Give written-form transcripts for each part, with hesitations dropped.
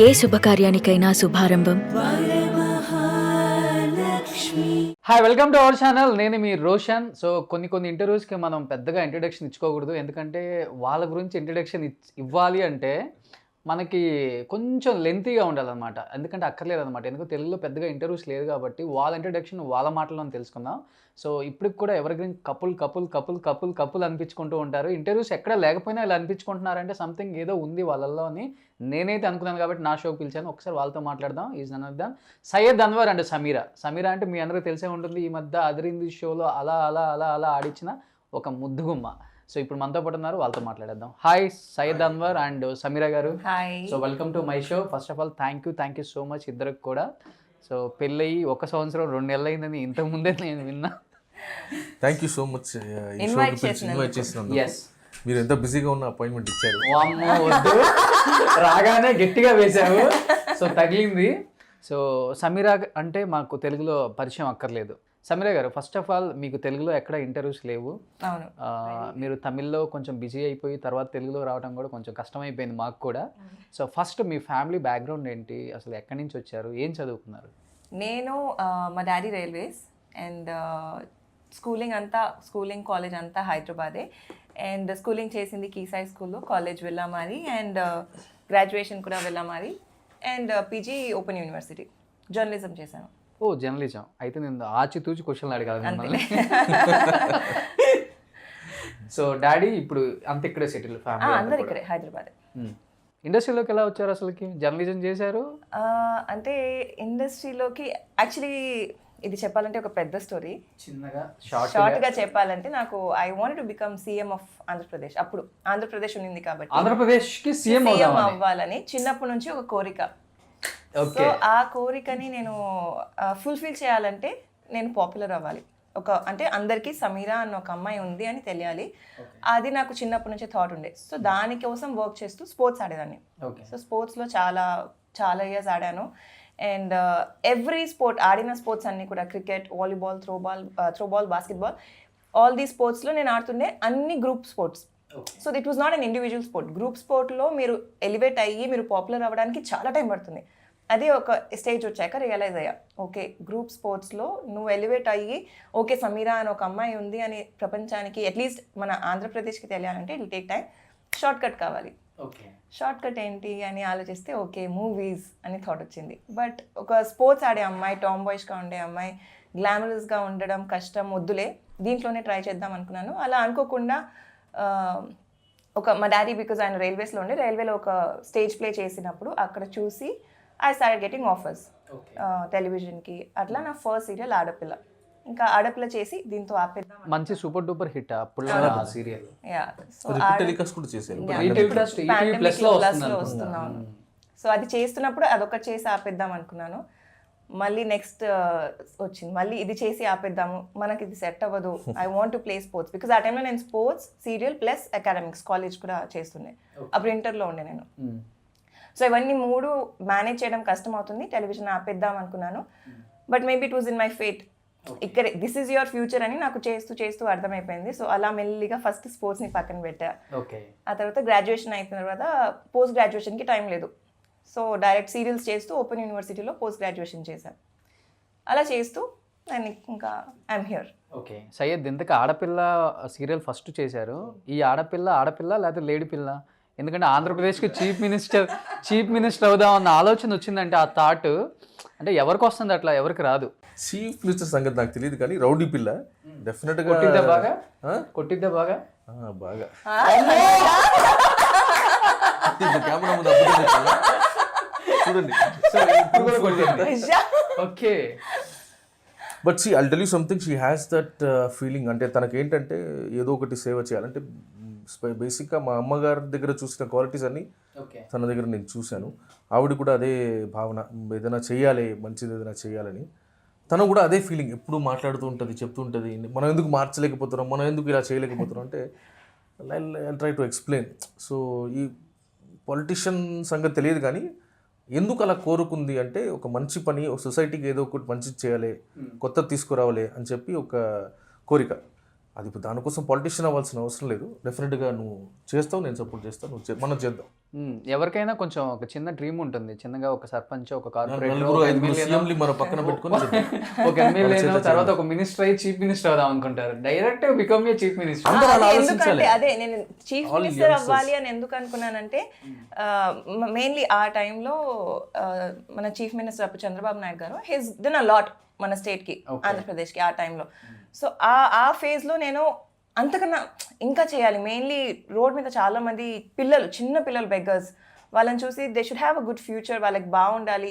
ఏ శుభకార్యానికైనా శుభారంభం. Hi, welcome to our channel. నేను మీ రోషన్. సో కొన్ని ఇంటర్వ్యూస్కి మనం పెద్దగా ఇంట్రడక్షన్ ఇచ్చుకోకూడదు, ఎందుకంటే వాళ్ళ గురించి ఇంట్రడక్షన్ ఇవ్వాలి అంటే మనకి కొంచెం లెంతీగా ఉండాలన్నమాట. ఎందుకంటే అక్కర్లేదన్నమాట, ఎందుకంటే తెలుగులో పెద్దగా ఇంటర్వ్యూస్ లేదు కాబట్టి వాళ్ళ ఇంట్రడక్షన్ వాళ్ళ మాటల్లో తెలుసుకుందాం. సో ఇప్పటికి కూడా ఎవరి గురించి కపుల్ అనిపించుకుంటూ ఉంటారు. ఇంటర్వ్యూస్ ఎక్కడ లేకపోయినా ఇలా అనిపించుకుంటున్నారంటే సంథింగ్ ఏదో ఉంది వాళ్ళల్లో అని నేనైతే అనుకున్నాను కాబట్టి నా షోకి పిలిచాను. ఒకసారి వాళ్ళతో మాట్లాడదాం. Is none of them Syed Anwar and Sameera అంటే మీ అందరికీ తెలిసే ఉంటుంది. ఈ మధ్య అదిరింది షోలో అలా ఆడిచ్చిన ఒక ముద్దుగుమ్మ. సో ఇప్పుడు మనతో పాటు ఉన్నారు, వాళ్ళతో మాట్లాడేద్దాం. హాయ్ సయ్యద్ అన్వర్ అండ్ సమీరా గారు. Hi. So welcome to my show. First of all thank you so much ఇద్దరికి కూడా. సో పెళ్ళయి 1 సంవత్సరం 2 నెలలు అయిందని ఇంతకుముందే నేను విన్నా. Thank you so much invite చేసినందుకు. ఎస్, మీరు ఎంత బిజీగా ఉన్న అపాయింట్మెంట్ ఇచ్చారు. వామ్మో వద్దు, రాగానే గట్టిగా వేశావు. సో తగిలింది. సో సమీరా అంటే మాకు తెలుగులో పరిచయం అక్కర్లేదు. సమీరా గారు, ఫస్ట్ ఆఫ్ ఆల్ మీకు తెలుగులో ఎక్కడ ఇంటర్వ్యూస్ లేవు. అవును. మీరు తమిళ్లో కొంచెం బిజీ అయిపోయి తర్వాత తెలుగులో రావడం కూడా కొంచెం కష్టమైపోయింది మాకు కూడా. సో ఫస్ట్ మీ ఫ్యామిలీ బ్యాక్గ్రౌండ్ ఏంటి, అసలు ఎక్కడి నుంచి వచ్చారు, ఏం చదువుకున్నారు? నేను మా daddy railways and schooling college అంతా హైదరాబాదే. అండ్ స్కూలింగ్ చేసింది కీసాయి స్కూల్లో, కాలేజ్ వెళ్ళామారి, అండ్ గ్రాడ్యుయేషన్ కూడా వెళ్ళామారి, and PG open university journalism చేశాను. ఓ జర్నలిజం. అయితే నేను ఆచితూచి క్వశ్చన్లు అడగాలి మిమ్మల్ని. సో డాడీ ఇప్పుడు అంత ఇక్కడే సెటిల్ ఫ్యామిలీ అందరు ఇక్కడే హైదరాబాద్. ఇండస్ట్రీలోకి ఎలా వచ్చారు అసలుకి? జర్నలిజం చేశారు అంటే ఇండస్ట్రీలోకి యాక్చువల్లీ ఇది చెప్పాలంటే ఒక పెద్ద స్టోరీ. చిన్నగా షార్ట్ గా చెప్పాలంటే నాకు I want to become CM of Andhra Pradesh. అప్పుడు ఆంధ్రప్రదేశ్ ఉంది కాబట్టి ఆంధ్రప్రదేశ్ కి సీఎం అవ్వాలని చిన్నప్పటి నుంచి ఒక కోరిక. సో ఆ కోరికని నేను ఫుల్ఫిల్ చేయాలంటే నేను పాపులర్ అవ్వాలి. అంటే అందరికీ సమీరా అన్న ఒక అమ్మాయి ఉంది అని తెలియాలి. అది నాకు చిన్నప్పటి నుంచి థాట్ ఉండే. సో దానికోసం వర్క్ చేస్తూ స్పోర్ట్స్ ఆడేదాన్ని. సో స్పోర్ట్స్లో చాలా ఇయర్స్ ఆడాను. అండ్ ఎవ్రీ స్పోర్ట్ ఆడిన స్పోర్ట్స్ అన్నీ కూడా cricket, volleyball, throwball, basketball, all the స్పోర్ట్స్లో నేను ఆడుతుండే అన్ని group sports. So it was not an individual sport. Group స్పోర్ట్లో మీరు ఎలివేట్ అయ్యి మీరు పాపులర్ అవ్వడానికి చాలా టైం పడుతుంది. అదే ఒక స్టేజ్ వచ్చాక రియలైజ్ అయ్యా, ఓకే గ్రూప్ స్పోర్ట్స్లో నువ్వు ఎలివేట్ అయ్యి ఓకే సమీరా అని ఒక అమ్మాయి ఉంది అని ప్రపంచానికి అట్లీస్ట్ మన ఆంధ్రప్రదేశ్కి తెలియాలంటే it will take time. Short cut కావాలి. షార్ట్ కట్ ఏంటి అని ఆలోచిస్తే ఓకే మూవీస్ అని థాట్ వచ్చింది. బట్ ఒక స్పోర్ట్స్ ఆడే అమ్మాయి, టామ్ బాయ్స్గా ఉండే అమ్మాయి, గ్లామరస్గా ఉండడం కష్టం, వద్దులే దీంట్లోనే ట్రై చేద్దాం అనుకున్నాను. అలా అనుకోకుండా మా డాడీ బికాజ్ ఆయన రైల్వేస్లో ఉండే, రైల్వేలో ఒక స్టేజ్ ప్లే చేసినప్పుడు అక్కడ చూసి ఐ స్టార్టెడ్ గెటింగ్ ఆఫర్స్ టెలివిజన్కి. అట్లా నా ఫస్ట్ సీరియల్ ఆడపిల్ల. ఇంకా ఆడపిల్ల చేసి దీంతో ఆపేద్దాం. మంచి సూపర్ డూపర్ హిట్ సీరియల్. వస్తున్నాను. సో అది చేస్తున్నప్పుడు అదొకటి చేసి ఆపేద్దాం అనుకున్నాను. మళ్ళీ నెక్స్ట్ వచ్చింది, మళ్ళీ ఇది చేసి ఆపేద్దాము, మనకి ఇది సెట్ అవ్వదు. I want to play sports because ఆ టైంలో నేను sports, serial plus academics college కూడా చేస్తుండే. అప్పుడు ఇంటర్లో ఉండే నేను. సో ఇవన్నీ 3 మేనేజ్ చేయడం కష్టం అవుతుంది. టెలివిజన్ ఆపేద్దాం అనుకున్నాను. But maybe it was in my fate. ఇక్కడ దిస్ ఈజ్ యువర్ ఫ్యూచర్ అని నాకు చేస్తూ అర్థమైపోయింది. సో అలా మెల్లిగా ఫస్ట్ స్పోర్ట్స్ని పక్కన పెట్టా. ఆ తర్వాత గ్రాడ్యుయేషన్ అయిపోయిన తర్వాత పోస్ట్ గ్రాడ్యుయేషన్కి టైం లేదు. సో డైరెక్ట్ సీరియల్స్ చేస్తూ ఓపెన్ యూనివర్సిటీలో పోస్ట్ గ్రాడ్యుయేషన్ చేశాను. అలా చేస్తూ నేను ఇంకా ఐఎమ్ హియర్. ఓకే సయ్యద్, ఇంతకు ఆడపిల్ల సీరియల్ ఫస్ట్ చేశారు. ఈ ఆడపిల్ల లేకపోతే లేడీ పిల్ల? ఎందుకంటే ఆంధ్రప్రదేశ్కి చీఫ్ మినిస్టర్ అవుదామన్న ఆలోచన వచ్చిందంటే ఆ థాట్ అంటే ఎవరికి వస్తుంది అట్లా, ఎవరికి రాదు. చీఫ్ మినిస్టర్ సంగతి నాకు తెలియదు కానీ రౌడీ పిల్ల డెఫినెట్ గా కొట్టిద్దా బాగా. కెమెరా ముందు అద్భుతంగా చెప్పాలా? చూడండి. Okay but see I'll tell you something, she has that feeling. అంటే తనకేంటంటే ఏదో ఒకటి సేవ చేయాలంటే బేసిక్గా మా అమ్మగారి దగ్గర చూసిన క్వాలిటీస్ అన్నీ తన దగ్గర నేను చూశాను. ఆవిడ కూడా అదే భావన, ఏదైనా చేయాలి, మంచిది ఏదైనా చేయాలని. తను కూడా అదే ఫీలింగ్ ఎప్పుడు మాట్లాడుతూ ఉంటుంది, చెప్తూ ఉంటుంది. మనం ఎందుకు మార్చలేకపోతున్నాం, మనం ఎందుకు ఇలా చేయలేకపోతున్నాం అంటే I try to explain. So ఈ పొలిటీషియన్ సంగతి తెలియదు కానీ ఎందుకు అలా కోరుకుంది అంటే ఒక మంచి పని, ఒక సొసైటీకి ఏదో ఒకటి మంచి చేయాలి, కొత్త తీసుకురావాలి అని చెప్పి ఒక కోరిక. అది ఇప్పుడు దానికోసం పొలిటీషియన్ అవ్వాల్సిన అవసరం లేదు. డెఫినెట్గా నువ్వు చేస్తావు, నేను సపోర్ట్ చేస్తాను, మనం చేద్దాం. ఎవరికైనా కొంచెం ఒక చిన్న డ్రీమ్ ఉంటుంది, చిన్నగా ఒక సర్పంచ్, ఒక నలుగురు ఐదుగురు సీఎంలు మన పక్కన పెట్టుకొని ఒక ఎమ్మెల్యే తర్వాత ఒక మినిస్టర్ అయ్యి చీఫ్ మినిస్టర్ అవుదాం అనుకుంటారు. Direct become a chief minister. ఎందుకంటే అదే నేను చీఫ్ మినిస్టర్ అవ్వాలి అని ఎందుకు అనుకున్నానంటే మెయిన్లీ ఆ టైంలో మన చీఫ్ మినిస్టర్ అప్పుడు చంద్రబాబు నాయుడు గారు హిస్ డన్ అ లాట్ మన స్టేట్కి, ఆంధ్రప్రదేశ్కి ఆ టైంలో. సో ఆ ఫేజ్లో నేను అంతకన్నా ఇంకా చేయాలి. మెయిన్లీ రోడ్ మీద చాలా మంది పిల్లలు, చిన్న పిల్లలు, బెగ్గర్స్, వాళ్ళని చూసి they should have a good future, వాళ్ళకి బాగుండాలి,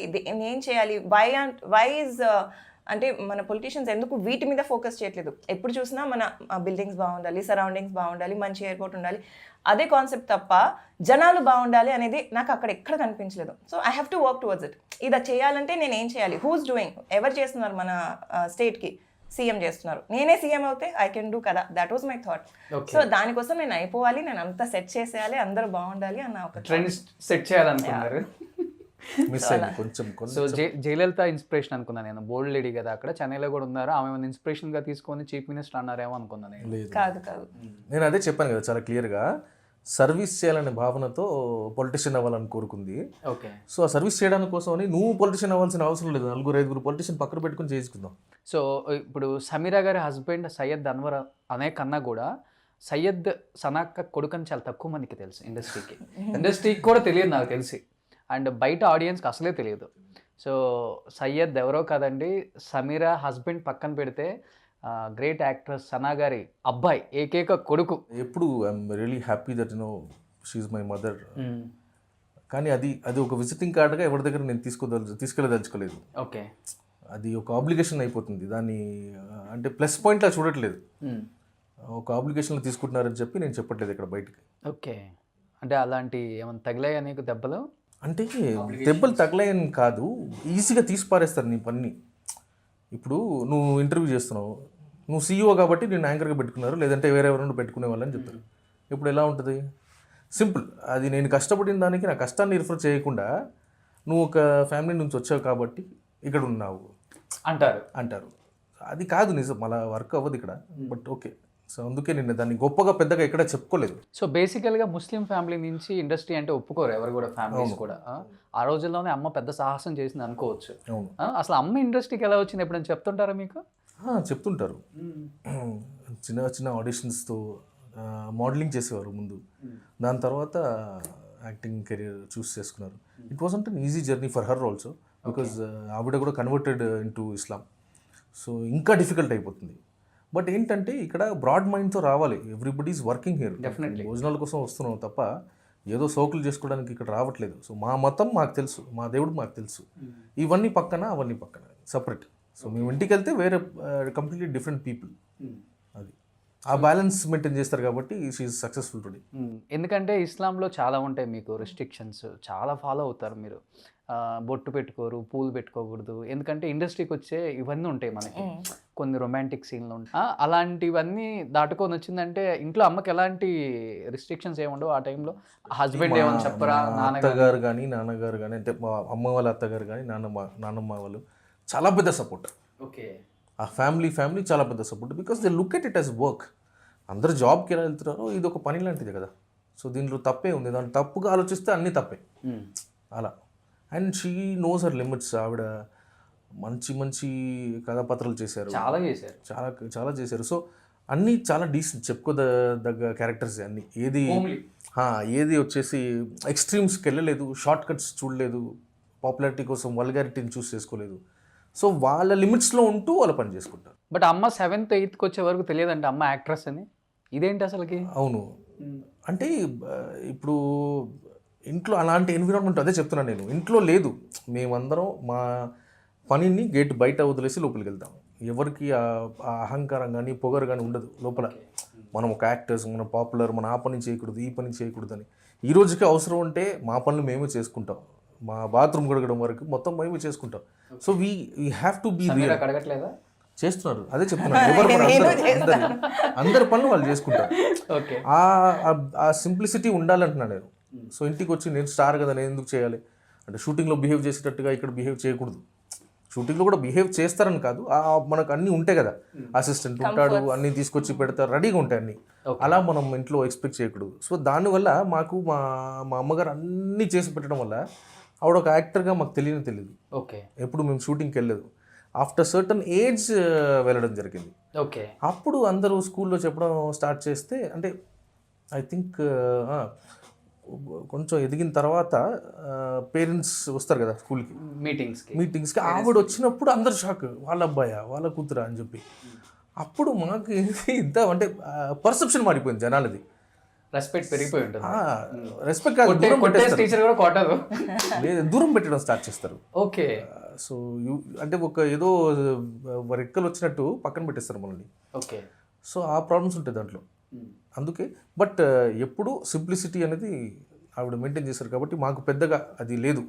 ఏం చేయాలి, వై ఈజ్ అంటే మన పొలిటీషియన్స్ ఎందుకు వీటి మీద ఫోకస్ చేయట్లేదు. ఎప్పుడు చూసినా మన బిల్డింగ్స్ బాగుండాలి, సరౌండింగ్స్ బాగుండాలి, మంచి ఎయిర్పోర్ట్ ఉండాలి, అదే కాన్సెప్ట్ తప్ప జనాలు బాగుండాలి అనేది నాకు అక్కడ ఎక్కడ కనిపించలేదు. So I have to work towards it. ఇది చేయాలంటే నేను ఏం చేయాలి, హూస్ డూయింగ్, ఎవరు చేస్తున్నారు మన స్టేట్కి, సీఎం చేస్తున్నారు, నేనే సీఎం అవుతే ఐ కెన్ డూ కదా. That was my thought. So దానికోసం నేను అయిపోవాలి, నేను అంతా సెట్ చేసేయాలి, అందరూ బాగుండాలి అన్న ఒక ట్రెండ్ సెట్ చేయాలనుకున్నారు. మిస్ అయింది కొంచెం. సో జయలలిత ఇన్స్పిరేషన్ అనుకున్నాను నేను. బోల్డ్ లేడీ కదా, అక్కడ చెన్నైలో కూడా ఉన్నారు, ఆమె ఇన్స్పిరేషన్ గా తీసుకొని చీఫ్ మినిస్టర్ అన్నారేమో అనుకున్నాను నేను. కాదు. నేను అదే చెప్పాను కదా చాలా క్లియర్గా, సర్వీస్ చేయాలనే భావనతో పొలిటీషియన్ అవ్వాలని కోరుకుంది. ఓకే. సో ఆ సర్వీస్ చేయడానికి కోసమని నువ్వు పొలిటీషియన్ అవ్వాల్సిన అవసరం లేదు, నలుగురు ఐదుగురు పొలిటీషియన్ పక్కన పెట్టుకుని చేసుకుందాం. సో ఇప్పుడు సమీరా గారి హస్బెండ్ సయ్యద్ అన్వర్ అనే కన్నా కూడా సయ్యద్ సనాక్క కొడుకని చాలా తక్కువ మందికి తెలుసు ఇండస్ట్రీకి కూడా తెలియదు నాకు తెలిసి, అండ్ బయట ఆడియన్స్కి అసలే తెలియదు. సో సయ్యద్ ఎవరో కాదండి, సమీరా హస్బెండ్ పక్కన పెడితే గ్రేట్ యాక్ట్రెస్ సనా గారి అబ్బాయి, ఏకైక కొడుకు. ఎప్పుడు I'm really happy that know she my mother. కానీ అది ఒక విజిటింగ్ కార్డుగా ఎవరి దగ్గర నేను తీసుకెళ్ళదలుచుకోలేదు. ఓకే. అది ఒక ఆబ్లిగేషన్ అయిపోతుంది, దాన్ని అంటే ప్లస్ పాయింట్లా చూడట్లేదు, ఒక ఆబ్లిగేషన్లో తీసుకుంటున్నారని చెప్పి నేను చెప్పట్లేదు ఇక్కడ బయటికి. ఓకే. అంటే అలాంటి ఏమైనా తగిలాయా నీకు దెబ్బలు? అంటే దెబ్బలు తగలాయని కాదు, ఈజీగా తీసి పారేస్తారు నీ పని. ఇప్పుడు నువ్వు ఇంటర్వ్యూ చేస్తున్నావు, నువ్వు సీఈఓ కాబట్టి నేను యాంకర్గా పెట్టుకున్నారు, లేదంటే వేరే ఎవరైనా పెట్టుకునే వాళ్ళని చెప్తారు. ఇప్పుడు ఎలా ఉంటుంది, సింపుల్. అది నేను కష్టపడిన దానికి నా కష్టాన్ని రిఫర్ చేయకుండా నువ్వు ఒక ఫ్యామిలీ నుంచి వచ్చావు కాబట్టి ఇక్కడ ఉన్నావు అంటారు. అది కాదు నిజం, అలా వర్క్ అవ్వదు ఇక్కడ. బట్ ఓకే, సో అందుకే నేను దాన్ని గొప్పగా పెద్దగా ఎక్కడ చెప్పుకోలేదు. సో బేసికల్గా ముస్లిం ఫ్యామిలీ నుంచి ఇండస్ట్రీ అంటే ఒప్పుకోరు ఎవరు కూడా, ఫ్యామిలీస్ కూడా. ఆ రోజుల్లోనే అమ్మ పెద్ద సాహసం చేసింది అనుకోవచ్చు. అసలు అమ్మ ఇండస్ట్రీకి ఎలా వచ్చింది ఎప్పుడైనా చెప్తుంటారా మీకు? చెప్తుంటారు. చిన్న చిన్న ఆడిషన్స్తో మోడలింగ్ చేసేవారు ముందు, దాని తర్వాత యాక్టింగ్ కెరీర్ చూస్ చేసుకున్నారు. It wasn't an easy journey for her also, because ఆవిడ కూడా కన్వర్టెడ్ ఇంటూ ఇస్లాం. సో ఇంకా డిఫికల్ట్ అయిపోతుంది. బట్ ఏంటంటే ఇక్కడ బ్రాడ్ మైండ్తో రావాలి. ఎవ్రీబడి ఈజ్ వర్కింగ్ హియర్, భోజనాల కోసం వస్తున్నాం తప్ప ఏదో సోకులు చేసుకోవడానికి ఇక్కడ రావట్లేదు. సో మా మతం మాకు తెలుసు, మా దేవుడు మాకు తెలుసు, ఇవన్నీ పక్కన అవన్నీ పక్కన సపరేట్. సో మేము ఇంటికి వెళ్తే వేరే కంప్లీట్లీ డిఫరెంట్ పీపుల్. అది ఆ బ్యాలెన్స్ మెయింటైన్ చేస్తారు కాబట్టి షీఈ్ సక్సెస్ఫుల్ టుడే. ఎందుకంటే ఇస్లాంలో చాలా ఉంటాయి మీకు రిస్ట్రిక్షన్స్, చాలా ఫాలో అవుతారు మీరు. బొట్టు పెట్టుకోరు, పూలు పెట్టుకోకూడదు, ఎందుకంటే ఇండస్ట్రీకి వచ్చే ఇవన్నీ ఉంటాయి మనకి, కొన్ని రొమాంటిక్ సీన్లు ఉంటాయి. అలాంటివన్నీ దాటుకొని వచ్చిందంటే ఇంట్లో అమ్మకి ఎలాంటి రిస్ట్రిక్షన్స్ ఏముండవు ఆ టైంలో? హస్బెండ్ ఏమని చెప్పరా? అత్తగారు కానీ నాన్నగారు కానీ, అంటే మా అమ్మ వాళ్ళ అత్తగారు కానీ నాన్నమ్మ వాళ్ళు చాలా పెద్ద సపోర్ట్. ఓకే. ఆ ఫ్యామిలీ చాలా పెద్ద support, because they look at it as work. అందరు జాబ్కి ఎలా వెళ్తున్నారో ఇది ఒక పని లాంటిది కదా. సో దీంట్లో తప్పే ఉంది, దాన్ని తప్పుగా ఆలోచిస్తే అన్నీ తప్పే అలా. And she knows her limits. ఆవిడ మంచి కథాపాత్రలు చేశారు, చాలా చేశారు. సో అన్నీ చాలా డీసెంట్, చెప్పుకోదగ్గ క్యారెక్టర్స్ అన్నీ. ఏది వచ్చేసి ఎక్స్ట్రీమ్స్కి వెళ్ళలేదు, షార్ట్ కట్స్ చూడలేదు, పాపులారిటీ కోసం వల్గారిటీని చూస్ చేసుకోలేదు. సో వాళ్ళ లిమిట్స్లో ఉంటూ వాళ్ళ పని చేసుకుంటారు. బట్ అమ్మ 7th 8th వచ్చే వరకు తెలియదంటే అమ్మ యాక్ట్రెస్ అని, ఇదేంటి అసలుకి? అవును, అంటే ఇప్పుడు ఇంట్లో అలాంటి ఎన్విరాన్మెంట్, అదే చెప్తున్నాను నేను, ఇంట్లో లేదు. మేమందరం మా పనిని గేట్ బయట వదిలేసి లోపలికి వెళ్తాం. ఎవరికి ఆ అహంకారం కానీ పొగరు కానీ ఉండదు లోపల. మనం ఒక యాక్టర్స్, మనం పాపులర్, మనం ఆ పని చేయకూడదు, ఈ పని చేయకూడదు అని. ఈ రోజుకి అవసరం ఉంటే మా పనులు మేమే చేసుకుంటాం, మా బాత్రూమ్ కడగడం వరకు మొత్తం మేమే చేసుకుంటాం. So we have to be real. అడగట్లేదా? చేస్తున్నారు, అదే చెప్తున్నారు. అందరి పనులు వాళ్ళు చేసుకుంటారు. ఆ సింప్లిసిటీ ఉండాలంటున్నా నేను. సో ఇంటికి వచ్చి నేను స్టార్ కదా, నేను ఎందుకు చేయాలి అంటే షూటింగ్లో బిహేవ్ చేసేటట్టుగా ఇక్కడ బిహేవ్ చేయకూడదు. షూటింగ్లో కూడా బిహేవ్ చేస్తారని కాదు, మనకు అన్నీ ఉంటాయి కదా, అసిస్టెంట్ ఉంటాడు, అన్నీ తీసుకొచ్చి పెడతారు, రెడీగా ఉంటాయి అన్నీ. అలా మనం ఇంట్లో ఎక్స్పెక్ట్ చేయకూడదు. సో దానివల్ల మాకు మా అమ్మగారు అన్నీ చేసి పెట్టడం వల్ల ఆవిడ ఒక యాక్టర్గా మాకు తెలియదు. ఓకే. ఎప్పుడు మేము షూటింగ్కి వెళ్ళలేదు. ఆఫ్టర్ సర్టన్ ఏజ్ వెళ్ళడం జరిగింది. ఓకే. అప్పుడు అందరూ స్కూల్లో చెప్పడం స్టార్ట్ చేస్తే, అంటే ఐ థింక్ కొంచెం ఎదిగిన తర్వాత పేరెంట్స్ వస్తారు కదా స్కూల్కి మీటింగ్స్కి, ఆవిడ వచ్చినప్పుడు అందరు షాక్, వాళ్ళ అబ్బాయా వాళ్ళ కూతురా అని చెప్పి. అప్పుడు మాకు ఇంత అంటే పర్సెప్షన్ మారిపోయింది జనాలది. రెస్పెక్ట్ పెరిగిపోయి ఉంటుంది. రెస్పెక్ట్ కాదు, టీచర్ కూడా కొట్టదు, లేదు దూరం పెట్టడం స్టార్ట్ చేస్తారు. ఓకే. సో అంటే ఒక ఏదో రెక్కలు వచ్చినట్టు పక్కన పెట్టేస్తారు మనల్ని. ఓకే. సో ఆ ప్రాబ్లమ్స్ ఉంటాయి దాంట్లో. అందుకే బట్ ఎప్పుడు సింప్లిసిటీ అనేది ఆవిడ మెయింటైన్ చేశారు కాబట్టి మాకు పెద్దగా అది లేదు,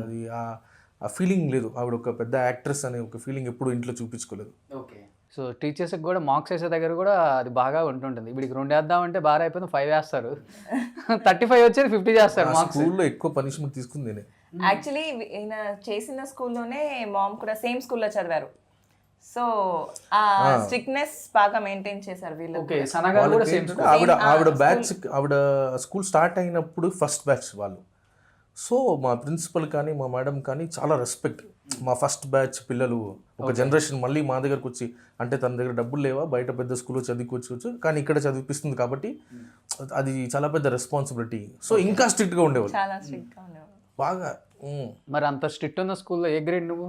అది ఆ ఫీలింగ్ లేదు. ఆవిడ ఒక పెద్ద యాక్ట్రెస్ అనే ఒక ఫీలింగ్ ఎప్పుడు ఇంట్లో చూపించుకోలేదు. ఓకే. సో టీచర్స్కి కూడా మార్క్స్ వేసే దగ్గర కూడా అది బాగా ఉంటుంటుంది. వీడికి 2 వేద్దామంటే బాగా అయిపోయింది 5 వేస్తారు, 35 వచ్చేది 50 చేస్తారు. మార్క్స్ స్కూల్లో ఎక్కువ పనిష్మెంట్ తీసుకుంది నేనే. యాక్చువల్లీ ఈయన చేసిన స్కూల్లోనే మామ్ కూడా సేమ్ స్కూల్లో చదివారు. సో ఆ స్ట్రిక్ట్నెస్ బాగా మెయింటైన్ చేశారు వీళ్ళు. ఓకే. సనగారు కూడా సేమ్ స్కూల్. ఆవిడ బ్యాచ్, ఆవిడ స్కూల్ స్టార్ట్ అయినప్పుడు ఫస్ట్ బ్యాచ్ వాళ్ళు. సో మా ప్రిన్సిపల్ కానీ మా మేడం కానీ చాలా రెస్పెక్ట్. మా ఫస్ట్ బ్యాచ్ పిల్లలు ఒక జనరేషన్ మళ్ళీ మా దగ్గరకు వచ్చి, అంటే తన దగ్గర డబ్బులు లేవా, బయట పెద్ద స్కూల్లో చదువుకోవచ్చు కానీ ఇక్కడ చదివిపిస్తుంది కాబట్టి అది చాలా పెద్ద రెస్పాన్సిబిలిటీ. సో ఇంకా స్ట్రిక్ట్గా ఉండేవాళ్ళు, చాలా స్ట్రిక్ట్గా ఉండేవాళ్ళు బాగా. మరి అంత స్ట్రిక్ట్ ఉన్న స్కూల్లో ఏ గ్రేడ్ నువ్వు?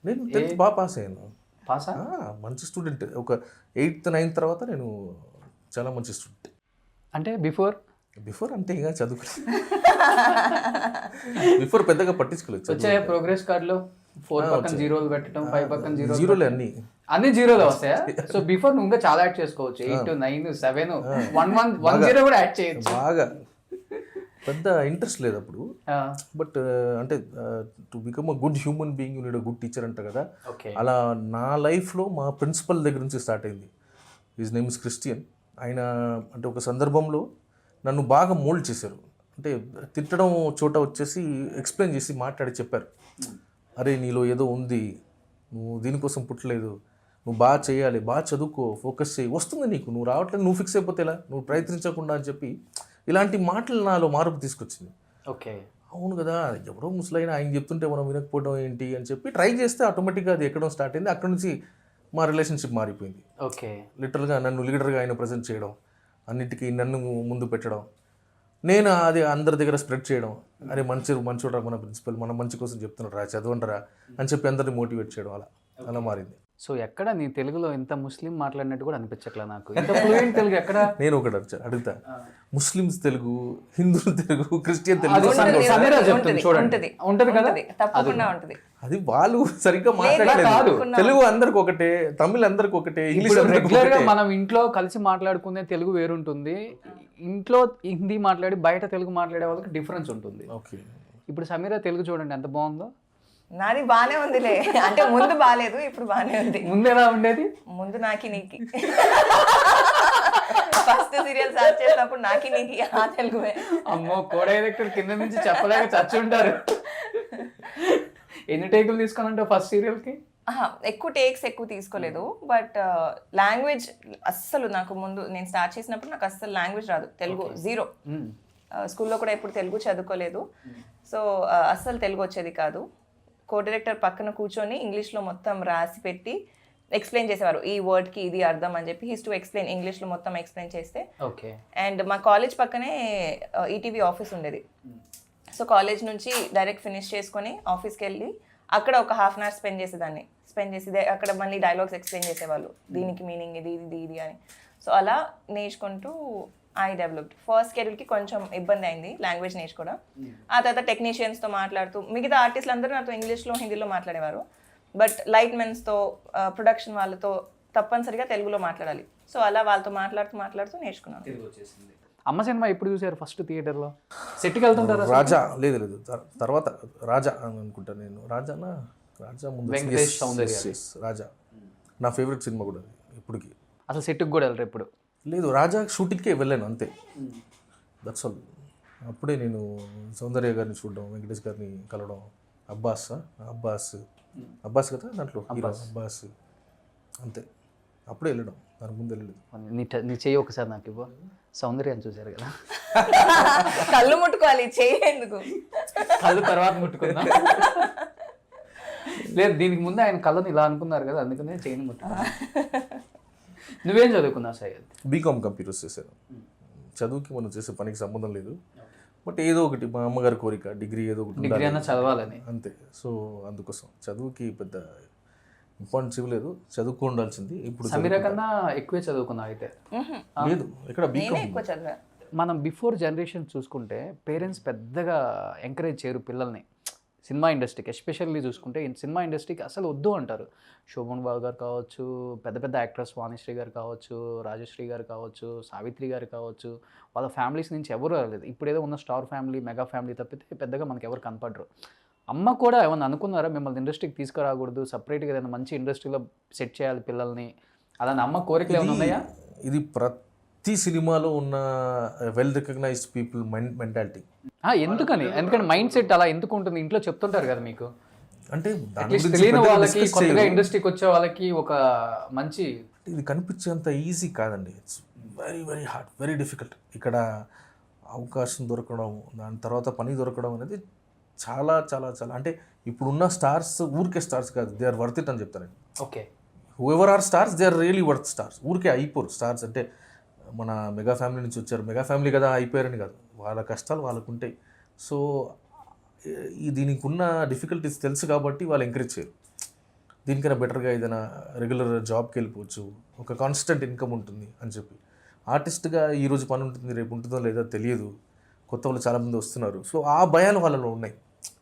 నేను 10th బాగా పాస్ అయ్యాను. పాసా? మంచి స్టూడెంట్. ఒక 8th 9th తర్వాత నేను చాలా మంచి స్టూడెంట్. అంటే బిఫోర్ అంటే ఇంకా చదువుకోలేదు. బిఫోర్ పెద్దగా పట్టించుకోలేదు. వచ్చాయా ప్రోగ్రెస్ కార్డులో 4 పక్కన జీరోలు పెట్టడం, 5 పక్కన జీరోలే అన్ని జీరోలు వస్తాయా? సో బిఫోర్ నువ్వు ఇంకా చాలా యాడ్ చేసుకోవచ్చు. 8 9 7 1 0 కూడా యాడ్ చేయొచ్చు. బాగా పెద్ద ఇంట్రెస్ట్ లేదు అప్పుడు. బట్ అంటే to become a good human being you need a good teacher అంట కదా. అలా నా లైఫ్లో మా ప్రిన్సిపల్ దగ్గర నుంచి స్టార్ట్ అయింది. His name is Christian. ఆయన అంటే ఒక సందర్భంలో నన్ను బాగా మోల్డ్ చేశారు. అంటే తిట్టడం చోట వచ్చేసి ఎక్స్ప్లెయిన్ చేసి మాట్లాడి చెప్పారు, అరే నీలో ఏదో ఉంది, నువ్వు దీనికోసం పుట్టలేదు, నువ్వు బాగా చేయాలి, బాగా చదువుకో, ఫోకస్ చేయి, వస్తుంది నీకు, నువ్వు రావట్లేదు, నువ్వు ఫిక్స్ అయిపోతే ఎలా, నువ్వు ప్రయత్నించకుండా అని చెప్పి ఇలాంటి మాటలు నాలో మార్పు తీసుకొచ్చింది. ఓకే. అవును కదా, ఎవరో ముసలైన ఆయన చెప్తుంటే మనం వినకపోవడం ఏంటి అని చెప్పి ట్రై చేస్తే ఆటోమేటిక్గా అది ఎక్కడం స్టార్ట్ అయింది. అక్కడ నుంచి మా రిలేషన్షిప్ మారిపోయింది. ఓకే. లిటరల్గా నన్ను లీడర్గా ఆయన ప్రజెంట్ చేయడం, అన్నిటికీ నన్ను ముందు పెట్టడం, నేను అది అందరి దగ్గర స్ప్రెడ్ చేయడం, అరే మంచోడ్రా మన ప్రిన్సిపల్, మన మంచి కోసం చెప్తున్నాడు రా, చదవండిరా అని చెప్పి అందరిని మోటివేట్ చేయడం, అలా మారింది. సో ఎక్కడ నీ తెలుగులో ఇంత ముస్లిం మాట్లాడినట్టు కూడా అనిపించట్లే నాకు. ఇంత ఫ్లూయెంట్ తెలుగు ఎక్కడ? నేను ఒకటి అడుగుతా, ముస్లిమ్స్ తెలుగు, హిందువుల తెలుగు, క్రిస్టియన్ తెలుగు ఉంటది కదా, తప్పకుండా ఉంటది. అది వాళ్ళు సరిగ్గా మాట్లాడలేదు. తెలుగు అందరికి ఒకటే, తమిళ్ అందరికి ఒకటే, ఇంగ్లీష్ రెగ్యులర్ గా మనం ఇంట్లో కలిసి మాట్లాడుకునే తెలుగు వేరుంటుంది, ఇంట్లో హిందీ మాట్లాడి బయట తెలుగు మాట్లాడే వాళ్ళకి డిఫరెన్స్ ఉంటుంది. ఓకే. ఇప్పుడు సమీరా తెలుగు చూడండి ఎంత బాగుందో. నాది బానే ఉందిలే, అంటే ముందు బాగాలేదు, ఇప్పుడు బానే ఉంది. ముందు ఎలా ఉండేది? ముందు నాకి నీకి ఫస్ట్ సీరియల్ స్టార్ట్ చేసినప్పుడు నాకి నీకి ఆ తెలుగువే. అమ్మో, కోడైరెక్టర్ కింద నుంచి చెప్పలేక చచ్చి ఉంటారు. ఎన్ని టేకులు తీసుకోవాలంటే ఫస్ట్ సీరియల్కి? ఎక్కువ టేక్స్ తీసుకోలేదు, బట్ లాంగ్వేజ్ అస్సలు నాకు ముందు నేను స్టార్ట్ చేసినప్పుడు నాకు అస్సలు లాంగ్వేజ్ రాదు, తెలుగు జీరో. స్కూల్లో కూడా ఎప్పుడు తెలుగు చదువుకోలేదు, సో అస్సలు తెలుగు వచ్చేది కాదు. కో డైరెక్టర్ పక్కన కూర్చొని ఇంగ్లీష్లో మొత్తం రాసి పెట్టి ఎక్స్ప్లెయిన్ చేసేవారు, ఈ వర్డ్కి ఇది అర్థం అని చెప్పి హిస్ టు ఎక్స్ప్లెయిన్, ఇంగ్లీష్లో మొత్తం ఎక్స్ప్లెయిన్ చేస్తే. ఓకే. అండ్ మా కాలేజ్ పక్కనే ఈటీవీ ఆఫీస్ ఉండేది, సో కాలేజ్ నుంచి డైరెక్ట్ ఫినిష్ చేసుకొని ఆఫీస్కి వెళ్ళి అక్కడ ఒక ½ అవర్ స్పెండ్ చేసి అక్కడ మళ్ళీ డైలాగ్స్ ఎక్స్ప్లెయిన్ చేసేవాళ్ళు, దీనికి మీనింగ్ ఇది ఇది ఇది అని. సో అలా నేర్చుకుంటూ ఐ డెవలప్డ్. ఫస్ట్ కెరీర్కి కొంచెం ఇబ్బంది అయింది లాంగ్వేజ్ నేర్చుకోవడం. ఆ తర్వాత టెక్నీషియన్స్తో మాట్లాడుతూ, మిగతా ఆర్టిస్టులు అందరూ నాతో ఇంగ్లీష్లో హిందీలో మాట్లాడేవారు, బట్ లైట్ మెన్స్తో ప్రొడక్షన్ వాళ్ళతో తప్పనిసరిగా తెలుగులో మాట్లాడాలి. సో అలా వాళ్ళతో మాట్లాడుతూ నేర్చుకున్నాను. అమ్మ సినిమా ఎప్పుడు చూసారు ఫస్ట్ థియేటర్లో? సెట్కి వెళ్తుంటారు? రాజా లేదు తర్వాత రాజా అనుకుంటా నేను. రాజా ముందు వెంకటేష్ సౌందర్య. రాజా నా ఫేవరెట్ సినిమా కూడా ఇప్పటికి. అసలు సెట్కి కూడా వెళ్ళరు ఎప్పుడు? లేదు, రాజా షూటింగ్కే వెళ్ళాను అంతే, దట్స్ ఆల్. అప్పుడే నేను సౌందర్య గారిని చూడడం, వెంకటేష్ గారిని కలవడం అబ్బాస్ అబ్బాస్ కదా దాంట్లో హీరో అబ్బాస్, అంతే. అప్పుడే వెళ్ళడం, దాని ముందు వెళ్ళలేదు. నీ చెయ్యి ఒకసారి నాకు ఇవ్వ. సౌందర్యాన్ని చూశారు కదా, కళ్ళు ముట్టుకోవాలి, చేయేందుకు? కళ్ళు తర్వాత ముట్టుకుందా? లేదు, దీనికి ముందు ఆయన కళ్ళని ఇలా అనుకున్నారు కదా, అందుకనే చెయ్యిని ముట్టుకున్నా. నువ్వేం చదువుకున్నావు సయ్యద్? బీకామ్ కంప్యూటర్స్ చేశాను. చదువుకి మనం చేసే పనికి సంబంధం లేదు, బట్ ఏదో ఒకటి మా అమ్మగారి కోరిక, డిగ్రీ ఏదో ఒకటి డిగ్రీ అన్న చదవాలని, అంతే. సో అందుకోసం చదువుకి పెద్ద ఇంపార్టెన్స్ ఇవ్వలేదు, చదువుకో ఉండాల్సింది. ఇప్పుడు సమీరా కన్నా ఎక్కువే చదువుకున్నావు అయితే? లేదు, ఇక్కడ నేనే బీకామ్. ఎక్కువ చదివా. మనం బిఫోర్ జనరేషన్ చూసుకుంటే పేరెంట్స్ పెద్దగా ఎంకరేజ్ చేయరు పిల్లల్ని సినిమా ఇండస్ట్రీకి. ఎస్పెషల్లీ చూసుకుంటే సినిమా ఇండస్ట్రీకి అసలు వద్దు అంటారు. శోభన్ బాబు గారు కావచ్చు, పెద్ద పెద్ద యాక్ట్రెస్ వాణిశ్రీ గారు కావచ్చు, రాజశ్రీ గారు కావచ్చు, సావిత్రి గారు కావచ్చు, వాళ్ళ ఫ్యామిలీస్ నుంచి ఎవరు రాలేదు. ఇప్పుడు ఏదో ఉన్న స్టార్ ఫ్యామిలీ, మెగా ఫ్యామిలీ తప్పితే పెద్దగా మనకి ఎవరు కనపడరు. అమ్మ కూడా ఏమన్నా అనుకున్నారా మిమ్మల్ని ఇండస్ట్రీకి తీసుకురాకూడదు, సపరేట్గా ఏదైనా మంచి ఇండస్ట్రీలో సెట్ చేయాలి పిల్లల్ని, అలానే అమ్మ కోరికలు ఏమైనా ఉన్నాయా? ఇది ప్రతి సినిమాలో ఉన్న వెల్ రికగ్నైజ్డ్ పీపుల్ మెంటాలిటీ. ఎందుకని? ఎందుకంటే మైండ్ సెట్ అలా ఎందుకు ఉంటుంది? ఇంట్లో చెప్తుంటారు కదా మీకు, అంటే తెలియని వాళ్ళకి, కొత్తగా ఇండస్ట్రీకి వచ్చే వాళ్ళకి ఒక మంచి, ఇది కనిపించేంత ఈజీ కాదండి. It's very very hard, very difficult. ఇక్కడ అవకాశం దొరకడం, దాని తర్వాత పని దొరకడం అనేది చాలా చాలా చాలా, అంటే ఇప్పుడున్న స్టార్స్ ఊరికే స్టార్స్ కాదు, దే ఆర్ వర్త్ ఇట్ అని చెప్తాను. Okay, whoever are stars, they are really worth stars. ఊరికే అయిపోరు స్టార్స్ అంటే. మన మెగా ఫ్యామిలీ నుంచి వచ్చారు, మెగా ఫ్యామిలీ కదా అయిపోయారని కాదు, వాళ్ళ కష్టాలు వాళ్ళకు ఉంటాయి. సో దీనికి ఉన్న డిఫికల్టీస్ తెలుసు కాబట్టి వాళ్ళు ఎంకరేజ్ చేయరు. దీనికైనా బెటర్గా ఏదైనా రెగ్యులర్ జాబ్కి వెళ్ళిపోవచ్చు, ఒక కాన్స్టెంట్ ఇన్కమ్ ఉంటుంది అని చెప్పి. ఆర్టిస్ట్గా ఈరోజు పని ఉంటుంది, రేపు ఉంటుందో లేదో తెలియదు, కొత్త వాళ్ళు చాలామంది వస్తున్నారు. సో ఆ భయాలు వాళ్ళలో ఉన్నాయి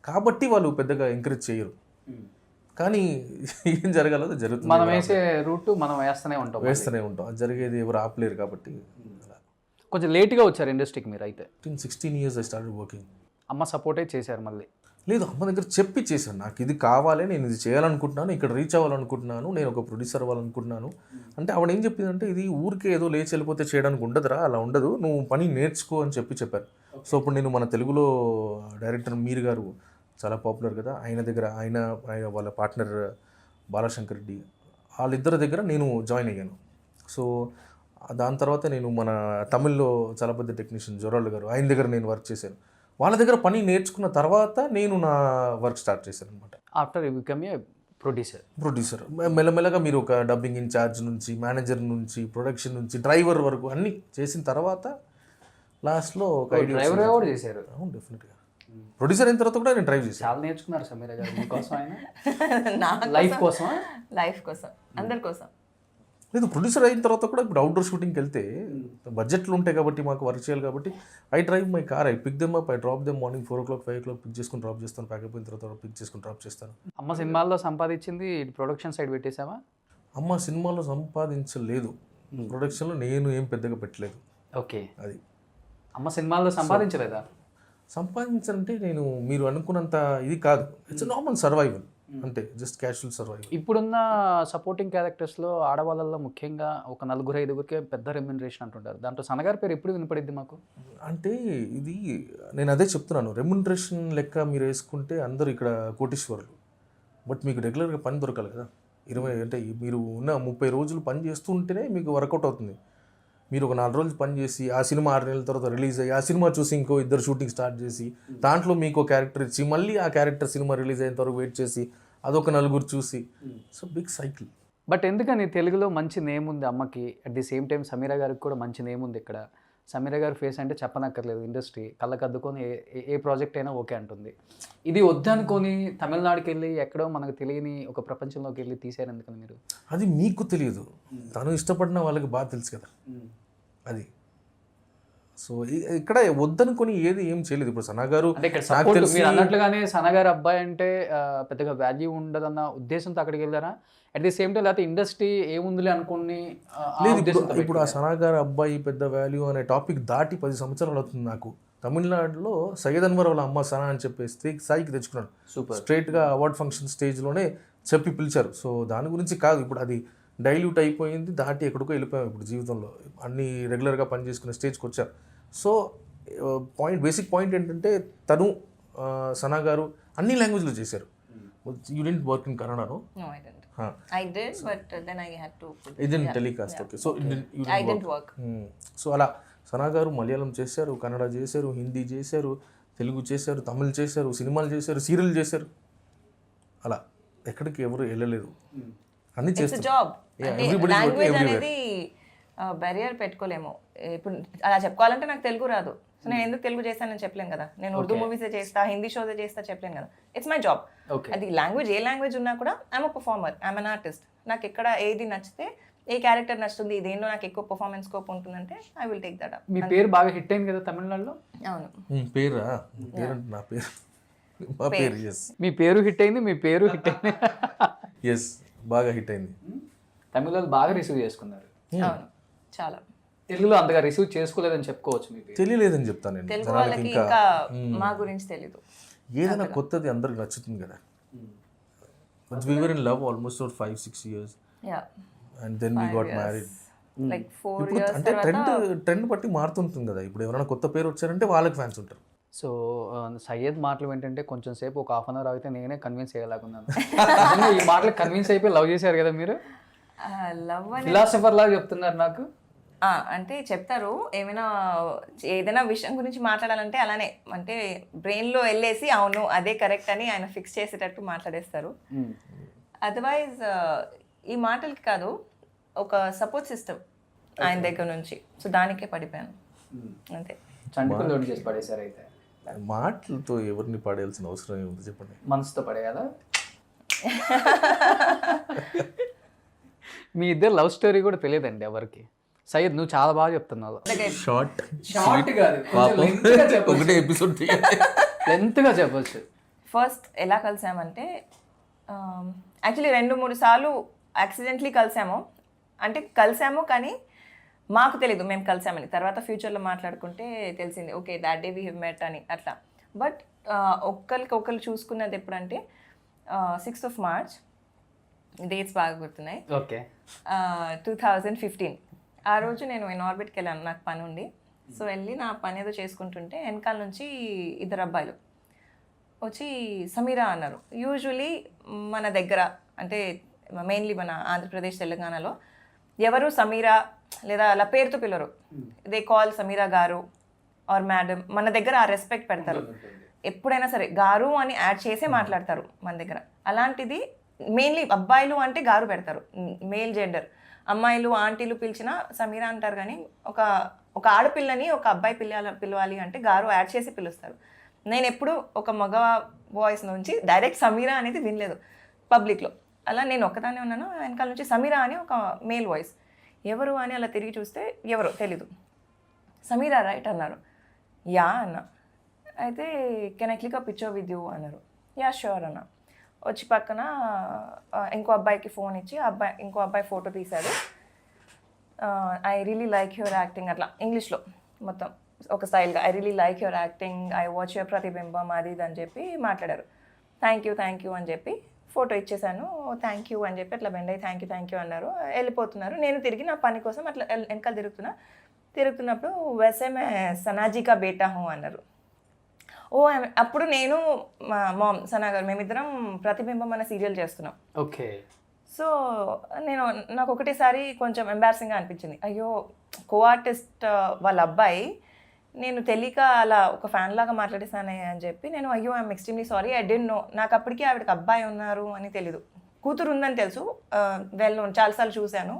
కాబట్టి వాళ్ళు పెద్దగా ఎంకరేజ్ చేయరు. కానీ ఏం జరగాలో జరుగుతుంది, మనం వేసే రూట్ మనం వేస్తూనే ఉంటాం. అది జరిగేది ఎవరు ఆపలేరు కాబట్టి. కొంచెం లేట్గా వచ్చారు ఇండస్ట్రీకి మీరు అయితే? 16 years ఐ స్టార్టెడ్ వర్కింగ్. అమ్మ సపోర్టే చేశారు మళ్ళీ? లేదు, అమ్మ దగ్గర చెప్పి చేశాను, నాకు ఇది కావాలి, నేను ఇది చేయాలనుకుంటున్నాను, ఇక్కడ రీచ్ అవ్వాలనుకుంటున్నాను, నేను ఒక ప్రొడ్యూసర్ అవ్వాలనుకుంటున్నాను అంటే ఆవిడ ఏం చెప్పిందంటే, ఇది ఊరికే ఏదో లేచి వెళ్ళిపోతే చేయడానికి ఉండదురా, అలా ఉండదు, నువ్వు పని నేర్చుకో అని చెప్పారు. సో ఇప్పుడు నేను మన తెలుగులో డైరెక్టర్ మీర్ గారు చాలా పాపులర్ కదా, ఆయన దగ్గర, ఆయన వాళ్ళ పార్ట్నర్ బాలశంకర్ రెడ్డి, వాళ్ళిద్దరి దగ్గర నేను జాయిన్ అయ్యాను. సో దాని తర్వాత నేను మన తమిళ్లో చాలా పెద్ద టెక్నీషియన్ జొరాళ్ళు గారు, ఆయన దగ్గర నేను వర్క్ చేశాను. వాళ్ళ దగ్గర పని నేర్చుకున్న తర్వాత నేను నా వర్క్ స్టార్ట్ చేశాను అనమాట. After you become a producer మెల్లమెల్లగా మీరు ఒక డబ్బింగ్ ఇన్ఛార్జ్ నుంచి, మేనేజర్ నుంచి, ప్రొడక్షన్ నుంచి, డ్రైవర్ వరకు అన్నీ చేసిన తర్వాత లాస్ట్లో ఒక ఐడియా. డ్రైవర్ కూడా చేశారు? అవును, డెఫినెట్గా. ప్రొడ్యూసర్ అయిన తర్వాత కూడా నేను డ్రైవ్ చేశాను. చాలా నేర్చుకున్నారు సమీరా గారు మీకోసం, ఆయన నా లైఫ్ కోసం, అందరి కోసం. లేదు, ప్రొడ్యూసర్ అయిన తర్వాత కూడా ఇప్పుడు అవుట్డోర్ షూటింగ్కి వెళ్తే బడ్జెట్లు ఉంటాయి కాబట్టి, మాకు వర్క్ చేయాలి కాబట్టి, I drive my car, I pick them up, I drop them morning 4 o'clock 5 o'clock pick చేసుకుని డ్రాప్ చేస్తాను, ప్యాక్ అయిపోయిన తర్వాత పిక్ చేసుకుని డ్రాప్ చేస్తాను. అమ్మ సినిమాల్లో సంపాదించింది ప్రొడక్షన్ సైడ్ పెట్టేసావా? అమ్మ సినిమాలో సంపాదించలేదు, ప్రొడక్షన్లో నేను ఏం పెద్దగా పెట్టలేదు. ఓకే, అది అమ్మ సినిమాల్లో సంపాదించలేదా? సంపాదించాలంటే నేను మీరు అనుకున్నంత ఇది కాదు, ఇట్స్ నార్మల్ సర్వైవల్, అంటే జస్ట్ క్యాషువల్ సర్వైవల్. ఇప్పుడున్న సపోర్టింగ్ క్యారెక్టర్స్లో ఆడవాళ్ళల్లో ముఖ్యంగా ఒక 4-5కే పెద్ద రెమ్యునరేషన్ అంటుంటారు. దాంట్లో సనగారి పేరు ఎప్పుడు వినపడిద్ది మాకు? అంటే ఇది నేను అదే చెప్తున్నాను, రెమ్యునరేషన్ లెక్క మీరు వేసుకుంటే అందరూ ఇక్కడ కోటీశ్వరులు, బట్ మీకు రెగ్యులర్గా పని దొరకాలి కదా. 20 అంటే మీరు ఉన్న 30 రోజులు పని చేస్తూ ఉంటేనే మీకు వర్కౌట్ అవుతుంది. మీరు ఒక 4 రోజులు పని చేసి, ఆ సినిమా 6 నెలల తర్వాత రిలీజ్ అయ్యి, ఆ సినిమా చూసి ఇంకో 2 షూటింగ్ స్టార్ట్ చేసి, దాంట్లో మీకు క్యారెక్టర్ ఇచ్చి, మళ్ళీ ఆ క్యారెక్టర్ సినిమా రిలీజ్ అయ్యేంత వరకు వెయిట్ చేసి, అదొక 4 చూసి, సో బిగ్ సైకిల్. బట్ ఎందుకని తెలుగులో మంచి నేమ్ ఉంది అమ్మకి, at the same time Sameera గారికి కూడా మంచి నేమ్ ఉంది ఇక్కడ. సమీరా గారి ఫేస్ అంటే చెప్పనక్కర్లేదు, ఇండస్ట్రీ కళ్ళకద్దుకొని ఏ ప్రాజెక్ట్ అయినా ఓకే అంటుంది. ఇది వద్దనుకొని తమిళనాడుకి వెళ్ళి ఎక్కడో మనకు తెలియని ఒక ప్రపంచంలోకి వెళ్ళి తీసారు ఎందుకని మీరు? అది మీకు తెలియదు, తను ఇష్టపడిన వాళ్ళకి బాగా తెలుసు కదా అది. సో ఇక్కడ వద్దనుకొని ఏం చేయలేదు. ఇప్పుడు సనా గారు మీరు అన్నట్లుగానే సనా గారు అబ్బాయి అంటే పెద్దగా వాల్యూ ఉండదన్న ఉద్దేశంతో అక్కడికి వెళ్ళారా? అట్ ది సేమ్ టైం లేకపోతే ఇండస్ట్రీ ఏముందిలే అనుకుని లేదు. ఇప్పుడు ఆ సనా గారు అబ్బాయి పెద్ద వాల్యూ అనే టాపిక్ దాటి 10 సంవత్సరాలు అవుతుంది. నాకు తమిళనాడులో సయ్యద్ అన్వర్ వాళ్ళ అమ్మ సనా అని చెప్పేసి స్థాయికి తెచ్చుకున్నాడు. స్ట్రైట్గా అవార్డ్ ఫంక్షన్ స్టేజ్లోనే చెప్పి పిలిచారు. సో దాని గురించి కాదు, ఇప్పుడు అది డైల్యూట్ అయిపోయింది, దాటి ఎక్కడికో వెళ్ళిపోయాం. ఇప్పుడు జీవితంలో అన్ని రెగ్యులర్గా పని చేసుకునే స్టేజ్కి వచ్చారు. సో బేసిక్ పాయింట్ ఏంటంటే తను సనా గారు అన్ని లాంగ్వేజ్లో చేశారు. యూ డెంట్ వర్క్ ఇన్ కన్నడను? No, I didn't. I did, but then I had to put ఇది telecast. Okay, so I didn't work. So అలా సనా గారు మలయాళం చేశారు, కన్నడ చేశారు, హిందీ చేశారు, తెలుగు చేశారు, తమిళ్ చేశారు, సినిమాలు చేశారు, సీరియల్ చేశారు. అలా ఎక్కడికి ఎవరు వెళ్ళలేదు, అన్ని It's a చేస్తారు. job. Yeah, అంటే everybody is working language everywhere. అనేది బ్యారియర్ పెట్టుకోలేము. ఇప్పుడు అలా చెప్పుకోవాలంటే నాకు తెలుగు రాదు, సో నేను ఎందుకు తెలుగు చేస్తానని చెప్పలేను కదా. నేను ఉర్దూ మూవీసే చేస్తా, హిందీ షోసే చేస్తా చెప్పలేను కదా. It's my job. Okay. అది లాంగ్వేజ్ ఏ లాంగ్వేజ్ ఉన్నా కూడా I'm a performer, I'm an artist. నాకు ఎక్కడ ఏది నచ్చితే, ఏ క్యారెక్టర్ నచ్చుతుంది, దేనిలో నాకు ఎక్కువ పర్ఫార్మెన్స్ స్కోప్ ఉంటుందంటే I will take that up. మీ పేరు బాగా హిట్ అయింది కదా తమిళనాడులో. అవును. పేరా? పేరంటే నా పేరు, మా పేరు. ఎస్, మీ పేరు హిట్ అయింది, మీ పేరు హిట్ అయింది. ఎస్, బాగా హిట్ అయింది. తమిళలో బాగా రిసీవ్ చేసుకున్నారు. అవును, చాలా. తెలుగులో అంతగా రిసీవ్ చేసుకోలేదని చెప్పుకోవచ్చు. మీ పేరు తెలియలేదని చెప్తాను నేను. తెలుగు జనాలకి వాళ్ళకి ఇంకా ఇంకా మా గురించి తెలీదు. ఏదైనా కొత్తది అందరికి నచ్చుతుంది కదా. But we were in love almost for 5-6 years yeah, and then we got married. Like 4 ఇప్పుడు years అంటే తర్వాత ట్రెండ్ బట్టి మారుతుంటుంది కదా. ఇప్పుడు ఎవరైనా కొత్త పేరు వచ్చారంటే వాళ్ళకి ఫ్యాన్స్ ఉంటారు. సో సయ్యద్ మాటలు ఏంటంటే కొంచెం సేపు ఒక హాఫ్ అన్ అవర్ అయితే నేనే కన్విన్స్ చేయలేకున్నాను. ఈ మాటలు కన్విన్స్ అయిపోయి లవ్ చేశారు కదా మీరు. లవ్ అని ఫిలాసఫర్ లాగా చెప్తున్నారు నాకు. అంటే చెప్తారు, ఏదైనా విషయం గురించి మాట్లాడాలంటే అలానే, అంటే బ్రెయిన్లో వెళ్ళేసి అవును అదే కరెక్ట్ అని ఆయన ఫిక్స్ చేసేటట్టు మాట్లాడేస్తారు. అదర్వైజ్ ఈ మాటలకి కాదు, ఒక సపోర్ట్ సిస్టమ్ ఆయన దగ్గర నుంచి, సో దానికే పడిపోయాను అంతే. చండికులు లోడ్ చేసి పడేశారు అయితే. మాటలతో ఎవరిని పడేయాల్సిన అవసరం ఏముంది చెప్పండి. మనసుతో పడేయాలా? మీ ఇద్దరు లవ్ స్టోరీ కూడా తెలియదండి ఎవరికి. సయ్యద్ నువ్వు చాలా బాగా చెప్తున్నావు. షార్ట్ కాదు, ఒకటే ఎపిసోడ్ లెంత్గా చెప్పొచ్చు. ఫస్ట్ ఎలా కలిసామంటే, యాక్చువల్లీ 2-3 సార్లు యాక్సిడెంట్లీ కలిసాము. అంటే కలిసాము కానీ మాకు తెలీదు మేము కలిసామని. తర్వాత ఫ్యూచర్లో మాట్లాడుకుంటే తెలిసింది, okay that day we have met అని అట్లా. బట్ ఒకరికి ఒకరు చూసుకున్నది ఎప్పుడంటే 6th March, డేట్స్ బాగా గుర్తున్నాయి, ఓకే, 2015. ఆ రోజు నేను ఇన్ ఆర్బిట్కి వెళ్ళాను, నాకు పని ఉండి. సో వెళ్ళి నా పని ఏదో చేసుకుంటుంటే వెనకాల నుంచి 2 అబ్బాయిలు వచ్చి సమీరా అన్నారు. యూజువలీ మన దగ్గర అంటే మెయిన్లీ మన ఆంధ్రప్రదేశ్ తెలంగాణలో ఎవరు సమీరా లేదా అలా పేరుతో పిలవరు. దే కాల్ సమీరా గారు ఆర్ మేడం. మన దగ్గర ఆ రెస్పెక్ట్ పెడతారు. ఎప్పుడైనా సరే గారు అని యాడ్ చేసే మాట్లాడతారు మన దగ్గర. అలాంటిది మెయిన్లీ అబ్బాయిలు అంటే గారు పెడతారు, మేల్ జెండర్. అమ్మాయిలు ఆంటీలు పిలిచినా సమీరా అంటారు. కానీ ఒక ఆడపిల్లని ఒక అబ్బాయి పిలవాలి అంటే గారు యాడ్ చేసి పిలుస్తారు. నేను ఎప్పుడు ఒక మగ వాయిస్ నుంచి డైరెక్ట్ సమీరా అనేది వినలేదు పబ్లిక్లో. అలా నేను ఒక్కదానే ఉన్నాను, వెనకాల నుంచి సమీరా అని ఒక మేల్ వాయిస్. ఎవరు అని అలా తిరిగి చూస్తే ఎవరో తెలీదు. సమీరా రైట్ అన్నారు. యా అన్న. అయితే can I click a picture with you అన్నారు. యా షూర్ అన్న. వచ్చి పక్కన ఇంకో అబ్బాయికి ఫోన్ ఇచ్చి ఇంకో అబ్బాయి ఫోటో తీశాడు. I really like your acting అట్లా ఇంగ్లీష్లో మొత్తం ఒక స్టైల్గా. I really like your acting, I watch your ప్రతిబింబం అది ఇది అని చెప్పి మాట్లాడారు. థ్యాంక్ యూ అని చెప్పి ఫోటో ఇచ్చేసాను. థ్యాంక్ యూ అని చెప్పి అట్లా బెండ్ అయ్యి థ్యాంక్ యూ అన్నారు. వెళ్ళిపోతున్నారు. నేను తిరిగి నా పని కోసం అట్లా వెనకాల తిరుగుతున్నప్పుడు వैसे मैं సనాజీ కా బేటా హూ అన్నారు. అప్పుడు నేను మా మామ్ సనా గారు మేమిద్దరం ప్రతిబింబం అనే సీరియల్ చేస్తున్నాం. ఓకే. సో నాకు ఒకటేసారి కొంచెం ఎంబారసింగ్గా అనిపించింది. అయ్యో కో ఆర్టిస్ట్ వాళ్ళ అబ్బాయి, నేను తెలియక అలా ఒక ఫ్యాన్ లాగా మాట్లాడేసానే అని చెప్పి నేను అయ్యో I'm extremely sorry, I don't know. నాకు అప్పటికీ ఆవిడకి అబ్బాయి ఉన్నారు అని తెలీదు. కూతురు ఉందని తెలుసు, చాలాసార్లు చూశాను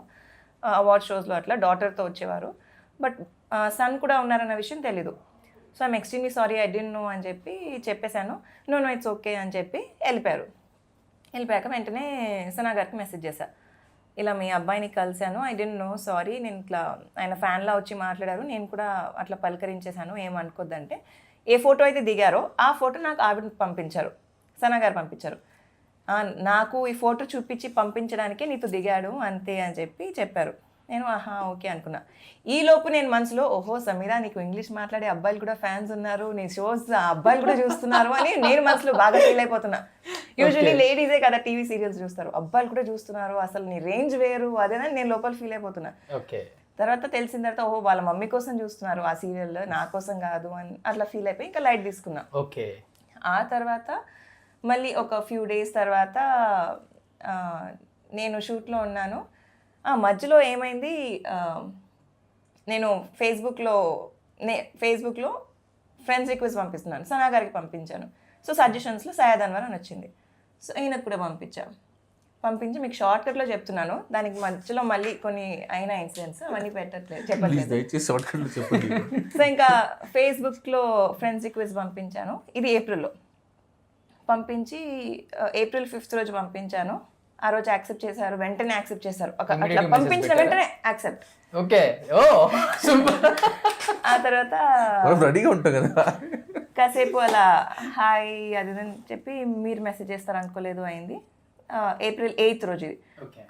అవార్డ్ షోస్లో అట్లా డాటర్తో వచ్చేవారు. బట్ సన్ కూడా ఉన్నారన్న విషయం తెలీదు. So I'm extremely sorry, I don't know అని చెప్పి చెప్పేశాను. నో ఇట్స్ ఓకే అని చెప్పి వెళ్ళిపోయాక వెంటనే సనా గారికి మెసేజ్ చేశాను, ఇలా మీ అబ్బాయిని కలిశాను, ఐ డెంట్ నో సారీ, నేను ఇట్లా ఆయన ఫ్యాన్లా వచ్చి మాట్లాడారు, నేను కూడా అట్లా పలకరించేశాను, ఏమనుకోద్దంటే ఏ ఫోటో అయితే దిగారో ఆ ఫోటో నాకు ఆవిడ పంపించారు, సనా గారు పంపించారు. నాకు ఈ ఫోటో చూపించి పంపించడానికే నీతో దిగాడు అంతే అని చెప్పారు. నేను ఆహా ఓకే అనుకున్నా. ఈలోపు నేను మనసులో ఓహో సమీరా నీకు ఇంగ్లీష్ మాట్లాడే అబ్బాయిలు కూడా ఫ్యాన్స్ ఉన్నారు, నీ షోస్ అబ్బాయిలు కూడా చూస్తున్నారు అని నేను మనసులో బాగా ఫీల్ అయిపోతున్నా. యూజువల్లీ లేడీసే కదా టీవీ సీరియల్స్ చూస్తారు, అబ్బాయిలు కూడా చూస్తున్నారు, అసలు నీ రేంజ్ వేరు అదేనని నేను లోపల ఫీల్ అయిపోతున్నా. తర్వాత తెలిసిన తర్వాత ఓహో వాళ్ళ మమ్మీ కోసం చూస్తున్నారు ఆ సీరియల్, నా కోసం కాదు అని అట్లా ఫీల్ అయిపోయి ఇంకా లైట్ తీసుకున్నా. ఓకే. ఆ తర్వాత మళ్ళీ ఒక ఫ్యూ డేస్ తర్వాత నేను షూట్లో ఉన్నాను. మధ్యలో ఏమైంది, నేను ఫేస్బుక్లో ఫ్రెండ్స్ రిక్వెస్ట్ పంపిస్తున్నాను, సనా గారికి పంపించాను. సో సజెషన్స్లో సయ్యద్ అన్వర్ అని వచ్చింది. సో ఈయనకు కూడా పంపించి మీకు షార్ట్ కట్లో చెప్తున్నాను, దానికి మధ్యలో మళ్ళీ కొన్ని అయిన ఇన్సిడెంట్స్ అవన్నీ చెప్పట్లేదు. సో ఇంకా ఫేస్బుక్లో ఫ్రెండ్స్ రిక్వెస్ట్ పంపించాను. ఇది ఏప్రిల్లో పంపించి April 5th రోజు పంపించాను. ఆ రోజు యాక్సెప్ట్ చేశారు, వెంటనే యాక్సెప్ట్ చేశారు. అట్లా పంపించిన వెంటనే యాక్సెప్ట్. ఓకే, ఓ సూపర్. ఆ తర్వాత రెడీగా ఉంటాం కదా, కాసేపు అలా హాయ్ అది అని చెప్పి మీరు మెసేజ్ చేస్తారు అనుకోలేదు, అయింది. April 8th రోజు ఇది.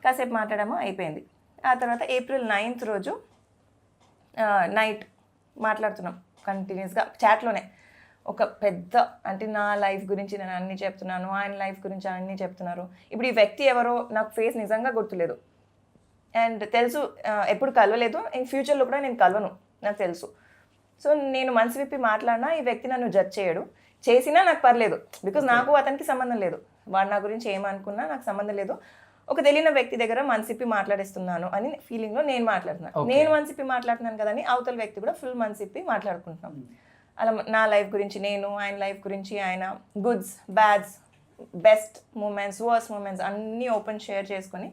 కాసేపు మాట్లాడామో అయిపోయింది. ఆ తర్వాత April 9th రోజు నైట్ మాట్లాడుతున్నాం కంటిన్యూస్గా చాట్లోనే. ఒక పెద్ద అంటే నా లైఫ్ గురించి నేను అన్నీ చెప్తున్నాను, ఆయన లైఫ్ గురించి అన్నీ చెప్తున్నారు. ఇప్పుడు ఈ వ్యక్తి ఎవరో నాకు ఫేస్ నిజంగా గుర్తులేదు అండ్ తెలుసు, ఎప్పుడు కలవలేదు, ఇన్ ఫ్యూచర్లో కూడా నేను కలవను, నాకు తెలుసు. సో నేను మనసు విప్పి మాట్లాడినా ఈ వ్యక్తి నన్ను జడ్జ్ చేయడు, చేసినా నాకు పర్లేదు, బికాజ్ నాకు అతనికి సంబంధం లేదు. వాడు నా గురించి ఏమనుకున్నా నాకు సంబంధం లేదు. ఒక తెలియని వ్యక్తి దగ్గర మనసిప్పి మాట్లాడేస్తున్నాను అని ఫీలింగ్లో నేను మాట్లాడుతున్నాను. నేను మనసిప్పి మాట్లాడుతున్నాను కదని అవతల వ్యక్తి కూడా ఫుల్ మనసిప్పి మాట్లాడుకుంటున్నాం. అలా నా లైఫ్ గురించి నేను, ఆయన లైఫ్ గురించి ఆయన, goods bads, best moments, worst moments అన్నీ ఓపెన్ షేర్ చేసుకొని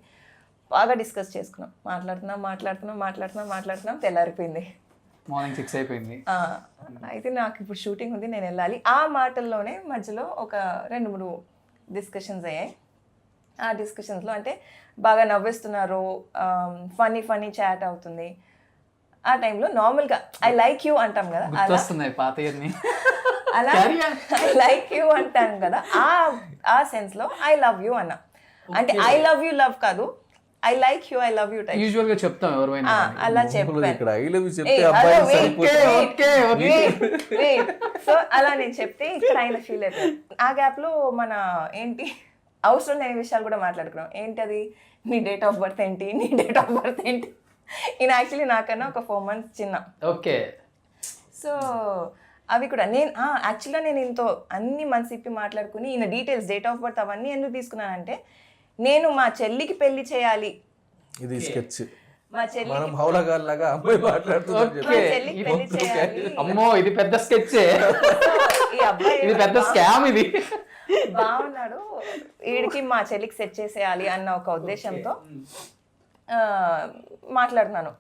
బాగా డిస్కస్ చేసుకున్నాం. మాట్లాడుతున్నాం తెల్లారిపోయింది. మార్నింగ్ 6 అయిపోయింది. అయితే నాకు ఇప్పుడు షూటింగ్ ఉంది, నేను వెళ్ళాలి. ఆ మాటల్లోనే మధ్యలో ఒక 2-3 డిస్కషన్స్ అయ్యాయి. ఆ డిస్కషన్స్లో అంటే బాగా నవ్విస్తున్నారు, ఫనీ చాట్ అవుతుంది. ఆ టైంలో నార్మల్గా ఐ లైక్ యూ అంటాం కదా, అలా ఐ లైక్ యూ అంటాం కదా, ఆ సెన్స్లో ఐ లవ్ యూ అన్నా. అంటే ఐ లవ్ యూ లవ్ కాదు, I like you, I love you type usual గా చెప్తాం ఎవరైనా. అలా చెప్పాను. సో అలా నేను చెప్తే ఇక్కడ ఆయన ఫీల్ అయిపోయారు. ఆ గ్యాప్ లో మన ఏంటి అవసరం లేని విషయాలు కూడా మాట్లాడుకున్నాం. ఏంటది, నీ డేట్ ఆఫ్ బర్త్ ఏంటి, ఈయన యాక్చువల్లీ నాకన్నా ఒక 4 months చిన్న. ఓకే. సో అవి కూడా నేను యాక్చువల్గా నేను ఇంతో అన్ని మనసు ఇప్పి మాట్లాడుకుని ఈయన డీటెయిల్స్, డేట్ ఆఫ్ బర్త్ అవన్నీ ఎందుకు తీసుకున్నానంటే, నేను మా చెల్లికి పెళ్లి చేయాలి. ఇది స్కెచ్. మా చెల్లి పెళ్లి చేయాలి. అమ్మో ఇది పెద్ద స్కెచ్, ఈ అబ్బాయి ఇది పెద్ద స్కామ్, ఇది బాగున్నాడు, వీడికి మా చెల్లికి సెట్ చేసేయాలి అన్న ఒక ఉద్దేశంతో మాట్లాడుతున్నాను.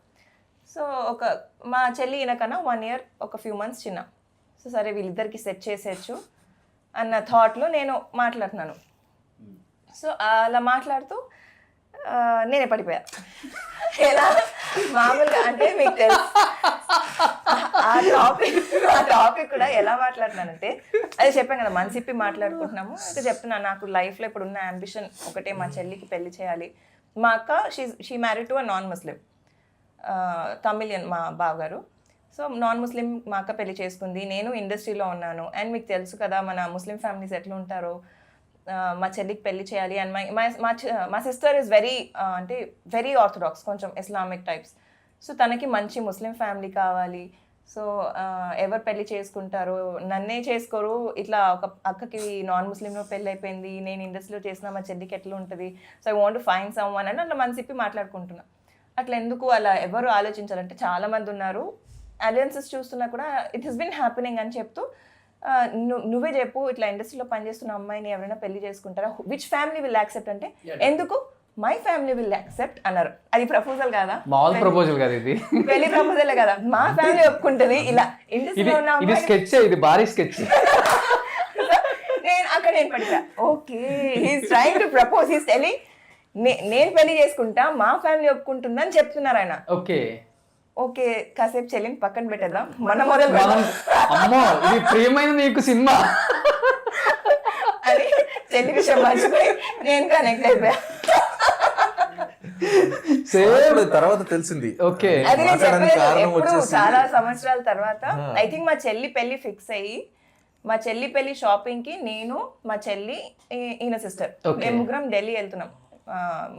సో మా చెల్లి ఈయనకన్నా 1 year ఒక few months చిన్న. సో సరే వీళ్ళిద్దరికి సెట్ చేసేయచ్చు అన్న థాట్లో నేను మాట్లాడుతున్నాను. సో అలా మాట్లాడుతూ నేనే పడిపోయా. ఎలా మామూలుగా అంటే మీకు తెలుసు ఆ టాపిక్ కూడా ఎలా మాట్లాడుతున్నానంటే, అది చెప్పాను కదా మనసిప్పి మాట్లాడుకుంటున్నాము. ఇంకా చెప్తున్నా నాకు లైఫ్లో ఇప్పుడు ఉన్న అంబిషన్ ఒకటే, మా చెల్లికి పెళ్లి చేయాలి. మా అక్క she married to a non ముస్లిం, తమిళియన్ మా బావగారు. సో నాన్ ముస్లిం మా అక్క పెళ్లి చేసుకుంది. నేను ఇండస్ట్రీలో ఉన్నాను అండ్ మీకు తెలుసు కదా మన ముస్లిం ఫ్యామిలీస్ ఎట్లా ఉంటారో. మా చెల్లికి పెళ్లి చేయాలి అండ్ మా సిస్టర్ ఇస్ వెరీ ఆర్థడాక్స్, కొంచెం ఇస్లామిక్ టైప్స్. సో తనకి మంచి ముస్లిం ఫ్యామిలీ కావాలి. సో ఎవరు పెళ్లి చేసుకుంటారో, నన్నే చేసుకోరు, ఇట్లా ఒక అక్కకి నాన్ ముస్లింలో పెళ్ళి అయిపోయింది, నేను ఇండస్ట్రీలో చేసిన మా చెల్లికి ఎట్లా ఉంటుంది, so I want to find some one అని అట్లా మనసిప్పి మాట్లాడుకుంటున్నా. అట్లా ఎందుకు అలా ఎవరు ఆలోచించాలంటే చాలామంది ఉన్నారు, అలయన్సెస్ చూస్తున్నా కూడా ఇట్ హెస్ బిన్ హ్యాపెనింగ్ అని చెప్తూ, నువ్వే చెప్పు ఇట్లా ఇండస్ట్రీలో పనిచేస్తున్న అమ్మాయిని ఎవరైనా పెళ్లి చేసుకుంటారా, విచ్ ఫ్యామిలీ విల్ యాక్సెప్ట్ అంటే, ఎందుకు మై ఫ్యామిలీ విల్ యాక్సెప్ట్ అన్నారు. అది ప్రపోజల్ కాదా, మామూలు ప్రపోజల్ కాదు, ఇది పెళ్లి ప్రపోజల్ కదా, మా ఫ్యామిలీ ఒప్పుకుంటుంది. ఇలా ఇండస్ట్రీలో ఉన్న ఇది స్కెచ్, ఇది భారీ స్కెచ్. నేను పడిపోయా. Okay, he's trying to propose, he's telling నేను పెళ్లి చేసుకుంటా, మా ఫ్యామిలీ ఒప్పుకుంటుందని చెప్తున్నారు ఆయన. ఓకే ఓకే, కాసేపు చెల్లిని పక్కన పెట్టేద్దాం, మన మొదలు. అమ్మో ఇది ప్రియమైన నీకు సినిమా అని చెల్లి విషయం మర్చిపోయి నేను కనెక్ట్ అయిపోయా. తర్వాత తెలిసింది. ఓకే, అది నేను చెప్పలేదు. ఎప్పుడు చాలా సంవత్సరాల తర్వాత ఐ థింక్ మా చెల్లి పెళ్లి ఫిక్స్ అయ్యి, మా చెల్లి పెళ్లి షాపింగ్ కి నేను, మా చెల్లి, ఈయన సిస్టర్, మేము ముగ్గురం ఢిల్లీ వెళ్తున్నాం.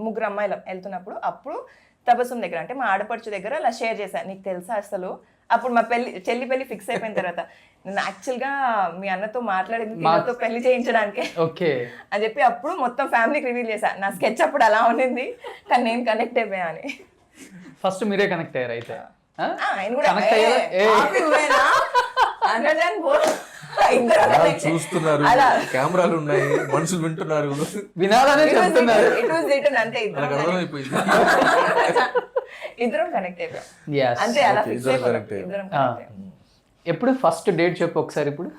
3 అమ్మాయిలు వెళ్తున్నప్పుడు అప్పుడు తబస్సుం దగ్గర అంటే మా ఆడపడుచు దగ్గర అలా షేర్ చేశాను, నీకు తెలుసా అసలు అప్పుడు మా చెల్లి పెళ్లి ఫిక్స్ అయిపోయిన తర్వాత నేను యాక్చువల్గా మీ అన్నతో మాట్లాడింది నాతో పెళ్లి చేయించడానికి ఓకే అని చెప్పి అప్పుడు మొత్తం ఫ్యామిలీకి రివీల్ చేశా. నా స్కెచ్ అప్పుడు అలా ఉండింది కానీ నేను కనెక్ట్ అయిపోయా అని. ఫస్ట్ మీరే కనెక్ట్ అయ్యారు అయితే? ఆయన కూడా కనెక్ట్ అయ్యారా? చూస్తున్నారు, కెమెరాలు ఉన్నాయి, మనుషులు వింటున్నారు, వినాలనే చెప్తున్నారు. అంతే నాకు అర్థమైపోయింది. ఇద్దరం కనెక్ట్ అయిపోయాం Yes. అంతే, అలా Okay, ఫిక్స్ ఇద్దరం అయిపోయాం. connect అయ్యాం. ఇద్దరం connect అయ్యాం. ఎప్పుడు ఫస్ట్ డేట్ చెప్పు ఒకసారి ఇప్పుడు.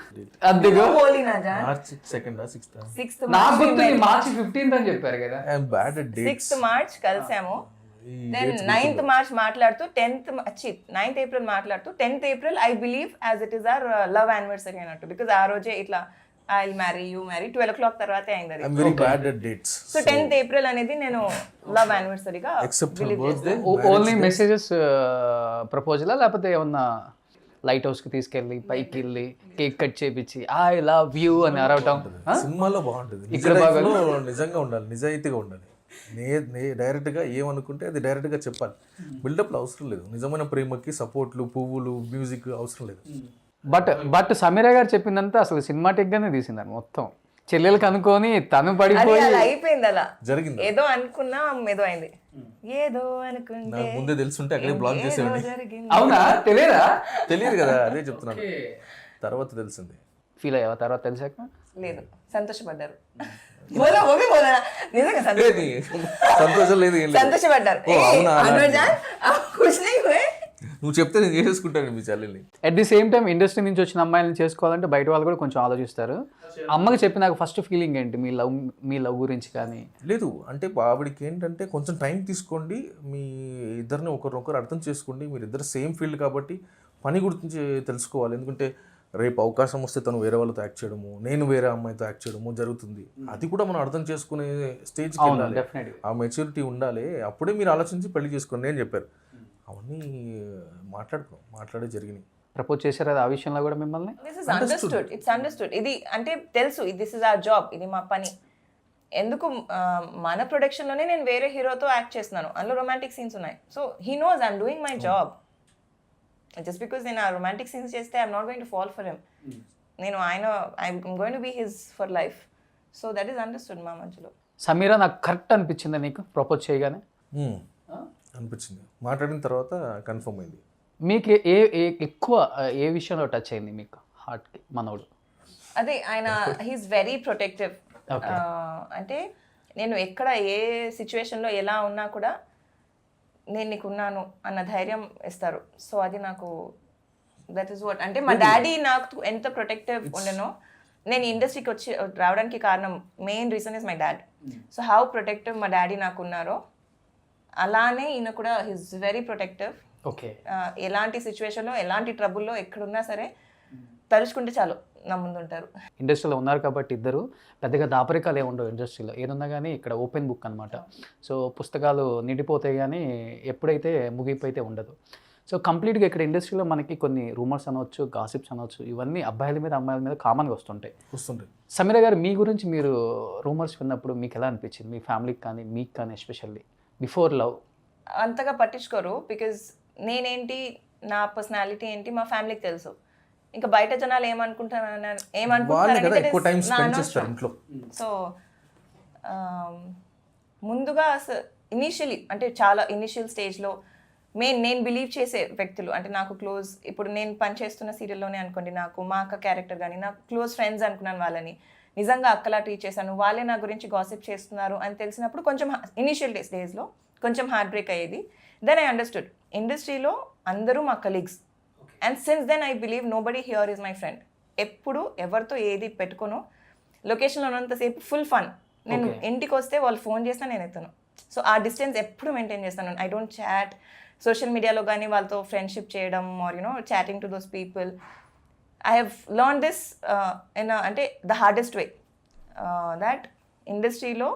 అదిగో Holi నాజా March 2nd 6th 6th నాకు గుర్తుంది మార్చి 15th అని చెప్పారు కదా. I'm bad at dates. 6th March కలిసాము. దెన్ 9th March మాట్లాడుతూ 9th April మాట్లాడుతూ 10th April I believe as it is our love anniversary అన్నట్టు. బికాజ్ ఆ రోజే ఇట్లా I will marry you marry 12 o'clock తర్వాతే అయింది అది. I'm very bad at dates. So 10th April అనేది నేను లవ్ యానివర్సరీగా except believe birthday. Only messages ప్రపోజలా లేకపోతే ఏమన్నా లైట్ హౌస్ కి తీసుకెళ్ళి పైకి వెళ్ళి కేక్ కట్ చేపించి ఐ లవ్ యూ అని అరవటం సినిమాలో బాగుంటుంది, ఇక్కడ నిజంగా ఉండాలి, నిజాయితీగా ఉండాలి. డైరెక్ట్ గా ఏమనుకుంటే అది డైరెక్ట్ గా చెప్పాలి. బిల్డప్ అవసరం లేదు. నిజమైన ప్రేమకి సపోర్ట్లు, పువ్వులు, మ్యూజిక్ అవసరం లేదు. బట్ సమీరా గారు చెప్పిందంతా అసలు సినిమాటిక్ గానే తీసిందని మొత్తం. చెల్లెలకు అనుకొని తను అది పడిపోయి అలా అయిపోయింది. అలా జరిగింది. ఏదో అనుకున్నా ఏదో అయింది. ఏదో అనుకుంటే నాకు ముందే తెలుసుంటే అక్కడే బ్లాక్ ఏదో చేసేవాడిని. జరిగింది. అవునా తెలియదా? తెలియదు కదా, అదే చెప్తున్నాను. తర్వాత తెలిసింది. ఫీల్ అయ్యావా తర్వాత తెలిసాక? లేదు, సంతోషపడ్డారు. బోలో ఓ భీ బోలో నా. నిజంగా సంతోషం లేదు, ఏం లేదు. సంతోషపడ్డారు. ఓ, అవునా? కుछ नहीं हुए. నువ్వు చెప్తే నేను చేసేసుకుంటాను మీ చెల్లెల్ని. At the same time industry నుంచి వచ్చిన అమ్మాయిలను చేసుకోవాలంటే బయట వాళ్ళు కూడా కొంచెం ఆలోచిస్తారు. అమ్మకి చెప్పినాక ఫస్ట్ ఫీలింగ్ ఏంటి మీ లవ్ గురించి? కానీ లేదు అంటే ఆవిడకి ఏంటంటే కొంచెం టైం తీసుకోండి, మీ ఇద్దరిని ఒకరినొకరు అర్థం చేసుకోండి. మీరు ఇద్దరు సేమ్ ఫీల్డ్ కాబట్టి పని గురించి తెలుసుకోవాలి. ఎందుకంటే రేపు అవకాశం వస్తే తను వేరే వాళ్ళతో యాక్ట్ చేయడము, నేను వేరే అమ్మాయితో యాక్ట్ చేయడము జరుగుతుంది. అది కూడా మనం అర్థం చేసుకునే స్టేజ్కి వెళ్ళాలి. డెఫినెట్లీ ఆ మెచ్యూరిటీ ఉండాలి. అప్పుడే మీరు ఆలోచించి పెళ్లి చేసుకోండి అని చెప్పారు. అవన్నీ మాట్లాడే జరిగినాయి. ప్రపోజ్ చేశారు అది ఆ విషయంలో కూడా మిమ్మల్ని? This is understood. It's understood. ఇది అంటే తెలుసు, దిస్ ఇస్ అవర్ జాబ్, ఇది మా పని. ఎందుకు మన ప్రొడక్షన్లోనే నేను వేరే హీరోతో యాక్ట్ చేస్తున్నాను, అందులో రొమాంటిక్ సీన్స్ ఉన్నాయి. So he knows I'm doing my job. Just because నేను ఆ రొమాంటిక్ సీన్స్ చేస్తే I'm not going to fall for him. నేను I'm going to be his for life. So that is understood మా మధ్యలో. సమీరా నాకు correct అనిపించింది నీకు ప్రపోజ్ చేయగానే? అనిపించింది. మాట్లాడిన తర్వాత కన్ఫర్మ్ అయింది. మీకు ఎక్కువ ఏ విషయంలో టచ్ అయింది మీకు హార్ట్కి మనోడు? అదే ఆయన హీఈస్ వెరీ ప్రొటెక్టివ్. అంటే నేను ఎక్కడ ఏ సిచ్యువేషన్లో ఎలా ఉన్నా కూడా నేను నీకున్నాను అన్న ధైర్యం ఇస్తారు. సో అది నాకు దట్ ఈస్ వాట్. అంటే మా డాడీ నాకు ఎంత ప్రొటెక్టివ్ ఉండేనో, నేను ఇండస్ట్రీకి వచ్చి రావడానికి కారణం main reason is my dad. So how protective మా డాడీ నాకు ఉన్నారో అలానే ఈయన కూడా హీస్ వెరీ ప్రొటెక్టివ్. ఓకే. ఎలాంటి సిచ్యువేషన్లో ఎలాంటి ట్రబుల్లో ఎక్కడున్నా సరే తలుచుకుంటే చాలు నా ముందు ఉంటారు. ఇండస్ట్రీలో ఉన్నారు కాబట్టి ఇద్దరు పెద్దగా దాపరికాలు ఏమి ఉండవు ఇండస్ట్రీలో. ఏదున్నా కానీ ఇక్కడ ఓపెన్ బుక్ అనమాట. సో పుస్తకాలు నిండిపోతాయి కానీ ఎప్పుడైతే ముగిపోయితే ఉండదు. సో కంప్లీట్గా ఇక్కడ ఇండస్ట్రీలో మనకి కొన్ని రూమర్స్ అనవచ్చు, గాసిప్స్ అనవచ్చు, ఇవన్నీ అబ్బాయిల మీద అమ్మాయిల మీద కామన్గా వస్తుంటాయి. సమీరా గారు మీ గురించి మీరు రూమర్స్ విన్నప్పుడు మీకు ఎలా అనిపించింది? మీ ఫ్యామిలీకి కానీ మీకు కానీ ఎస్పెషల్లీ బిఫోర్ లవ్? అంతగా పట్టించుకోరు. బికాజ్ నేనేంటి, నా పర్సనాలిటీ ఏంటి మా ఫ్యామిలీకి తెలుసు. ఇంకా బయట జనాలు సో ముందుగా ఇనీషియలీ అంటే చాలా ఇనిషియల్ స్టేజ్లో నేను బిలీవ్ చేసే వ్యక్తులు అంటే నాకు క్లోజ్, ఇప్పుడు నేను పనిచేస్తున్న సీరియల్లోనే అనుకోండి, నాకు మా అక్క క్యారెక్టర్ కానీ నాకు క్లోజ్ ఫ్రెండ్స్ అనుకున్నాను, వాళ్ళని నిజంగా అక్కలా ట్రీట్ చేశాను, వాళ్ళే నా గురించి గాసిప్ చేస్తున్నారు అని తెలిసినప్పుడు కొంచెం ఇనిషియల్ డేస్లో కొంచెం హార్ట్ బ్రేక్ అయ్యేది. దెన్ ఐ అండర్స్టూడ్ ఇండస్ట్రీలో అందరూ మా colleagues. And since then I believe nobody here is my friend. ఎప్పుడు ఎవరితో ఏది పెట్టుకోను, లొకేషన్లో ఉన్నంతసేపు ఫుల్ ఫన్. నేను ఇంటికి వస్తే వాళ్ళు ఫోన్ చేసినా నేను ఎత్తాను. సో ఆ డిస్టెన్స్ ఎప్పుడు మెయింటైన్ చేస్తాను. ఐ డోంట్ చాట్ సోషల్ మీడియాలో కానీ వాళ్ళతో ఫ్రెండ్షిప్ చేయడం or chatting to those people. I have learn this అంటే ద హార్డెస్ట్ వే దాట్ ఇండస్ట్రీలో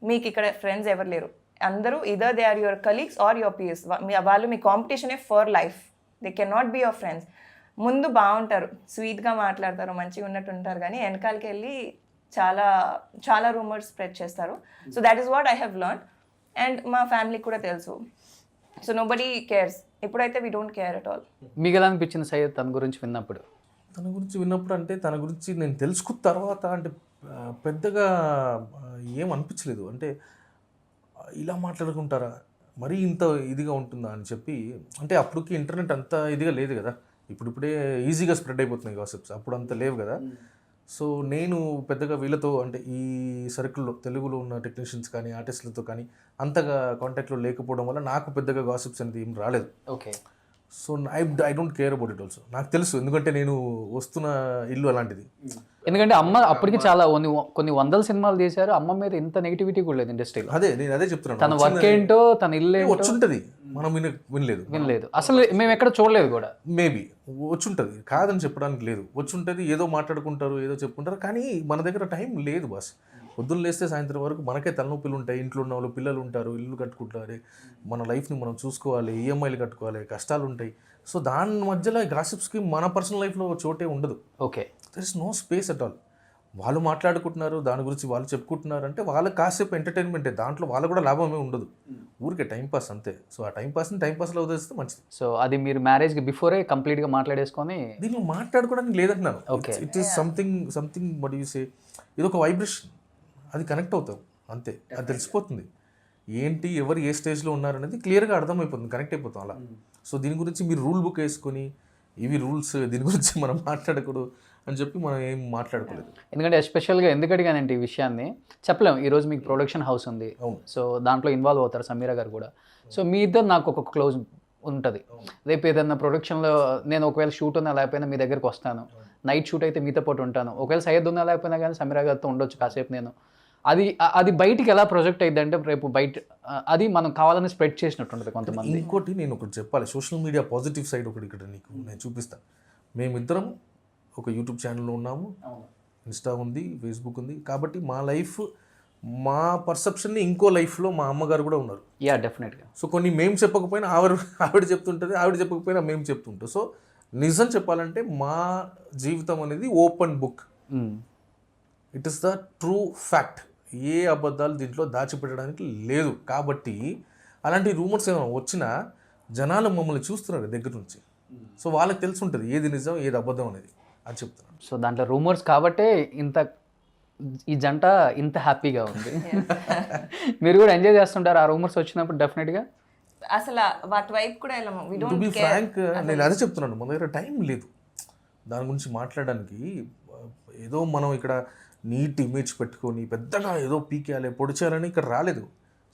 మీకు ఇక్కడ ఫ్రెండ్స్ ఎవరు లేరు. అందరూ either they are your colleagues or your PS. వాళ్ళు మీ కాంపిటీషనే for life. They can not be your friends. ముందు బాగుంటారు, స్వీట్గా మాట్లాడతారు, మంచిగా ఉన్నట్టు ఉంటారు, కానీ వెనకాలకి వెళ్ళి చాలా చాలా రూమర్స్ స్ప్రెడ్ చేస్తారు. So that is what I have learn. And మా ఫ్యామిలీకి కూడా తెలుసు. So nobody cares. ఇప్పుడైతే we don't care at all. మీకు ఎలా అనిపించింది సయ్యద్ తన గురించి విన్నప్పుడు? తన గురించి విన్నప్పుడు అంటే తన గురించి నేను తెలుసుకున్న తర్వాత అంటే పెద్దగా ఏం అనిపించలేదు. అంటే ఇలా మాట్లాడుకుంటారా, మరీ ఇంత ఇదిగా ఉంటుందా అని చెప్పి. అంటే అప్పటికి ఇంటర్నెట్ అంత ఇదిగా లేదు కదా, ఇప్పుడిప్పుడే ఈజీగా స్ప్రెడ్ అయిపోతున్నాయి గాసిప్స్, అప్పుడు అంత లేవు కదా. సో నేను పెద్దగా వీళ్ళతో అంటే ఈ సర్కిల్లో తెలుగులో ఉన్న టెక్నీషియన్స్ కానీ ఆర్టిస్టులతో కానీ అంతగా కాంటాక్ట్లో లేకపోవడం వల్ల నాకు పెద్దగా గాసిప్స్ అనేది ఏం రాలేదు. Okay. So I don't care about it also. నాకు తెలుసు, ఎందుకంటే నేను వస్తున్న ఇల్లు అలాంటిది. ఎందుకంటే అమ్మ అప్పటికి చాలా కొన్ని వందల సినిమాలు చేశారు, అమ్మ మీద ఇంత నెగిటివిటీ కూడా లేదు ఇండస్ట్రీలో. నేను అదే చెప్తున్నాను. తన వర్క్ ఏంటో, తన ఇల్లు వచ్చుంటది, మనం వినలేదు అసలు మేము ఎక్కడ చూడలేదు కూడా. మేబీ వచ్చుంటది, కాదని చెప్పడానికి లేదు, వచ్చుంటది, ఏదో మాట్లాడుకుంటారు, ఏదో చెప్పుకుంటారు, కానీ మన దగ్గర టైం లేదు బాస్. పొద్దున్న లేస్తే సాయంత్రం వరకు మనకే తలనొప్పిలు ఉంటాయి, ఇంట్లో ఉన్న వాళ్ళు పిల్లలు ఉంటారు, ఇల్లు కట్టుకుంటారు, మన లైఫ్ని మనం చూసుకోవాలి, ఈఎంఐలు కట్టుకోవాలి, కష్టాలు ఉంటాయి. సో దాని మధ్యలో గాసిప్స్కి మన పర్సనల్ లైఫ్లో చోటే ఉండదు. Okay. There is no space at all. వాళ్ళు మాట్లాడుకుంటున్నారు, దాని గురించి వాళ్ళు చెప్పుకుంటున్నారు అంటే వాళ్ళకి కాసేపు ఎంటర్టైన్మెంటే, దాంట్లో వాళ్ళకు కూడా లాభమే ఉండదు, ఊరికే టైంపాస్ అంతే. సో ఆ టైంపాస్ని టైంపాస్లో వదిలేస్తే మంచిది. సో అది మీరు మ్యారేజ్కి బిఫోరే కంప్లీట్గా మాట్లాడేసుకొని దీన్ని మాట్లాడుకోవడానికి లేదంటున్నాను. Okay. It is something what you say, ఇది ఒక వైబ్రేషన్, అది కనెక్ట్ అవుతాం అంతే, అది తెలిసిపోతుంది ఏంటి ఎవరు ఏ స్టేజ్లో ఉన్నారనేది క్లియర్గా అర్థమైపోతుంది, కనెక్ట్ అయిపోతాం అలా. సో దీని గురించి మీరు రూల్ బుక్ వేసుకొని ఇవి రూల్స్, దీని గురించి మనం మాట్లాడకూడదు అని చెప్పి మనం ఏం మాట్లాడుకోలేదు. ఎందుకంటే ఎస్పెషల్గా ఎందుకు అడిగానంటే ఈ విషయాన్ని చెప్పలేము. ఈరోజు మీకు ప్రొడక్షన్ హౌస్ ఉంది, సో దాంట్లో ఇన్వాల్వ్ అవుతారు సమీరా గారు కూడా. సో మీ ఇద్దరు నాకు ఒక క్లోజ్ ఉంటుంది. రేపు ఏదన్నా ప్రొడక్షన్లో నేను ఒకవేళ షూట్ ఉన్నా లేకపోయినా మీ దగ్గరికి వస్తాను, నైట్ షూట్ అయితే మీతో పాటు ఉంటాను, ఒకవేళ సయ్యద్ ఉన్నా లేకపోయినా కానీ సమీరా గారితో ఉండొచ్చు కాసేపు నేను. అది బయటికి ఎలా ప్రొజెక్ట్ అయ్యింది అంటే రేపు బయట అది మనం కావాలని స్ప్రెడ్ చేసినట్టు ఉంటుంది కొంతమంది. ఇంకోటి నేను ఒకటి చెప్పాలి, సోషల్ మీడియా పాజిటివ్ సైడ్ ఒకటి ఇక్కడ నీకు నేను చూపిస్తాను. మేమిద్దరం ఒక యూట్యూబ్ ఛానల్లో ఉన్నాము, ఇన్స్టా ఉంది, ఫేస్బుక్ ఉంది, కాబట్టి మా లైఫ్, మా పర్సెప్షన్ని ఇంకో లైఫ్లో మా అమ్మగారు కూడా ఉన్నారు. యా, డెఫినెట్గా. సో కొన్ని మేము చెప్పకపోయినా ఆవిడ చెప్తుంటుంది, ఆవిడ చెప్పకపోయినా మేము చెప్తుంటాం. సో నిజం చెప్పాలంటే మా జీవితం అనేది open book, it is the true fact. ఏ అబద్ధాలు దీంట్లో దాచిపెట్టడానికి లేదు. కాబట్టి అలాంటి రూమర్స్ ఏమైనా వచ్చినా జనాలు మమ్మల్ని చూస్తున్నారు దగ్గర నుంచి, సో వాళ్ళకి తెలిసి ఉంటుంది ఏది నిజం ఏది అబద్ధం అనేది, అని చెప్తున్నాను. సో దాంట్లో రూమర్స్ కాబట్టే ఈ జంట ఇంత హ్యాపీగా ఉంది. మీరు కూడా ఎంజాయ్ చేస్తుంటారు ఆ రూమర్స్ వచ్చినప్పుడు డెఫినెట్గా. అసలు వాటి వైపు కూడా వెళ్ళము. టు బి ఫ్రాంక్, నేను అదే చెప్తున్నాను, మన దగ్గర టైం లేదు దాని గురించి మాట్లాడడానికి. ఏదో మనం ఇక్కడ నీట్ ఇమేజ్ పెట్టుకొని పెద్దగా ఏదో పీకేయాలి పొడిచేయాలని ఇక్కడ రాలేదు.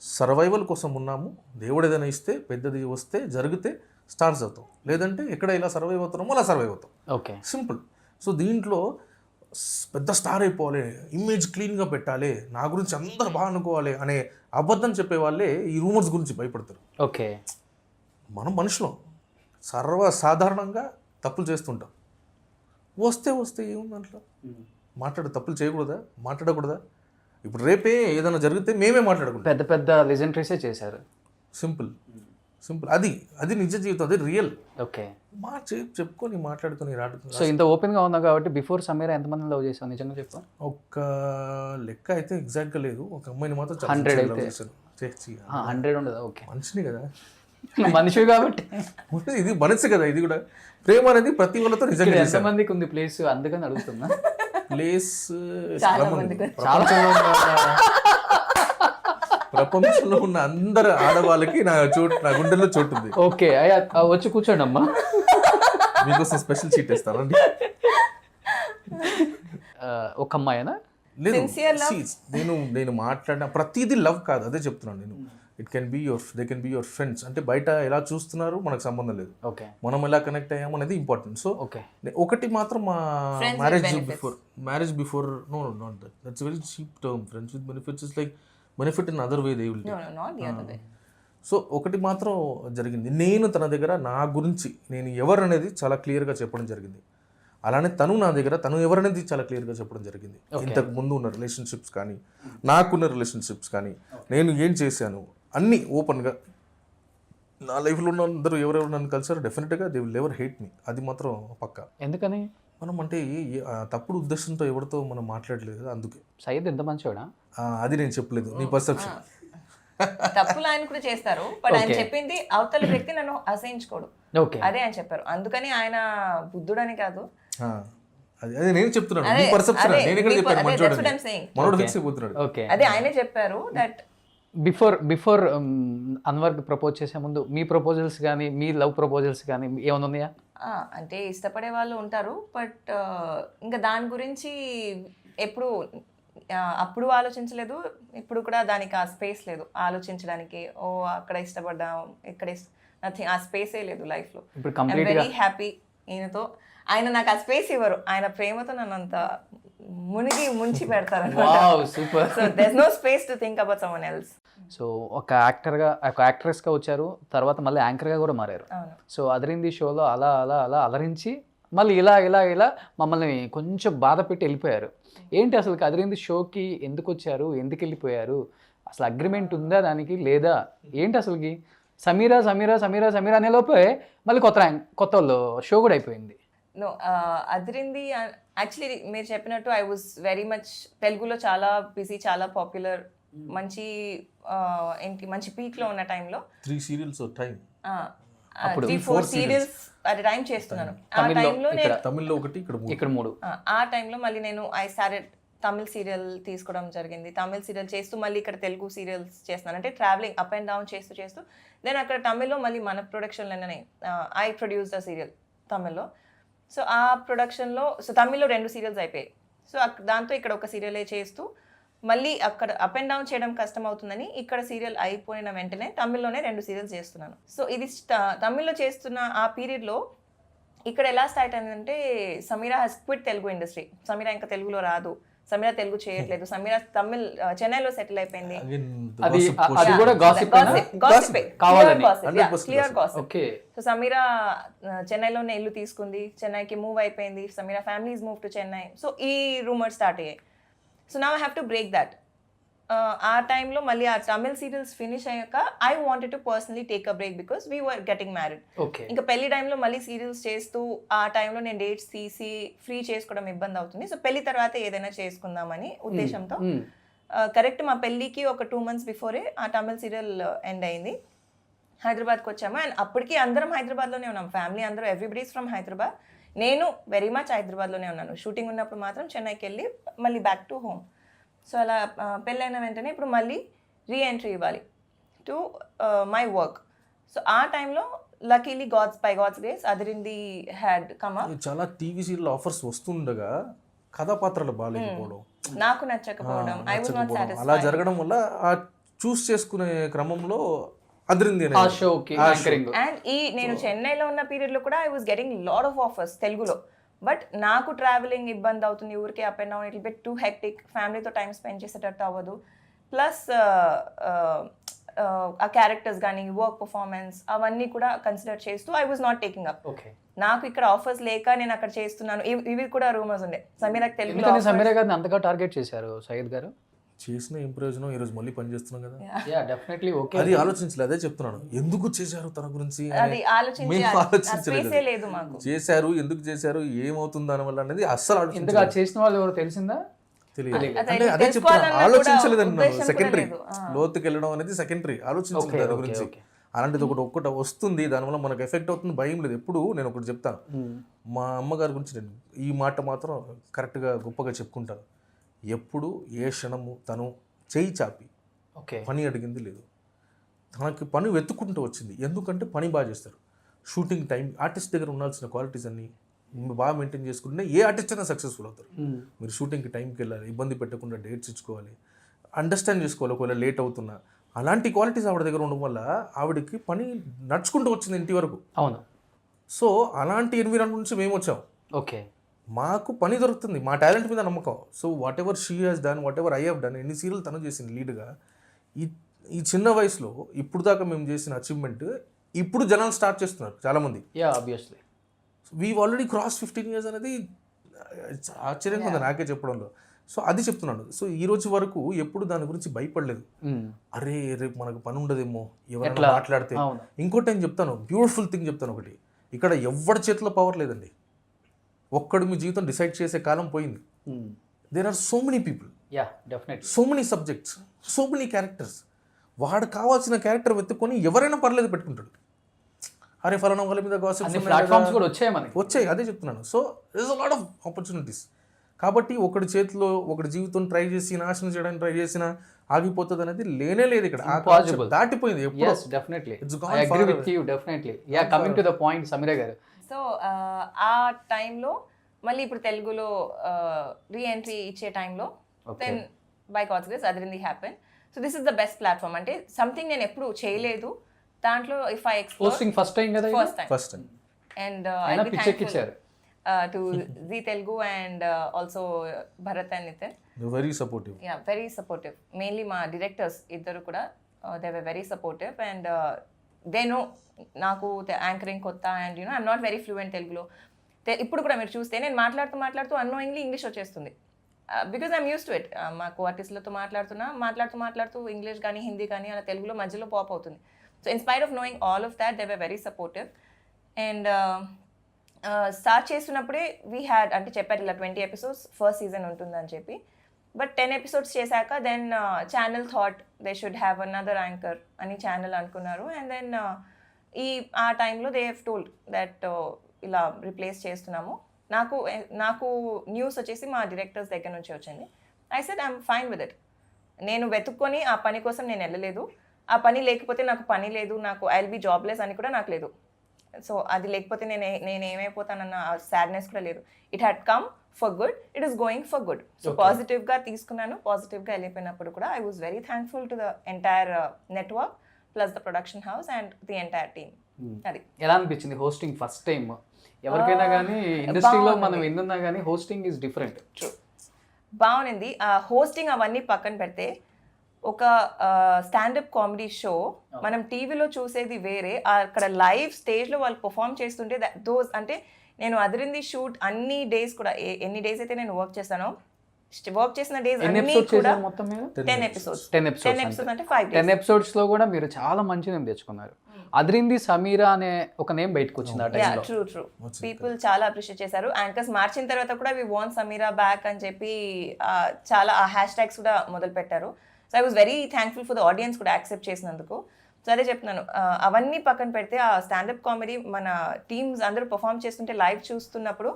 సర్వైవల్ కోసం ఉన్నాము. దేవుడు ఏదైనా ఇస్తే పెద్దది వస్తే జరిగితే స్టార్స్ అవుతాం, లేదంటే ఎక్కడ ఇలా సర్వైవ్ అవుతున్నామో అలా సర్వైవ్ అవుతాం. Okay, simple. సో దీంట్లో పెద్ద స్టార్ అయిపోవాలి, ఇమేజ్ క్లీన్గా పెట్టాలి, నా గురించి అందరు బాగా అనుకోవాలి అనే అబద్ధం చెప్పే వాళ్ళే ఈ రూమర్స్ గురించి భయపడతారు. ఓకే, మనం మనుషులం, సర్వసాధారణంగా తప్పులు చేస్తుంటాం. వస్తే ఏముంది దాంట్లో, తప్పులు చేయకూడదా, మాట్లాడకూడదా? ఇప్పుడు రేపే ఏదైనా జరిగితే మేమే మాట్లాడకూడదు. పెద్ద పెద్ద లెజెండరీసే చేశారు. సింపుల్. అది నిజ జీవితం, అది రియల్. ఓకే, చెప్పుకొని మాట్లాడుకొని సో ఇంత ఓపెన్గా ఉన్నావు కాబట్టి బిఫోర్ సమీరా ఎంతమంది లవ్ చేసావు నిజంగా చెప్పు? ఒక లెక్క అయితే ఎగ్జాక్ట్గా లేదు, ఒక అమ్మాయిని మాత్రం 100 అయితే 100 ఉండదా? ఓకే, మనిషిని కదా, మనిషి కాబట్టి ఇది మనసు కదా, ఇది కూడా ప్రేమ అనేది ప్రతి వాళ్ళతో నిజంగా. ఎంతమందికి ఉంది ప్లేస్, అందుకని అడుగుతున్నా. ప్లేస్ చాలా మంది, ప్రపంచంలో ఉన్న అందరు ఆడవాళ్ళకి నా గుండెల్లో చోటు ఉంది. ఓకే, వచ్చి కూర్చోండి అమ్మా, మీకోసం స్పెషల్ సీట్ ఇస్తానండి. ఒక అమ్మాయినా? లేదు, నేను మాట్లాడిన ప్రతిదీ లవ్ కాదు, అదే చెప్తున్నాను నేను. They can be your friends. అంటే బయట ఎలా చూస్తున్నారు మనకు సంబంధం లేదు, ఓకే, మనం ఎలా కనెక్ట్ అయ్యాము అనేది ఇంపార్టెంట్. సో ఓకే, ఒకటి మాత్రం మా marriage before no not that, that's very cheap term. Friends with benefits is like benefit in other way they will take. So ఒకటి మాత్రం జరిగింది, నేను తన దగ్గర నా గురించి నేను ఎవరు అనేది చాలా క్లియర్గా చెప్పడం జరిగింది. అలానే తను నా దగ్గర తను ఎవరనేది చాలా క్లియర్గా చెప్పడం జరిగింది. ఇంతకు ముందు ఉన్న రిలేషన్షిప్స్ కానీ, నాకున్న రిలేషన్షిప్స్ కానీ, నేను ఏం చేశాను అన్నీ ఓపెన్గా. నా లైఫ్లో ఉన్న అందరూ ఎవరెవరు నన్ను కలిసారో డెఫినెట్గా they will ever hate me, అది మాత్రం పక్కా. ఎందుకని? మనం అంటే తప్పుడు ఉద్దేశంతో ఎవరితో మనం మాట్లాడలేదు కదా, అందుకే. సయ్యద్ ఎంత మంచివాడా? అది నేను చెప్పలేదు, నీ పర్సెప్షన్. తప్పులు ఆయన కూడా చేస్తారు, బట్ ఆయన Okay. చెప్పింది అవతల వ్యక్తి నన్ను అసహించుకోడు, ఓకే అదే ఆయన చెప్పారు. అందుకని ఆయన బుద్ధుడని కాదు, అదే నేను చెప్తున్నాను, అదే, మీ perception. అదే, నేను ఇక్కడ మీ చెప్పాను అదే, మంచోడు that's what అని. I'm saying. మనోడు Okay. ఫిక్స్ అయిపోతున్నాడు. ఓకే అదే ఆయనే చెప్పారు దట్ బిఫోర్ అన్వర్కి ప్రపోజ్ చేసే ముందు మీ ప్రపోజల్స్ కానీ మీ లవ్ ప్రపోజల్స్ కానీ ఏమైనా ఉన్నాయా? అంటే ఇష్టపడే వాళ్ళు ఉంటారు, బట్ ఇంకా దాని గురించి ఎప్పుడు అప్పుడు ఆలోచించలేదు, ఇప్పుడు కూడా దానికి ఆ స్పేస్ లేదు ఆలోచించడానికి. ఓ అక్కడ ఇష్టపడ్డాం, ఇక్కడ నథింగ్, ఆ స్పేసే లేదు లైఫ్లో. ఇప్పుడు ఐఎమ్ కంప్లీట్ వెరీ హ్యాపీ ఈయనతో. ఆయన నాకు ఆ స్పేస్ ఇవ్వరు, ఆయన ప్రేమతో నన్ను అంత ముంచి పెడతారు. Wow super. So there no space to think about someone else. So ఒక యాక్ట్రెస్గా వచ్చారు, తర్వాత మళ్ళీ యాంకర్గా కూడా మారారు. అవును. సో అదిరింది షోలో అలా అలా అలా అలరించి మళ్ళీ ఇలా మమ్మల్ని కొంచెం బాధ పెట్టి వెళ్ళిపోయారు. ఏంటి అసలు అదిరింది షోకి ఎందుకు వచ్చారు, ఎందుకు వెళ్ళిపోయారు, అసలు అగ్రిమెంట్ ఉందా దానికి లేదా ఏంటి అసలుకి? సమీరా సమీరా సమీరా సమీరా అనే లోపే మళ్ళీ కొత్త వాళ్ళు షో కూడా అయిపోయింది. నో అదిరింది యాక్చువల్లీ మీరు చెప్పినట్టు ఐ వాజ్ వెరీ మచ్ తెలుగులో చాలా బిజీ, చాలా పాపులర్, మంచి ఏంటి మంచి పీక్లో ఉన్న టైంలో 3 serials of time. 3-4 serials at time చేస్తున్నాను. ఆ టైంలో నేను తమిళ్లో ఒకటి, ఇక్కడ 3 ఆ టైంలో మళ్ళీ నేను ఐ స్టార్టెడ్ తమిళ్ సీరియల్ తీసుకోవడం జరిగింది. తమిళ్ సీరియల్ చేస్తూ మళ్ళీ ఇక్కడ తెలుగు సీరియల్స్ చేస్తున్నాను, అంటే ట్రావెలింగ్ అప్ అండ్ డౌన్ చేస్తూ దెన్ అక్కడ తమిళ్లో మళ్ళీ మన ప్రొడక్షన్లోనే ఐ ప్రొడ్యూస్ ద సీరియల్ తమిళ్లో. సో ఆ ప్రొడక్షన్లో తమిళ్లో 2 సీరియల్స్ అయిపోయాయి. సో దాంతో ఇక్కడ ఒక సీరియలే చేస్తూ మళ్ళీ అక్కడ అప్ అండ్ డౌన్ చేయడం కష్టం అవుతుందని ఇక్కడ సీరియల్ అయిపోయిన వెంటనే తమిళ్లోనే 2 సీరియల్స్ చేస్తున్నాను. సో ఇది తమిళ్లో చేస్తున్న ఆ పీరియడ్లో ఇక్కడ ఎలా స్టార్ట్ అయిందంటే Sameera has quit Telugu industry. Sameera ఇంకా తెలుగులో రాదు, సమీరా తెలుగు చేయట్లేదు, సమీరా తమిళ్ చెన్నైలో సెటిల్ అయిపోయింది. అది కూడా gossip కావాలని. Clear gossip. Okay. So Sameera చెన్నైలోనే ఇల్లు తీసుకుంది, చెన్నైకి మూవ్ అయిపోయింది, Sameera families move to Chennai. So ఈ రూమర్ స్టార్ట్ అయ్యాయి. So now I have to break that. ఆ టైంలో మళ్ళీ ఆ తమిళ్ సీరియల్స్ ఫినిష్ అయ్యాక I wanted to personally take a break because we were getting married. Okay. ఇంకా పెళ్లి టైంలో మళ్ళీ సీరియల్స్ చేస్తూ ఆ టైంలో నేను డేట్స్ తీసి ఫ్రీ చేసుకోవడం ఇబ్బంది అవుతుంది. సో పెళ్లి తర్వాత ఏదైనా చేసుకుందామని ఉద్దేశంతో కరెక్ట్ మా పెళ్ళికి ఒక 2 months బిఫోరే ఆ తమిళ్ సీరియల్ ఎండ్ అయింది. హైదరాబాద్కి వచ్చాము అండ్ అప్పటికి అందరం హైదరాబాద్లోనే ఉన్నాం, ఫ్యామిలీ అందరూ, ఎవ్రీబడీస్ ఫ్రమ్ హైదరాబాద్. నేను వెరీ మచ్ హైదరాబాద్లోనే ఉన్నాను. షూటింగ్ ఉన్నప్పుడు మాత్రం చెన్నైకి వెళ్ళి మళ్ళీ బ్యాక్ టు హోమ్. సో అలా పెళ్ళైన వెంటనే ఇప్పుడు మళ్ళీ రీఎంట్రీ ఇవ్వాలి టు మై వర్క్. సో ఆ టైంలో luckily by God's grace Adirindi had come up. చాలా టీవీ సీరియల్ ఆఫర్స్ వస్తుండగా కథాపాత్రలు బాగాలేకపోవడం, నాకు నచ్చకపోవడం, ఐ వాజ్ నాట్ అలా సాటిస్ఫైడ్. జరగడం వల్ల ఆ చూస్ చేసుకునే క్రమంలో అదిరింది ఆ షోకి యాంకరింగ్. అండ్ ఈ నేను చెన్నైలో ఉన్న పీరియడ్లో కూడా I was getting lot of offers తెలుగులో. బట్ నాకు ట్రావెలింగ్ ఇబ్బంది అవుతుంది, ఊరికే up and down, it bet too hectic, ఫ్యామిలీతో టైం స్పెండ్ చేసేటట్టు అవ్వదు. ప్లస్ ఆ క్యారెక్టర్స్ కానీ వర్క్ పర్ఫార్మెన్స్ అవన్నీ కూడా కన్సిడర్ చేస్తూ I was not taking up. Okay. నాకు ఇక్కడ ఆఫర్స్ లేక నేను అక్కడ చేస్తున్నాను. ఇవి కూడా రూమర్స్ ఉండే సమీరాకి తెలుగులో ఎందుకని సమీరా గారిని అంతగా టార్గెట్ చేశారు సయ్యద్ గారు? చేసిన ఏం ప్రయోజనం, ఈరోజు మళ్ళీ పని చేస్తున్నాం కదా. Yeah definitely. ఓకే. అది ఆలోచించలేదు, అదే చెప్తున్నాను, ఎందుకు చేశారు తన గురించి అది మేము ఆలోచించే ఆలోచించలేదు. లేదు మాకు. చేశారు, ఎందుకు చేశారు, ఏమవుతుంది దానివల్ల అనేది అస్సలు ఇంతగా ఆలోచించలేదు. చేసిన వాళ్ళు ఎవరు తెలిసిందా? తెలియదు. అదే అంటే అదే చెప్తున్నా, తెలుసుకోవాలన్న ఆలోచించలేదు కూడా అన్నాను. ఉద్దేశం సెకండరీ, కూడా లేదు. లోతుకి వెళ్ళడం అనేది సెకండరీ, ఆలోచించలేదు దాని గురించి. అలాంటిది ఒకటి వస్తుంది, దానివల్ల మనకు ఎఫెక్ట్ అవుతుంది, భయం లేదు. ఎప్పుడు నేను ఒకటి చెప్తాను, మా అమ్మగారి గురించి నేను ఈ మాట మాత్రం కరెక్ట్గా గొప్పగా చెప్పుకుంటాను. ఎప్పుడు ఏ క్షణము తను చేయి చాపి పని అడిగింది లేదు. తనకి పని వెతుక్కుంటూ వచ్చింది. ఎందుకంటే పని బాగా చేస్తారు. షూటింగ్ టైం ఆర్టిస్ట్ దగ్గర ఉండాల్సిన క్వాలిటీస్ అన్నీ బాగా మెయింటైన్ చేసుకుంటే ఏ ఆర్టిస్ట్ అయినా సక్సెస్ఫుల్ అవుతారు. మీరు షూటింగ్కి టైంకి వెళ్ళాలి, ఇబ్బంది పెట్టకుండా డేట్స్ ఇచ్చుకోవాలి, అండర్స్టాండ్ చేసుకోవాలి ఒకవేళ లేట్ అవుతున్నా. అలాంటి క్వాలిటీస్ ఆవిడ దగ్గర ఉండడం వల్ల ఆవిడకి పని నడుచుకుంటూ వచ్చింది ఇంటి వరకు. అవును. సో అలాంటి ఎన్విరాన్మెంట్ నుంచి మేము వచ్చాం. ఓకే. మాకు పని దొరుకుతుంది, మా టాలెంట్ మీద నమ్మకం. So what ever she has done, what ever I have done, ఎన్ని సీరియల్ తను చేసింది లీడ్గా. ఈ చిన్న వయసులో ఇప్పుడు దాకా మేము చేసిన అచీవ్మెంట్ ఇప్పుడు జనాలు స్టార్ట్ చేస్తున్నారు చాలామంది. Yeah obviously. We already cross 15 years అనేది ఆశ్చర్యంగా ఉంది నాకే చెప్పడంలో. సో అది చెప్తున్నాను. సో ఈ రోజు వరకు ఎప్పుడు దాని గురించి భయపడలేదు. అరే రేపు మనకు పని ఉండదేమో ఎవరైనా మాట్లాడితే. ఇంకోటి ఏం చెప్తాను, బ్యూటిఫుల్ థింగ్ చెప్తాను ఒకటి, ఇక్కడ ఎవరి చేతిలో పవర్ లేదండి. ఒక్కడు మీ జీవితం డిసైడ్ చేసే కాలం పోయింది. There are so many people, yeah definitely, so many subjects, so many characters. వాడు కావాల్సిన క్యారెక్టర్ వెతుక్కొని ఎవరైనా పర్లేదు పెట్టుకుంటాడు. అరే ఫలానా వాళ్ళ మీద gossips అన్ని ఉన్నాయి ప్లాట్ఫామ్స్ కదా. కూడా వచ్చాయి మనకి. వచ్చాయి, అదే చెప్తున్నాను. So is a lot of opportunities. కాబట్టి ఒకటి చేతిలో ఒకటి జీవితం ట్రై చేసి నాశనం చేయడానికి ట్రై చేసినా ఆగిపోతుంది అనేది లేనే లేదు ఇక్కడ. ఆ Impossible. concept దాటిపోయింది ఎప్పుడో. Yes, definitely. It's I gone agree far with you, definitely. Yeah, coming to the point, Sameera గారు. సో ఆ టైంలో మళ్ళీ ఇప్పుడు తెలుగులో రీఎంట్రీ ఇచ్చే టైంలో దెన్ బై గాడ్స్ గ్రేస్ అదిరింది happen. So this is the best platform. అంటే సంథింగ్ నేను ఎప్పుడు చేయలేదు దాంట్లో. If I explore posting first time కదా ఇది? First time. అండ్ అయినా పిచ్చెక్కిచ్చారు. To Zee Telugu and also Bharat and Nitin. Very supportive. Ya, very supportive. Mainly మా డైరెక్టర్స్ ఇద్దరు కూడా they were very supportive and they know నాకు యాంకరింగ్ కొత్త and you know I'm not very fluent తెలుగులో. ఇప్పుడు కూడా మీరు చూస్తే నేను మాట్లాడుతూ అన్నోయింగ్లీ ఇంగ్లీష్ వచ్చేస్తుంది. Because I'm use to it. మాకు ఆర్టిస్టులతో మాట్లాడుతూ ఇంగ్లీష్ కానీ హిందీ కానీ అలా తెలుగులో మధ్యలో పాప్ అవుతుంది. So in spite of knowing all of that they were very supportive. And start చేస్తున్నప్పుడే వీ హ్యాడ్ అంటే చెప్పారు ఇలా 20 episodes ఫస్ట్ సీజన్ ఉంటుందని చెప్పి. బట్ 10 episodes చేశాక then channel thought they should have another anchor అని ఛానల్ అనుకున్నారు. అండ్ దెన్ ఆ టైంలో దే హెవ్ టోల్డ్ దట్ ఇలా రిప్లేస్ చేస్తున్నాము. నాకు న్యూస్ వచ్చేసి మా డైరెక్టర్స్ దగ్గర నుంచి వచ్చింది. I said I'm fine with it. నేను వెతుక్కొని ఆ పని కోసం నేను వెళ్ళలేదు. ఆ పని లేకపోతే నాకు పని లేదు, నాకు ఐ విల్ బి జాబ్లెస్ అని కూడా నాకు లేదు. సో అది లేకపోతే నేను ఏమైపోతానన్న సాడ్నెస్ కూడా లేదు. It had come for good, it is going for good. So పాజిటివ్గా తీసుకున్నాను. పాజిటివ్గా వెళ్ళిపోయినప్పుడు కూడా I was very thankful to the entire network plus the production house and the entire team. అది ఎలా అనిపించింది హోస్టింగ్ ఫస్ట్ టైం? ఎవరికైనా కానీ ఇండస్ట్రీలో మనం ఎన్నున్నా కానీ హోస్టింగ్ ఈజ్ డిఫరెంట్. బాగుంది. హోస్టింగ్ అవన్నీ పక్కన పెడితే ఒక స్టాండప్ కామెడీ షో మనం టీవీలో చూసేది వేరే, అక్కడ లైవ్ స్టేజ్లో వాళ్ళు పర్ఫామ్ చేస్తుంటే దోస్ అంటే నేను అదిరింది షూట్ అన్ని డేస్ కూడా ఎన్ని డేస్ అయితే నేను వర్క్ చేస్తానో వర్క్ చేసిన డేస్ అన్ని కూడా మొత్తం 10 episodes. 10 episodes అంటే 5 days. 10 episodes లో కూడా మీరు చాలా మంచి నేమ్ తెచ్చుకున్నారు. అదిరింది సమీర అనే ఒక నేమ్ బయటకు వచ్చింది ఆ టైంలో. ట్రూ పీపుల్ చాలా అప్రిషియేట్ చేశారు. యాంకర్స్ మార్చిన తర్వాత కూడా వి వాంట్ సమీరా బ్యాక్ అని చెప్పి చాలా ఆ హ్యాష్ ట్యాగ్స్ కూడా మొదలు పెట్టారు. So I was very thankful for the audience కూడా యాక్సెప్ట్ చేసినందుకు. సో అదే చెప్తున్నాను, అవన్నీ పక్కన పెడితే ఆ స్టాండప్ కామెడీ మన టీమ్స్ అందరూ పర్ఫామ్ చేస్తుంటే లైవ్ చూస్తున్నప్పుడు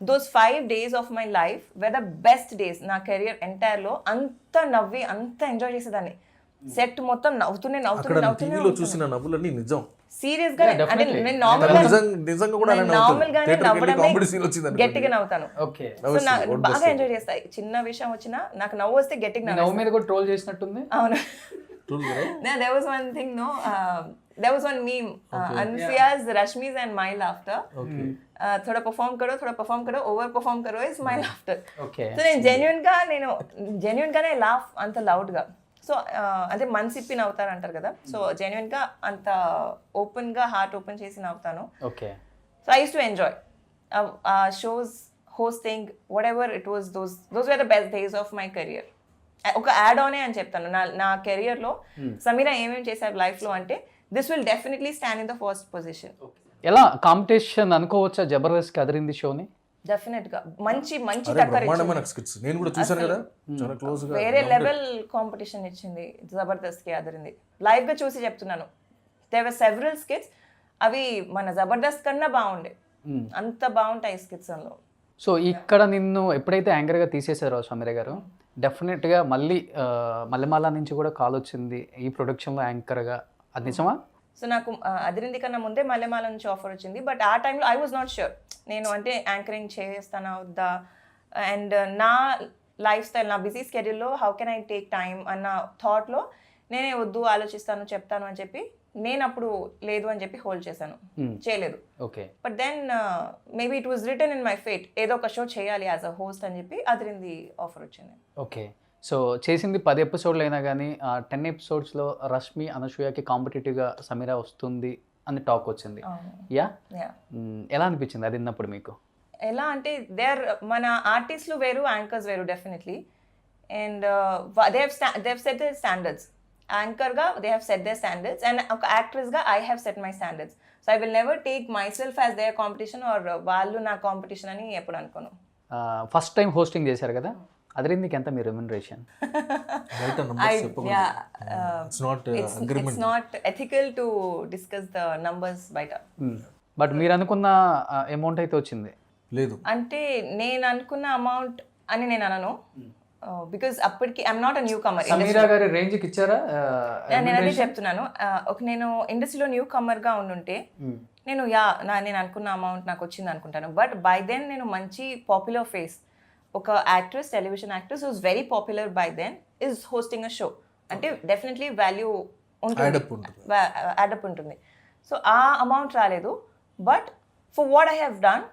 those 5 days of my life were the best days నా కెరియర్ ఎంటైర్లో. అంత నవ్వి అంత ఎంజాయ్ చేసేదాన్ని. సెట్ మొత్తం నవ్వుతూనే టీవీలో చూసిన నవ్వులన్నీ నిజం. సీరియస్ గా అంటే నేను నార్మల్గానే గట్టిగా నవ్వుతాను. సో నాకు బాగా ఎంజాయ్ చేస్తాయి. చిన్న విషయం వచ్చినా నాకు నవ్వు వస్తే గట్టిగా నవ్వు మీద కూడా ట్రోల్ చేసినట్టుంది. అవును. There was one thing, no. There was one meme. Ansuya's, Rashmi's and my laughter. थोड़ा perform करो, over perform करो is my laughter. So నేను genuine గానే laugh అంత loud గా. సో అదే మనసిప్పి నవ్వుతారు అంటారు కదా. సో జెన్యున్ గా అంత ఓపెన్ గా హార్ట్ ఓపెన్ చేసి నవ్వుతాను. So I use to enjoy shows, hosting, whatever it was. Those were the best days of my career. ఒక యాడ్ ఆనే అని చెప్తాను నా కెరియర్లో. సమీరా ఏమేమి చేశారు లైఫ్లో అంటే this will definitely stand in the first position. ఎలా కాంపిటీషన్ అనుకోవచ్చా జబర్దస్త్ అదిరింది షోని? డెఫినెట్ గా మంచి టక్కర్ నేను కూడా చూశాను కదా, చాలా క్లోజ్ గా వేరే లెవెల్ కాంపిటీషన్ ఇచ్చింది జబర్దస్త్ కి అదిరింది. లైవ్ గా చూసి చెప్తున్నాను. దేర్ వర్ సెవరల్ స్కిట్స్, అవి మన జబర్దస్త్ కన్నా బాగుండే, అంత బాగుంటాయి స్కిట్స్ అందులో. సో ఇక్కడ నిన్ను ఎప్పుడైతే యాంకర్గా తీసేశారో సమీర గారు, డెఫినెట్గా మల్లెమాల నుంచి కూడా కాల్ వచ్చింది ఈ ప్రొడక్షన్లో యాంకర్గా, అది నిజమా? సో నాకు అదిరింది కన్నా ముందే మల్లెమాల నుంచి ఆఫర్ వచ్చింది. బట్ ఆ టైంలో ఐ వాజ్ నాట్ ష్యూర్ నేను అంటే యాంకరింగ్ చేస్తానా వద్దా. అండ్ నా లైఫ్ స్టైల్, నా బిజీ స్కెడ్యూల్లో how can I take time అన్న థాట్లో నేనే వద్దు, ఆలోచిస్తాను, చెప్తాను అని చెప్పి నేను అప్పుడు లేదు అని చెప్పి హోల్డ్ చేశాను, చేయలేదు. But then maybe it was written in my fate, ఏదో ఒక షో చేయాలి యాజ్ అ హోస్ట్ అని చెప్పి అదిరింది ఆఫర్ వచ్చింది. ఓకే. సో చేసింది 10 episodes అయినా కానీ 10 episodsలో రష్మి, అనసూయకి కాంపిటేటివ్గా సమీర వస్తుంది అని టాక్ వచ్చింది. యా, ఎలా అనిపించింది అది విన్నప్పుడు మీకు? ఎలా అంటే మన ఆర్టిస్టులు వేరు, యాంకర్స్ వేరు definitely. And they have set the standards. యాంకర్గా they have set their standards and ఒక యాక్ట్రెస్గా I have set my standards. So I will never take myself as their competition or వాళ్ళు నా కాంపిటీషన్ అని ఎప్పుడు అనుకోను. First time hosting చేశారు కదా, అదిరిందికి ఎంత మీ రెమ్యునరేషన్? బయట numbers చెప్పకూడదు. It's not agreement. It's not ethical to discuss the numbers బయట. బట్ మీరు అనుకున్న అమౌంట్ అయితే వచ్చింది? లేదు. అంటే నేను అనుకున్న అమౌంట్ అని నేను అనను, బికాజ్ అప్పటికి I'm not a newcomer. Sameera గారి రేంజ్కి ఇచ్చారా? నేను అదే చెప్తున్నాను, నేను ఇండస్ట్రీలో న్యూ కమర్గా ఉండుంటే నేను నేను అనుకున్న అమౌంట్ నాకు వచ్చింది అనుకుంటాను. బట్ బై దెన్ నేను మంచి పాపులర్ ఫేస్, ఒక actress, television actress who's very popular by then is hosting a show అంటే డెఫినెట్లీ వాల్యూ యాడప్ ఉంటుంది. సో ఆ అమౌంట్ రాలేదు, but for what I have done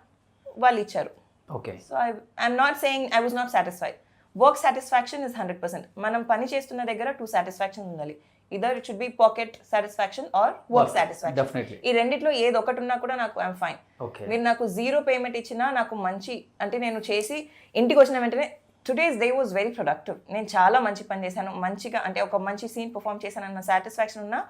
వాళ్ళు ఇచ్చారు. Okay. So I'm not saying I was not satisfied. Work satisfaction is 100%. మనం పని చేస్తున్న దగ్గర 2 సాటిస్ఫాక్షన్ ఉండాలి. Either it should be pocket satisfaction or work satisfaction. Definitely ఈ రెండిట్లో ఏది ఒకటి ఉన్నా కూడా నాకు ఐఎమ్ ఫైన్. ఓకే. మీరు నాకు 0 పేమెంట్ ఇచ్చినా నాకు మంచి, అంటే నేను చేసి ఇంటికి వచ్చిన వెంటనే today's day was very productive, నేను చాలా మంచి పని చేశాను, మంచిగా అంటే ఒక మంచి సీన్ పర్ఫామ్ చేశాను అన్న సాటిస్ఫాక్షన్ ఉన్నా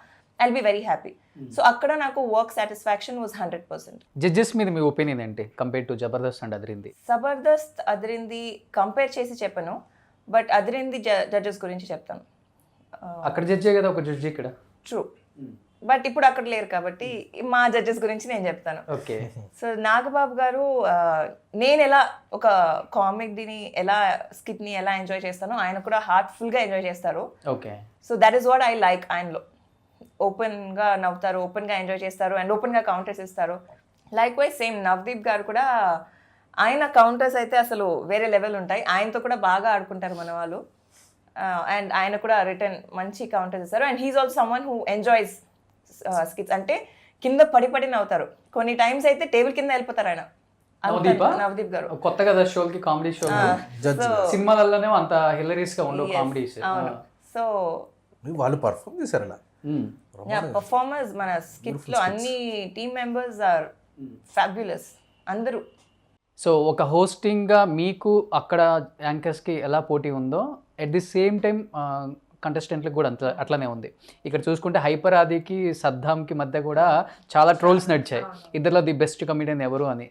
I'll be very happy. So అక్కడ నాకు వర్క్ సాటిస్ఫాక్షన్ వాజ్ 100%. జడ్జెస్ మీద మీ ఒపీనియన్ ఏంటి compare to Jabardasth and Adirindi? Jabardasth Adirindi compare చేసి చెప్పను, బట్ అదిరింది జడ్జెస్ గురించి చెప్తాను. అక్కడ జడ్జే కదా ఒక జడ్జి ఇక్కడ. ట్రూ, బట్ ఇప్పుడు అక్కడ లేరు కాబట్టి మా జడ్జెస్ గురించి నేను చెప్తాను. ఓకే. సో నాగబాబు గారు, నేను ఎలా ఒక కామెడీని ఎలా స్కిట్ని ఎలా ఎంజాయ్ చేస్తానో ఆయన కూడా హార్ట్ఫుల్గా ఎంజాయ్ చేస్తారు. Okay. So that is what I like. ఆయనలో ఓపెన్గా నవ్వుతారు, ఓపెన్గా ఎంజాయ్ చేస్తారు అండ్ ఓపెన్గా కౌంటర్స్ ఇస్తారు. లైక్ వైజ్ సేమ్ నవదీప్ గారు కూడా, ఆయన కౌంటర్స్ అయితే అసలు వేరే లెవెల్ ఉంటాయి. ఆయనతో కూడా బాగా ఆడుకుంటారు మన వాళ్ళు. అండ్ ఆయన కూడా రిటర్న్ మంచి కౌంటర్స్ ఇస్తారు. And he's also someone who enjoys skits. అంటే కింద పడి నవ్వుతారు. కొన్ని టైమ్స్ అయితే టేబుల్ కింద వెళ్ళిపోతారు ఆయన. నవదీప్ గారు కొత్త కదా షోకి, కామెడీ షో. సినిమాలలోనే అంత హిలరీస్ గా ఉండవు కామెడీస్. అవును. సో వాళ్ళు పర్ఫామ్ చేశారు అలా. పర్ఫార్మర్స్ మన స్కిట్స్ లో అన్ని టీమ్ మెంబర్స్ ఆర్ ఫ్యాబ్యులస్ అందరూ. సో ఒక హోస్టింగ్గా మీకు అక్కడ యాంకర్స్కి ఎలా పోటీ ఉందో ఎట్ ది సేమ్ టైం కంటెస్టెంట్లకు కూడా అట్లానే ఉంది. ఇక్కడ చూసుకుంటే హైపర్ ఆదికి సద్దాంకి మధ్య కూడా చాలా ట్రోల్స్ నడిచాయి, ఇద్దరులో ది బెస్ట్ కమెడియన్ ఎవరు అని.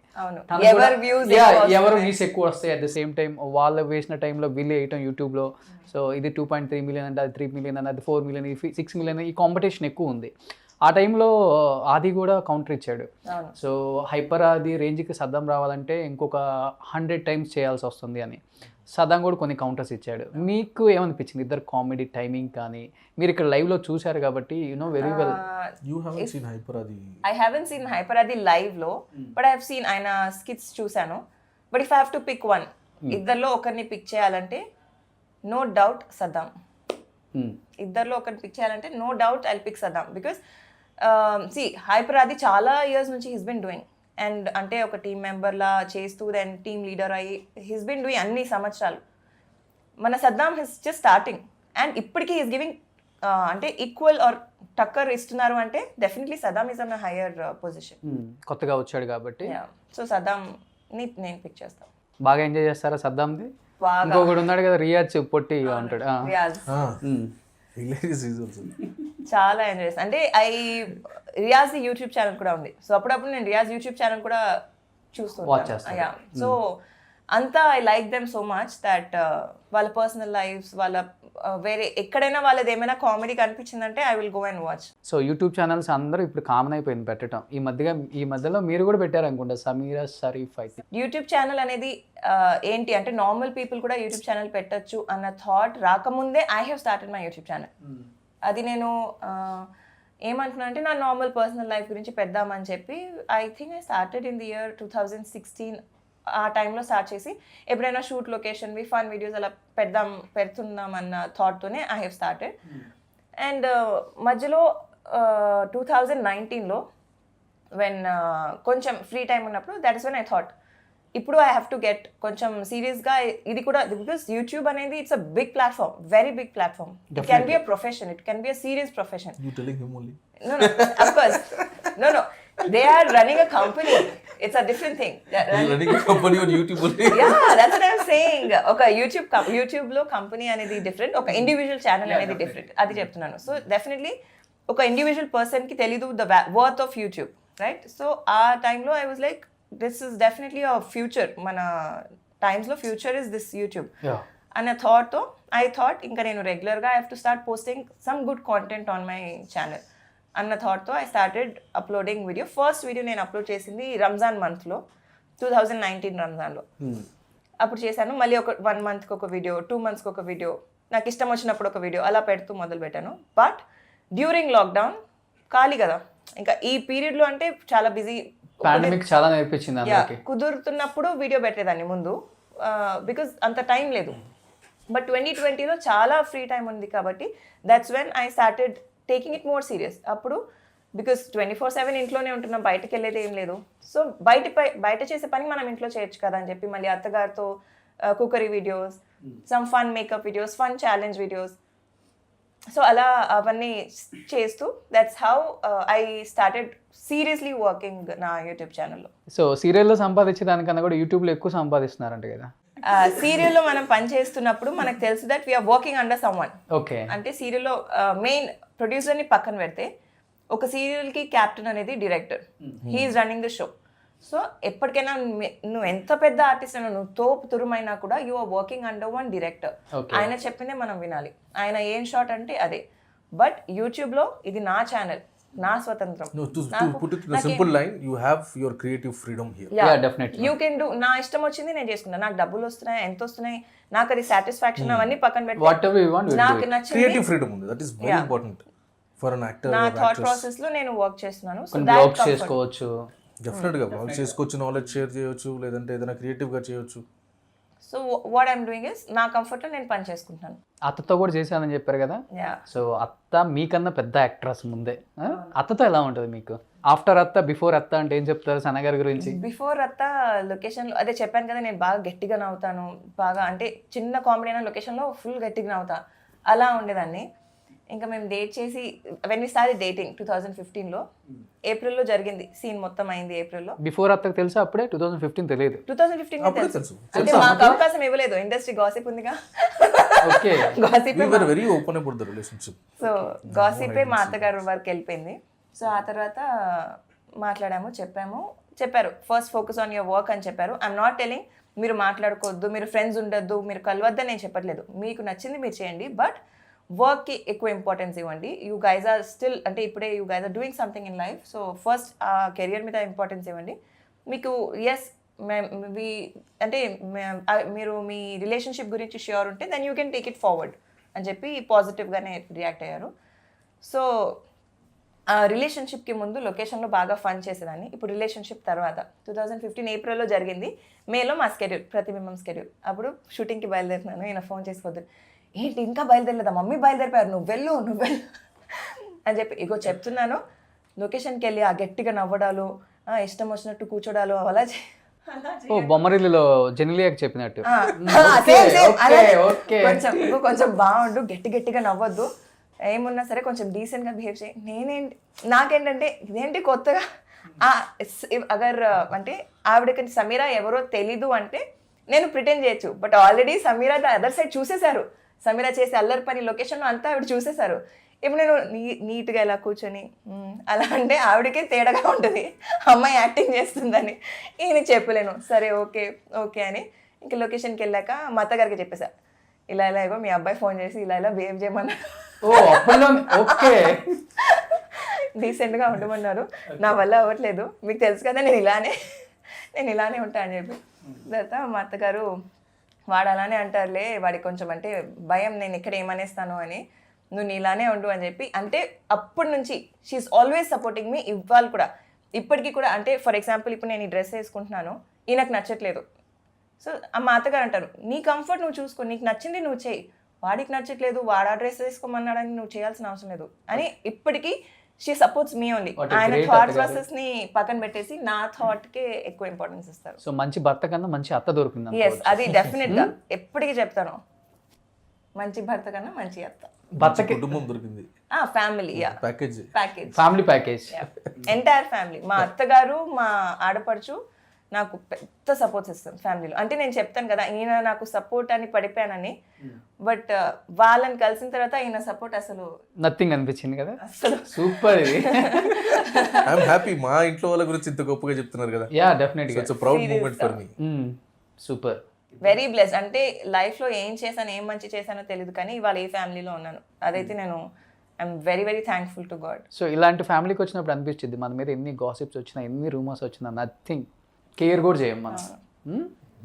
ఎవరు వ్యూస్ ఎక్కువ వస్తాయి, అట్ ద సేమ్ టైం వాళ్ళు వేసిన టైంలో వీళ్ళు వేయటం యూట్యూబ్లో. సో ఇది 2.3 మిలియన్ అంటే అది 3 మిలియన్ అని, అది 4 మిలియన్, 6 మిలియన్, ఈ కాంపిటీషన్ ఎక్కువ ఉంది. ఆ టైంలో ఆది కూడా కౌంటర్ ఇచ్చాడు. సో హైపర్ ఆది రేంజ్కి సద్దాం రావాలంటే ఇంకొక 100 టైమ్స్ చేయాల్సి వస్తుంది అని సద్దాం కూడా కొన్ని కౌంటర్స్ ఇచ్చాడు. మీకు ఏమనిపించింది ఇద్దరు కామెడీ టైమింగ్ కానీ? మీరు ఇక్కడ లైవ్లో చూశారు కాబట్టి you know very well. I haven't seen Hyper Aadi లైవ్లో, బట్ ఐ హావ్ సీన్ ఆయన స్కిట్స్ చూశాను. But if I have to pick one, ఇద్దరిలో ఒకరిని పిక్ చేయాలంటే నో డౌట్ సద్దాం. ఇద్దరిలో ఒకరిని పిక్ చేయాలంటే no doubt I'll pick Saddam. Because see Hyper Aadi చాలా ఇయర్స్ నుంచి హీస్ బిన్ డూయింగ్, అండ్ అంటే ఒక టీమ్ మెంబర్లా చేస్తూ దెన్ టీమ్ లీడర్ అయ్యి హీస్ బిన్ డూయింగ్ అన్ని సంవత్సరాలు. మన Saddam his just starting and ఇప్పటికీ హీస్ గివింగ్ అంటే ఈక్వల్ ఆర్ టక్కర్ ఇస్తున్నారు అంటే definitely Saddam is on higher position. కొత్తగా వచ్చాడు కాబట్టి. సో సద్దాంని నేను పిక్ చేస్తాను. బాగా ఎంజాయ్ చేస్తారా సద్దాంది? ఇంకొకటి ఉన్నాడు కదా రియాజ్, పొట్టి ఉంటాడు. చాలా ఎంజాయ్ చేస్తాను. అంటే రియాజ్ యూట్యూబ్ ఛానల్ కూడా ఉంది. సో అప్పుడప్పుడు నేను రియాజ్ యూట్యూబ్ ఛానల్ కూడా చూస్తాను. సో అంతా I like them so much that వాళ్ళ పర్సనల్ లైఫ్స్, వాళ్ళ వేరే ఎక్కడైనా వాళ్ళది ఏమైనా కామెడీ కనిపించిందంటే I will go and watch. So YouTube channels అందరూ ఇప్పుడు కామన్ అయిపోయింది పెట్టడం. ఈ మధ్యలో మీరు కూడా పెట్టారు అనుకుంటా, సమీరా షరీఫ్ అయితే. యూట్యూబ్ ఛానల్ అనేది ఏంటి అంటే నార్మల్ పీపుల్ కూడా యూట్యూబ్ ఛానల్ పెట్టచ్చు అన్న థాట్ రాకముందే I have started my YouTube channel. అది నేను ఏమంటున్నా అంటే నా నార్మల్ పర్సనల్ లైఫ్ గురించి పెడదామని చెప్పి I think I started in the year 2016. ఆ టైంలో స్టార్ట్ చేసి ఎప్పుడైనా షూట్ లొకేషన్వి ఫన్ వీడియోస్ అలా పెడుతున్నాం అన్న థాట్తోనే ఐ హ్యావ్ స్టార్టెడ్. అండ్ మధ్యలో 2019లో వెన్ కొంచెం ఫ్రీ టైం ఉన్నప్పుడు that is when I thought ఇప్పుడు ఐ హ్యావ్ టు గెట్ కొంచెం సీరియస్గా ఇది కూడా, బికాస్ యూట్యూబ్ అనేది it's a big platform, very big platform. It can be a profession, it can be a serious profession. No, of course. No. They are running a company. It's a different thing. Running a company on YouTube only. Yeah, that's what I'm saying. Okay, YouTube లో company అనేది different, ఒక individual channel అనేది different. అది చెప్తున్నాను. So definitely ఒక individual పర్సన్కి తెలీదు the worth of YouTube, right? So ఆ టైంలో I was like this is definitely a future. మన టైమ్స్లో ఫ్యూచర్ ఇస్ దిస్ యూట్యూబ్. అన్న థాట్తో ఐ థాట్ ఇంకా నేను రెగ్యులర్గా I have to start posting some good content on my channel అన్న థాట్తో I started uploading video. First video నేను అప్లోడ్ చేసింది రంజాన్ మంత్లో 2019 రంజాన్లో అప్పుడు చేశాను. మళ్ళీ ఒక 1 మంత్కి ఒక వీడియో, 2 మంత్స్కి ఒక వీడియో, నాకు ఇష్టం వచ్చినప్పుడు ఒక వీడియో అలా పెడుతూ మొదలు పెట్టాను. బట్ డ్యూరింగ్ లాక్డౌన్ ఖాళీ కదా, ఇంకా ఈ పీరియడ్లో అంటే చాలా బిజీ, పాండమిక్ చాలా నేర్పించింది అందరికీ. కుదురుతున్నప్పుడు వీడియో పెట్టేదాన్ని ముందు బికాజ్ అంత టైం లేదు. బట్ 2020లో చాలా ఫ్రీ టైం ఉంది కాబట్టి that's when I started taking it more serious. అప్పుడు బికాస్ 24/7 ఇంట్లోనే ఉంటున్నాం, బయటకు వెళ్ళేది ఏం లేదు. సో బయట చేసే పని మనం ఇంట్లో చేయొచ్చు కదా అని చెప్పి మళ్ళీ అత్తగారితో cookery videos, some fun makeup videos, fun challenge videos, so అలా అవన్నీ చేస్తూ that's how I started seriously working నా యూట్యూబ్ ఛానల్లో. సో సీరియల్లో సంపాదించే దానికన్నా కూడా యూట్యూబ్లో ఎక్కువ సంపాదిస్తున్నారంట కదా. సీరియల్లో మనం పని చేస్తున్నప్పుడు మనకు తెలుసు that we are working under someone. Okay, అంటే సీరియల్లో మెయిన్ ప్రొడ్యూసర్ని పక్కన పెడితే ఒక సీరియల్కి క్యాప్టెన్ అనేది director, he is running the show. So ఎప్పటికైనా నువ్వు ఎంత పెద్ద ఆర్టిస్ట్ అయినా, నువ్వు తోపు తురుమైనా కూడా you are working under one director. ఆయన చెప్పిందే మనం వినాలి, ఆయన ఏం షాట్ అంటే అదే. బట్ యూట్యూబ్లో ఇది నా ఛానల్, నా స్వతంత్రం. Simple line, you have your creative freedom here. Definitely you can do. నా ఇష్టం వచ్చింది నేను చేసుకున్నాను, నాకు డబ్బులు వస్తున్నాయి, ఎంత వస్తున్నాయి, నాకు అది సాటిస్ఫాక్షన్, అవన్నీ పక్కన పెట్టి నాకు నచ్చింది క్రియేటివ్ ఫ్రీడమ్ ఉంది. That is very important for an actor. నా థాట్ ప్రాసెస్ లో నేను వర్క్ చేస్తున్నాను. సో బ్లాగ్స్ చేసుకోవచ్చు, డెఫినెట్ గా బ్లాగ్ చేసుకోవచ్చు, నాలెడ్జ్ షేర్ చేయొచ్చు, లేదంటే ఏదైనా క్రియేటివ్ గా చేయొచ్చు. So what I'm doing is నా కంఫర్ట్ లో నేను పని చేసుకుంటాను. అత్తతో కూడా చేశానని చెప్పారు కదా. సో అత్త మీకన్నా పెద్ద యాక్ట్రెస్ ముందే. అత్తతో ఎలా ఉంటుంది మీకు? ఆఫ్టర్ అత్త, బిఫోర్ అత్త అంటే ఏం చెప్తారు సన గారి గురించి? బిఫోర్ అత్త లొకేషన్లో అదే చెప్పాను కదా, నేను బాగా గట్టిగా నవ్వుతాను, బాగా అంటే చిన్న కామెడీ అయినా లొకేషన్లో ఫుల్ గట్టిగా నవ్వుతా, అలా ఉండేదాన్ని. ఇంకా మేము డేట్ చేసి వెన్ వి స్టార్టెడ్ డేటింగ్ 2015లో ఏప్రిల్లో జరిగింది, సీన్ మొత్తం అయింది ఏప్రిల్లో. బిఫోర్ అత్తకు తెలుసా అప్పుడే? 2015 తెలియదు. 2015 తెలుసు, అంటే మాకు అవకాశం ఇవ్వలేదు, ఇండస్ట్రీ గాసిప్ ఉందిగా. Okay, gossip very open about the relationship. So గాసిపే మా అత్తగారు వరకు వెళ్ళిపోయింది. సో ఆ తర్వాత మాట్లాడాము, చెప్పారు first focus on your work అని చెప్పారు. ఐఎమ్ నాట్ టెలింగ్ మీరు మాట్లాడుకోవద్దు, మీరు ఫ్రెండ్స్ ఉండొద్దు, మీరు కలవద్దని నేను చెప్పట్లేదు. మీకు నచ్చింది మీరు చేయండి, బట్ వర్క్కి ఎక్కువ ఇంపార్టెన్స్ ఇవ్వండి. యూ గైజ్ ఆర్ స్టిల్, అంటే ఇప్పుడే you guys are doing something in life. So first ఆ కెరియర్ మీద ఇంపార్టెన్స్ ఇవ్వండి. మీకు ఎస్ అంటే మీరు మీ రిలేషన్షిప్ గురించి ష్యూర్ ఉంటే then you can take it forward అని చెప్పి పాజిటివ్గానే రియాక్ట్ అయ్యారు. సో ఆ రిలేషన్షిప్కి ముందు లొకేషన్లో బాగా ఫన్ చేసేదాన్ని. ఇప్పుడు రిలేషన్షిప్ తర్వాత 2015 ఏప్రిల్లో జరిగింది. మేలో మా స్కెడ్యూల్, ప్రతిబింబం స్కెడ్యూల్. అప్పుడు షూటింగ్కి బయలుదేరుతున్నాను, ఈయన ఫోన్ చేసి పొద్దున్న, ఏంటి ఇంకా బయలుదేరలేదా, మమ్మీ బయలుదేరిపోయారు, నువ్వు వెళ్ళు అని చెప్పి ఇగో చెప్తున్నాను. లొకేషన్కి వెళ్ళి ఆ గట్టిగా నవ్వడాలు, ఇష్టం వచ్చినట్టు కూర్చోడాలు, అలా బొమ్మరిల్లులో జెనిలియాకి చెప్పినట్టు కొంచెం బాగుండు, గట్టిగా నవ్వద్దు, ఏమున్నా సరే కొంచెం డీసెంట్గా బిహేవ్ చేయి. నాకేంటంటే ఇదేంటి కొత్తగా అగర్ అంటే ఆవిడకి సమీరా ఎవరో తెలీదు అంటే నేను ప్రిటెండ్ చేయొచ్చు, but already Sameera the other side చూసేశారు. సమీరా చేసే అల్లరి పని లొకేషన్లో అంతా ఆవిడ చూసేశారు. ఇప్పుడు నేను నీట్గా ఇలా కూర్చొని అలా అంటే ఆవిడకే తేడాగా ఉంటుంది, అమ్మాయి యాక్టింగ్ చేస్తుందని. ఈయన చెప్పలేను, సరే ఓకే అని ఇంక లొకేషన్కి వెళ్ళాక మా అత్తగారికి చెప్పేసా, ఇలా ఇగో మీ అబ్బాయి ఫోన్ చేసి ఇలా బిహేవ్ చేయమన్నారు, డీసెంట్గా ఉండమన్నారు, నా వల్ల అవ్వట్లేదు, మీకు తెలుసు కదా నేను ఇలానే ఉంటా అని చెప్పి. తర్వాత మా అత్తగారు, వాడు అలానే అంటారులే, వాడికి కొంచెం అంటే భయం, నేను ఇక్కడ ఏమనేస్తాను అని, నువ్వు నీలానే ఉండు అని చెప్పి. అంటే అప్పటి నుంచి షీఈస్ ఆల్వేస్ సపోర్టింగ్ మీ. ఇవ్వాలి కూడా, ఇప్పటికీ కూడా. అంటే ఫర్ ఎగ్జాంపుల్ ఇప్పుడు నేను ఈ డ్రెస్ వేసుకుంటున్నాను, ఈయనకు నచ్చట్లేదు. సో మా అత్తగారు అంటారు, నీ కంఫర్ట్ నువ్వు చూసుకో, నీకు నచ్చింది నువ్వు చేయి, వాడికి నచ్చట్లేదు, వాడు ఆ డ్రెస్ వేసుకోమన్నాడని నువ్వు చేయాల్సిన అవసరం లేదు అని ఇప్పటికీ షీ సపోర్ట్స్ మీ ఓన్లీ. ఆయన థాట్ ప్రాసెస్ ని పక్కన పెట్టేసి నా థాట్ కే ఎక్కువ ఇంపార్టెన్స్ ఇస్తారు. సో మంచి భర్త కన్నా మంచి అత్త దొరికింది. ఎస్, అది డెఫినెట్ గా ఎప్పటికీ చెప్తాను, మంచి భర్త కన్నా మంచి అత్త. భర్తకి కుటుంబం దొరికింది, family family package, entire family. మా అత్తగారు, మా ఆడపడుచు నాకు పెద్ద సపోర్ట్స్ ఇస్తాను ఫ్యామిలీలో. అంటే నేను చెప్తాను కదా, ఈయన నాకు సపోర్ట్ అని పడిపోయానని, బట్ వాళ్ళని కలిసిన తర్వాత ఈయన సపోర్ట్ అసలు నథింగ్ అనిపించింది కదా. అసలు సూపర్. ఇది ఐఎమ్ హ్యాపీ, మా ఇంట్లో వాళ్ళ గురించి ఇంత గొప్పగా చెప్తున్నారు కదా. యా డెఫినెట్గా it's a proud moment for me. Super. Very blessed. అంటే లైఫ్లో ఏం చేశాను, ఏం మంచి చేశానో తెలియదు, కానీ ఇవాళ ఏ ఫ్యామిలీలో ఉన్నాను అదైతే నేను I'm very very thankful to God. So ఇలాంటి ఫ్యామిలీకి వచ్చినప్పుడు అనిపించింది మన మీద ఎన్ని గాసిప్స్ వచ్చినా ఎన్ని రూమర్స్ వచ్చినా నథింగ్ కేర్ కూడా చేయం మనం.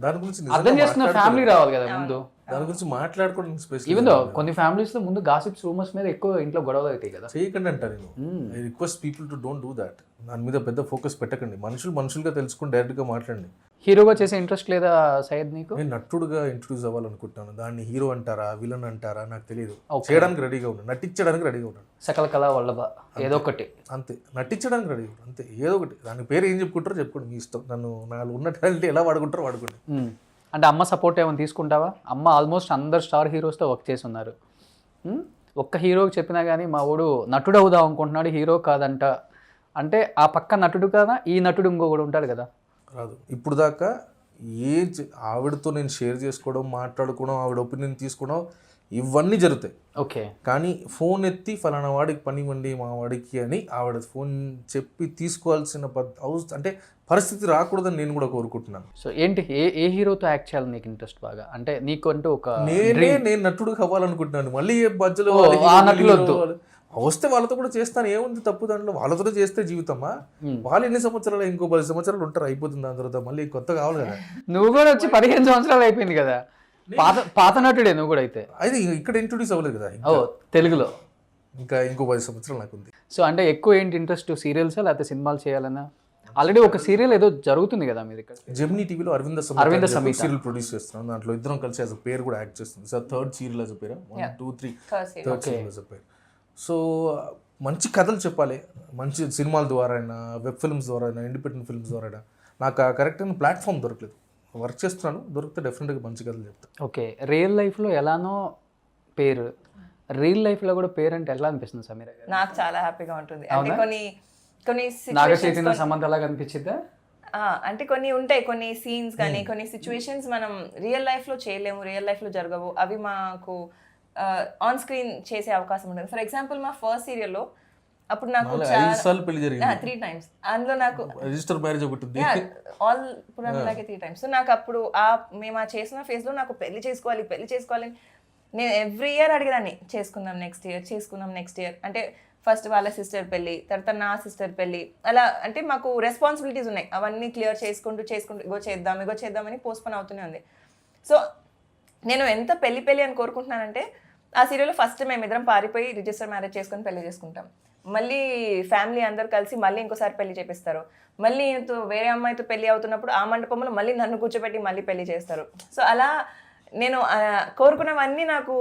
దాని గురించి అర్థం చేసుకున్న ఫ్యామిలీ రావాలి కదా ముందు. దాని గురించి మాట్లాడుకోవడం ఈవెన్ దో కొన్ని ఫ్యామిలీస్ లో ముందు గాసిప్స్ రూమర్స్ మీద ఎక్కువ ఇంట్లో గొడవలు అవుతాయి కదా. చేయకండి అంట నేను. I request people to don't do that. దాని మీద పెద్ద ఫోకస్ పెట్టకండి. మనుషులుగా తెలుసుకుని డైరెక్ట్గా మాట్లాడండి. హీరోగా చేసే ఇంట్రెస్ట్ లేదా సయ్యద్ నీకు? నేను నటుడుగా ఇంట్రొడ్యూస్ అవ్వాలనుకుంటున్నాను. దాన్ని హీరో అంటారా విలన్ అంటారా నాకు తెలియదు. చేయడానికి రెడీగా ఉన్నాను, నటించడానికి రెడీగా ఉన్నాను. సకల కళ వల్లభ ఏదో ఒకటి అంతే, నటించడానికి రెడీగా ఉన్నాను అంతే. ఏదో ఒకటి దాని పేరు ఏం చెప్పుకుంటారో చెప్పుకోండి, మీ ఇష్టం. నన్ను నాలో ఉన్న టాలెంట్ ఎలా వాడుకుంటారో వాడుకోండి. అంటే అమ్మ సపోర్ట్ ఏమైనా తీసుకుంటావా? అమ్మ ఆల్మోస్ట్ అందరు స్టార్ హీరోస్తో వర్క్ చేసి ఉన్నారు. ఒక్క హీరోకి చెప్పినా కానీ మా వాడు నటుడు అవుదాం అనుకుంటున్నాడు, హీరో కాదంట అంటే ఆ పక్క నటుడు కాదా ఈ నటుడు ఇంకొకడు ఉంటాడు కదా. రాదు. ఇప్పుడు దాకా ఆవిడతో నేను షేర్ చేసుకోవడం, మాట్లాడుకోవడం, ఆవిడ ఒపీనియన్ తీసుకోవడం ఇవన్నీ జరుగుతాయి. ఓకే. కానీ ఫోన్ ఎత్తి ఫలానా వాడికి పని ఇవ్వండి మా వాడికి అని ఆవిడ ఫోన్ చెప్పి తీసుకోవాల్సిన అంటే పరిస్థితి రాకూడదని నేను కూడా కోరుకుంటున్నాను. సో ఏంటి ఏ హీరోతో యాక్ట్ చేయాలని నీకు ఇంట్రెస్ట్ బాగా? అంటే నీకు అంటూ ఒక నేను నటుడు కావాలనుకుంటున్నాను. మళ్ళీ మధ్యలో వస్తే వాళ్ళతో కూడా చేస్తాను, ఏముంది తప్పు దాంట్లో. వాళ్ళతో చేస్తే జీవితమా? వాళ్ళు ఎన్ని సంవత్సరాలు, ఇంకో 10 సంవత్సరాలు ఉంటారు, అయిపోతుంది. దాని తర్వాత మళ్ళీ కొత్త కావాలి కదా. నువ్వు కూడా వచ్చి 15 సంవత్సరాలు అయిపోయింది కదా, పాత నటుడే నువ్వు కూడా. అయితే అయితే ఇక్కడ ఇంట్రొడ్యూస్ అవ్వలేదు కదా తెలుగులో. ఇంకా ఇంకో 10 సంవత్సరాలు నాకు ఉంది. సో అంటే ఎక్కువ ఏంటి ఇంట్రెస్ట్, సీరియల్సా లేకపోతే సినిమాలు చేయాలన్నా? ఆల్రెడీ ఒక సీరియల్ ఏదో జరుగుతుంది కదా మీరు ఇక్కడ జెమినీ టీవీలో అరవింద సమేత సీరియల్ ప్రొడ్యూస్ చేస్తున్నాను. దాంట్లో ఇద్దరం కలిసి యాజ్ పేరు కూడా యాక్ట్ చేస్తుంది. సార్ థర్డ్ సీరియల్ యాజ్ పేరు 1, 2, 3 థర్డ్ సీరియల్ యాజ్ పేరు. సో మంచి కథలు చెప్పాలి, మంచి సినిమాల ద్వారా అయినా, వెబ్ ఫిల్మ్స్ ద్వారా అయినా, ఇండిపెండెంట్ ఫిల్మ్స్ ద్వారా అయినా. నాకు ఆ కరెక్ట్ అయిన ప్లాట్ఫామ్ దొరకలేదు. వర్క్ చేస్తున్నాను, దొరికితే డెఫినెట్గా మంచి కథలు చెప్తాను. ఓకే. రియల్ లైఫ్లో ఎలానో పేరు, రియల్ లైఫ్లో కూడా పేరు అంటే ఎలా అనిపిస్తుంది సమీర గారు? నాకు చాలా హ్యాపీగా ఉంటుంది. అంటే కొన్ని నాగచైతన్య సమంత లాగా అనిపించిందా? అంటే కొన్ని ఉంటాయి, కొన్ని సీన్స్ కానీ కొన్ని సిచ్యువేషన్స్ మనం రియల్ లైఫ్లో చేయలేము, రియల్ లైఫ్లో జరగవు. అవి మాకు ఆన్ స్క్రీన్ చేసే అవకాశం ఉంటుంది. ఫర్ ఎగ్జాంపుల్ మా ఫస్ట్ సీరియల్లో అప్పుడు నాకు 3 times, అందులో నాకు రిజిస్టర్ మ్యారేజ్ ఒకటి ఆల్ పురాణాలకే 3 times. సో నాకు అప్పుడు మేము చేసిన ఫేజ్లో నాకు పెళ్లి చేసుకోవాలి నేను ఎవ్రీ ఇయర్ అడిగేదాన్ని, చేసుకుందాం నెక్స్ట్ ఇయర్. అంటే ఫస్ట్ వాళ్ళ సిస్టర్ పెళ్ళి, తర్వాత నా సిస్టర్ పెళ్ళి, అలా అంటే మాకు రెస్పాన్సిబిలిటీస్ ఉన్నాయి. అవన్నీ క్లియర్ చేసుకుంటూ ఇగో చేద్దామని పోస్ట్పోన్ అవుతూనే ఉంది. సో నేను ఎంత పెళ్ళి అని కోరుకుంటున్నానంటే, ఆ సీరియల్లో ఫస్ట్ మేమిద్దరం పారిపోయి రిజిస్టర్ మ్యారేజ్ చేసుకొని పెళ్లి చేసుకుంటాం. మళ్ళీ ఫ్యామిలీ అందరు కలిసి మళ్ళీ ఇంకోసారి పెళ్లి చేపిస్తారు. మళ్ళీ వేరే అమ్మాయితో పెళ్లి అవుతున్నప్పుడు ఆ మండపంలో మళ్ళీ నన్ను కూర్చోబెట్టి మళ్ళీ పెళ్లి చేస్తారు. సో అలా నేను కోరుకున్నవన్నీ నాకు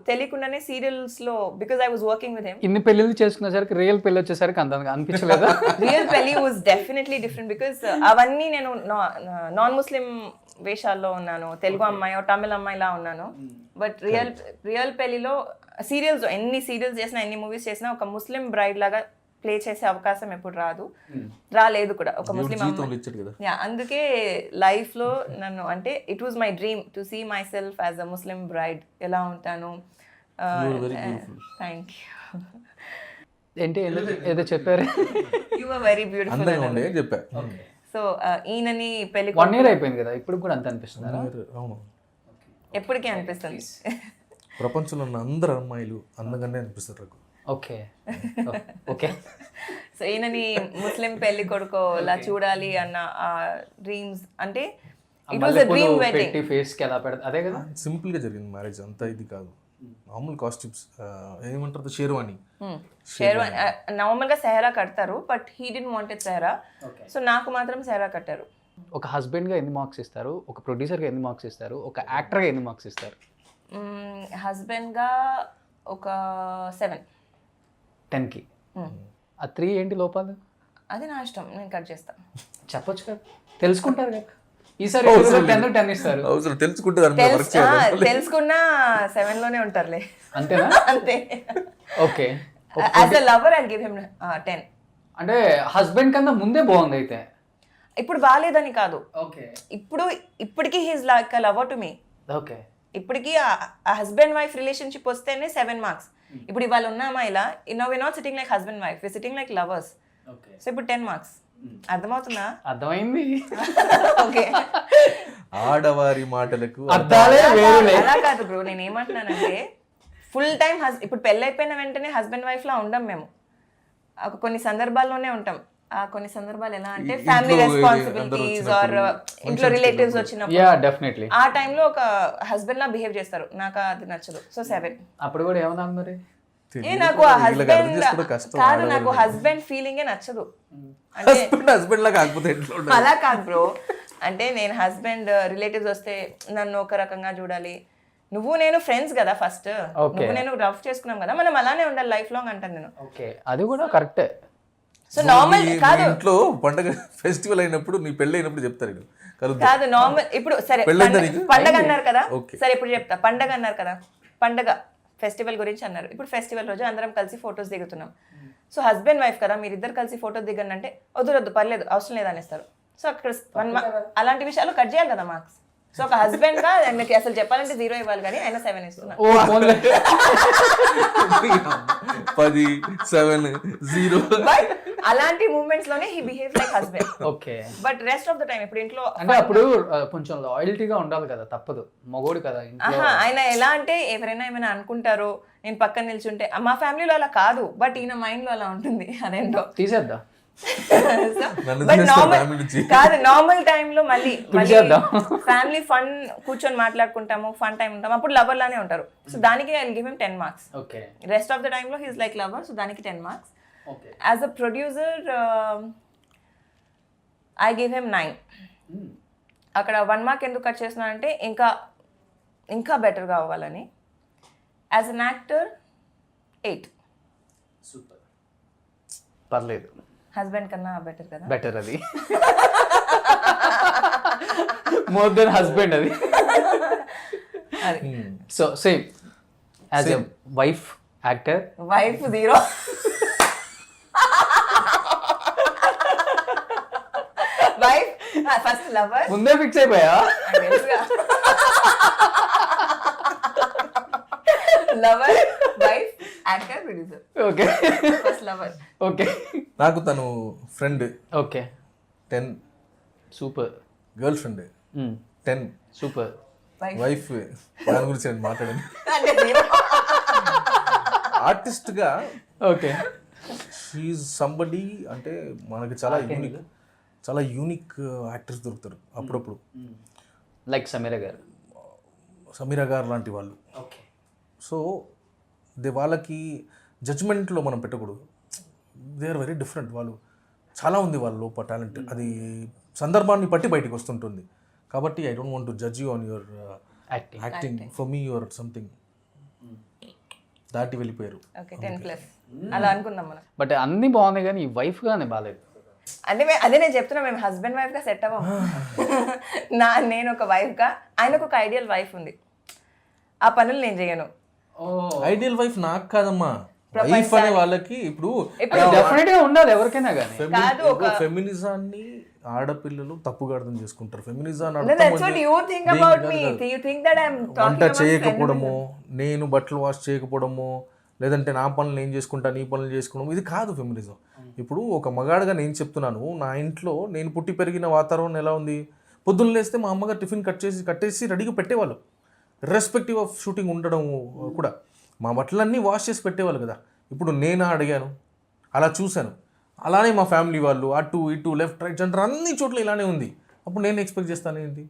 తెలియకుండానే సీరియల్స్లో, because I was working with him. ఇన్ని పెళ్లిళ్ళు చేసుకునేసరికి రియల్ పెళ్లి వచ్చేసరికి అంత అనిపించలేదా? రియల్ పెళ్లి వాజ్ డెఫినెట్లీ డిఫరెంట్, బికాజ్ అవన్నీ నేను నాన్ ముస్లిం వేషాల్లో ఉన్నాను, తెలుగు అమ్మాయి తమిళ అమ్మాయిలా ఉన్నాను. బట్ రియల్ పెళ్లిలో సీరియల్స్ ఎన్ని సీరియల్స్ చేసినా, ఎన్ని మూవీస్ చేసినా ఒక ముస్లిం బ్రైడ్ లాగా ప్లే చేసే అవకాశం ఎప్పుడు రాలేదు కూడా ఒక ముస్లిం అమ్మాయి. అందుకే లైఫ్లో నన్ను అంటే it was my dream to see myself as a Muslim bride. ఎలా ఉంటాను. Thank you. ఏంటి ఏదో చెప్పారు? యు ఆర్ వెరీ బ్యూటిఫుల్ చెప్పా. సో ఈయనని పెళ్లి 1 year అయిపోయింది కదా, ఇప్పుడు కూడా అంత అనిపిస్తుంది? అవును, ఎప్పటికీ అనిపిస్తుంది. ప్రపంచంలో ఉన్న అందరు అమ్మాయిలు అందంగానే అనిపిస్తారు నాకు. Okay okay. సో ఈయనని ముస్లిం పెళ్లి కొడుకు ఇలా చూడాలి అన్న డ్రీమ్స్. అంటే it was a dream wedding. Face కి ఎలా పెడతా అదే కదా. సింపుల్ గా జరిగింది మ్యారేజ్, అంతా ఇది కాదు. మామూలు కాస్ట్యూమ్స్ ఏమంటారు, షేర్వాణి నార్మల్ గా సెహరా కడతారు, బట్ హీ డిడ్ంట్ వాంటెడ్ సెహరా. సో నాకు మాత్రం సెహరా కట్టారు. ఒక హస్బెండ్ గా ఎన్ని మార్క్స్ ఇస్తారు, ఒక ప్రొడ్యూసర్ గా ఎన్ని మార్క్స్ ఇస్తారు, ఒక యాక్టర్ గా ఎన్ని మార్క్స్ ఇస్తారు? హస్బెండ్ గా ఒక 7. 10కి ఆ 3 ఏంటి లోపాలు? అది నా ఇష్టం, నేను కట్ చేస్తాను. చెప్పొచ్చు కదా, తెలుసుకుంటారు కదా. ఈసారి 10 ఇస్తారు. తెలుసుకున్నా 7 లోనే ఉంటారులే. అంతేనా? అంతే. Okay. As a lover I give him 10. అంటే హస్బెండ్ కన్నా ముందే బాగుంది అయితే. ఇప్పుడు బాగాలేదని కాదు, ఓకే. ఇప్పటికీ he's like a lover to me. Okay. ఇప్పటికీ హస్బెండ్ వైఫ్ రిలేషన్షిప్ వస్తేనే 7 marks. ఇప్పుడు ఇవాళ ఉన్నామా ఇలా, we not sitting like husband wife, we sitting like lovers. So ఇప్పుడు 10 marks. అర్థమవుతుందా? అర్థమైంది. ఓకే, ఆడవారి మాటలకు అర్థాలే వేరులే. అలా కాదు బ్రో, నేను ఏమంటున్నానంటే ఫుల్ టైం ఇప్పుడు పెళ్ళి అయిపోయిన వెంటనే హస్బెండ్ వైఫ్ లా ఉండం మేము. కొన్ని సందర్భాల్లోనే ఉంటాం. కొన్ని సందర్భాలు ఎలా అంటే ఫ్యామిలీ రెస్పాన్సిబిలిటీస్ ఆర్ ఇంట్లో రిలేటివ్స్ వచ్చినప్పుడు ఆ టైంలో ఒక హస్బెండ్ లా బిహేవ్ చేస్తారు. నాకు అది నచ్చదు. సో 7 అప్పుడు కూడా ఏమన్నా మరి నాకు కాదు, నాకు హస్బెండ్ ఫీలింగే నచ్చదు. అంటే హస్బెండ్ లా కాకపోతే అలా కాదు బ్రో, అంటే నేను హస్బెండ్ రిలేటివ్స్ వస్తే నన్ను ఒక రకంగా చూడాలి. నువ్వు నేను ఫ్రెండ్స్ కదా, ఫస్ట్ నువ్వు నేను రఫ్ చేసుకున్నాం కదా, మనం అలానే ఉండాలి లైఫ్ లాంగ్ అంటాను నేను. ఓకే, అది కూడా కరెక్టే. సో నార్మల్ కాదు, ఇంట్లో పండగ ఫెస్టివల్ అయినప్పుడు నీ పెళ్లి అయినప్పుడు చెప్తారు కాదు నార్మల్. ఇప్పుడు సరే పండగ అన్నారు కదా, సరే ఇప్పుడు చెప్తా. పండగ అన్నారు కదా, పండగ ఫెస్టివల్ గురించి అన్నారు. ఇప్పుడు ఫెస్టివల్ రోజు అందరం కలిసి ఫొటోస్ దిగుతున్నాం. సో హస్బెండ్ వైఫ్ కదా, మీరిద్దరు కలిసి ఫోటో దిగండి అంటే వద్దు పర్లేదు అవసరం లేదనేస్తారు. సో అక్కడ అలాంటి విషయాలు కట్ చేయాలి కదా మార్క్స్. సో ఒక హస్బెండ్ గా మీకు అసలు చెప్పాలంటే 0 ఇవ్వాలి, కానీ ఆయన 7 ఇస్తున్నా. 10, 7, 0 అలాంటి మూమెంట్స్ లోనే he behave like husband. Okay, but rest of the time ఇప్పుడు ఇంట్లో అంటే అప్పుడు కొంచెం లాయల్టీగా ఉండాలి కదా, తప్పదు, మగోడు కదా. ఆయన ఎలా అంటే ఎవరైనా ఏమైనా అనుకుంటారో, నేను పక్కన నిల్చుంటే మా ఫ్యామిలీలో అలా కాదు, బట్ ఈయన మైండ్ లో అలా ఉంటుంది. అదేంటో తీసేద్దా కాదు, నార్మల్ టైంలో మళ్ళీ ఫ్యామిలీ ఫన్ కూర్చొని మాట్లాడుకుంటాము, ఫన్ టైం ఉంటాము, అప్పుడు లవర్ లానే ఉంటారు. సో దానికి I give him 10 marks. Rest of the టైంలో హీస్ లైక్ లవర్, సో దానికి 10 marks. As a producer I give him 9. అక్కడ 1 మార్క్ ఎందుకు కట్ చేస్తున్నానంటే ఇంకా బెటర్గా అవ్వాలని. As an actor 8. సూపర్, పర్లేదు, హస్బెండ్ కన్నా బెటర్ కదా. బెటర్, అది మోర్ దెన్ హస్బెండ్ అది. So same as a wife actor. Wife 0. Wife first lover. ముందే ఫిక్స్ అయిపోయా? Lover, wife, actor, producer. Okay, first lover. Okay, నాకు తను friend. Okay, 10. Super. Girl friend 10. Super. Wife దాని గురించి నేను మాట్లాడాను. ఆర్టిస్ట్ గా ఓకే, షీఈ్ సంబడి, అంటే మనకి చాలా యూనిక్ యాక్టర్స్ దొరుకుతారు అప్పుడప్పుడు. లైక్ సమీరా గారు లాంటి వాళ్ళు. ఓకే, సో వాళ్ళకి జడ్జ్మెంట్లో మనం పెట్టకూడదు. They are very different. వాళ్ళు చాలా ఉంది వాళ్ళ లోపల టాలెంట్, అది సందర్భాన్ని బట్టి బయటికి వస్తుంటుంది. కాబట్టి I don't want to judge you on your acting. For me your something దాటి వెళ్ళిపోయారు. ఓకే, 10+ అలా అనుకుందాం మనం. బట్ అన్ని బాగున్నాయి, కానీ ఈ వైఫ్ గానే బాగాలేదు. అంటే అదే నేను చెప్తున్నా, మేము హస్బెండ్ వైఫ్ గా సెట్ అవ్వము. నేను ఒక వైఫ్ గా, ఆయనకు ఒక ఐడియల్ వైఫ్ ఉంది. ఆ పనులు నేను చేయను. ఐడియల్ వైఫ్ నాకు కాదమ్మా, వైఫ్ అనే వాళ్ళకి ఇప్పుడు డెఫినెట్ గా ఉండాలి ఎవరికైనా కానీ. ఫెమినిజాన్ని ఆడపిల్లలు తప్పుగా అర్థం చేసుకుంటారు. ఫెమినిజం వంట చేయకపోవడము, నేను బట్టలు వాష్ చేయకపోవడము, లేదంటే నా పనులు నేను చేసుకుంటాను, నీ పనులు చేసుకోవడం, ఇది కాదు ఫెమినిజం. ఇప్పుడు ఒక మగాడుగా నేను చెప్తున్నాను, నా ఇంట్లో నేను పుట్టి పెరిగిన వాతావరణం ఎలా ఉంది. పొద్దున్న లేస్తే మా అమ్మగారు టిఫిన్ కట్టేసి రెడీగా పెట్టేవాళ్ళు. రెస్పెక్టివ్ ఆఫ్ షూటింగ్ ఉండడం కూడా మా బట్టలన్నీ వాష్ చేసి పెట్టేవాళ్ళు కదా. ఇప్పుడు నేను అడిగాను, అలా చూశాను, అలానే మా ఫ్యామిలీ వాళ్ళు అటు ఇటు లెఫ్ట్ రైట్ సెంటర్ అన్ని చోట్ల ఇలానే ఉంది. అప్పుడు నేను ఎక్స్పెక్ట్ చేస్తాను ఏంటి,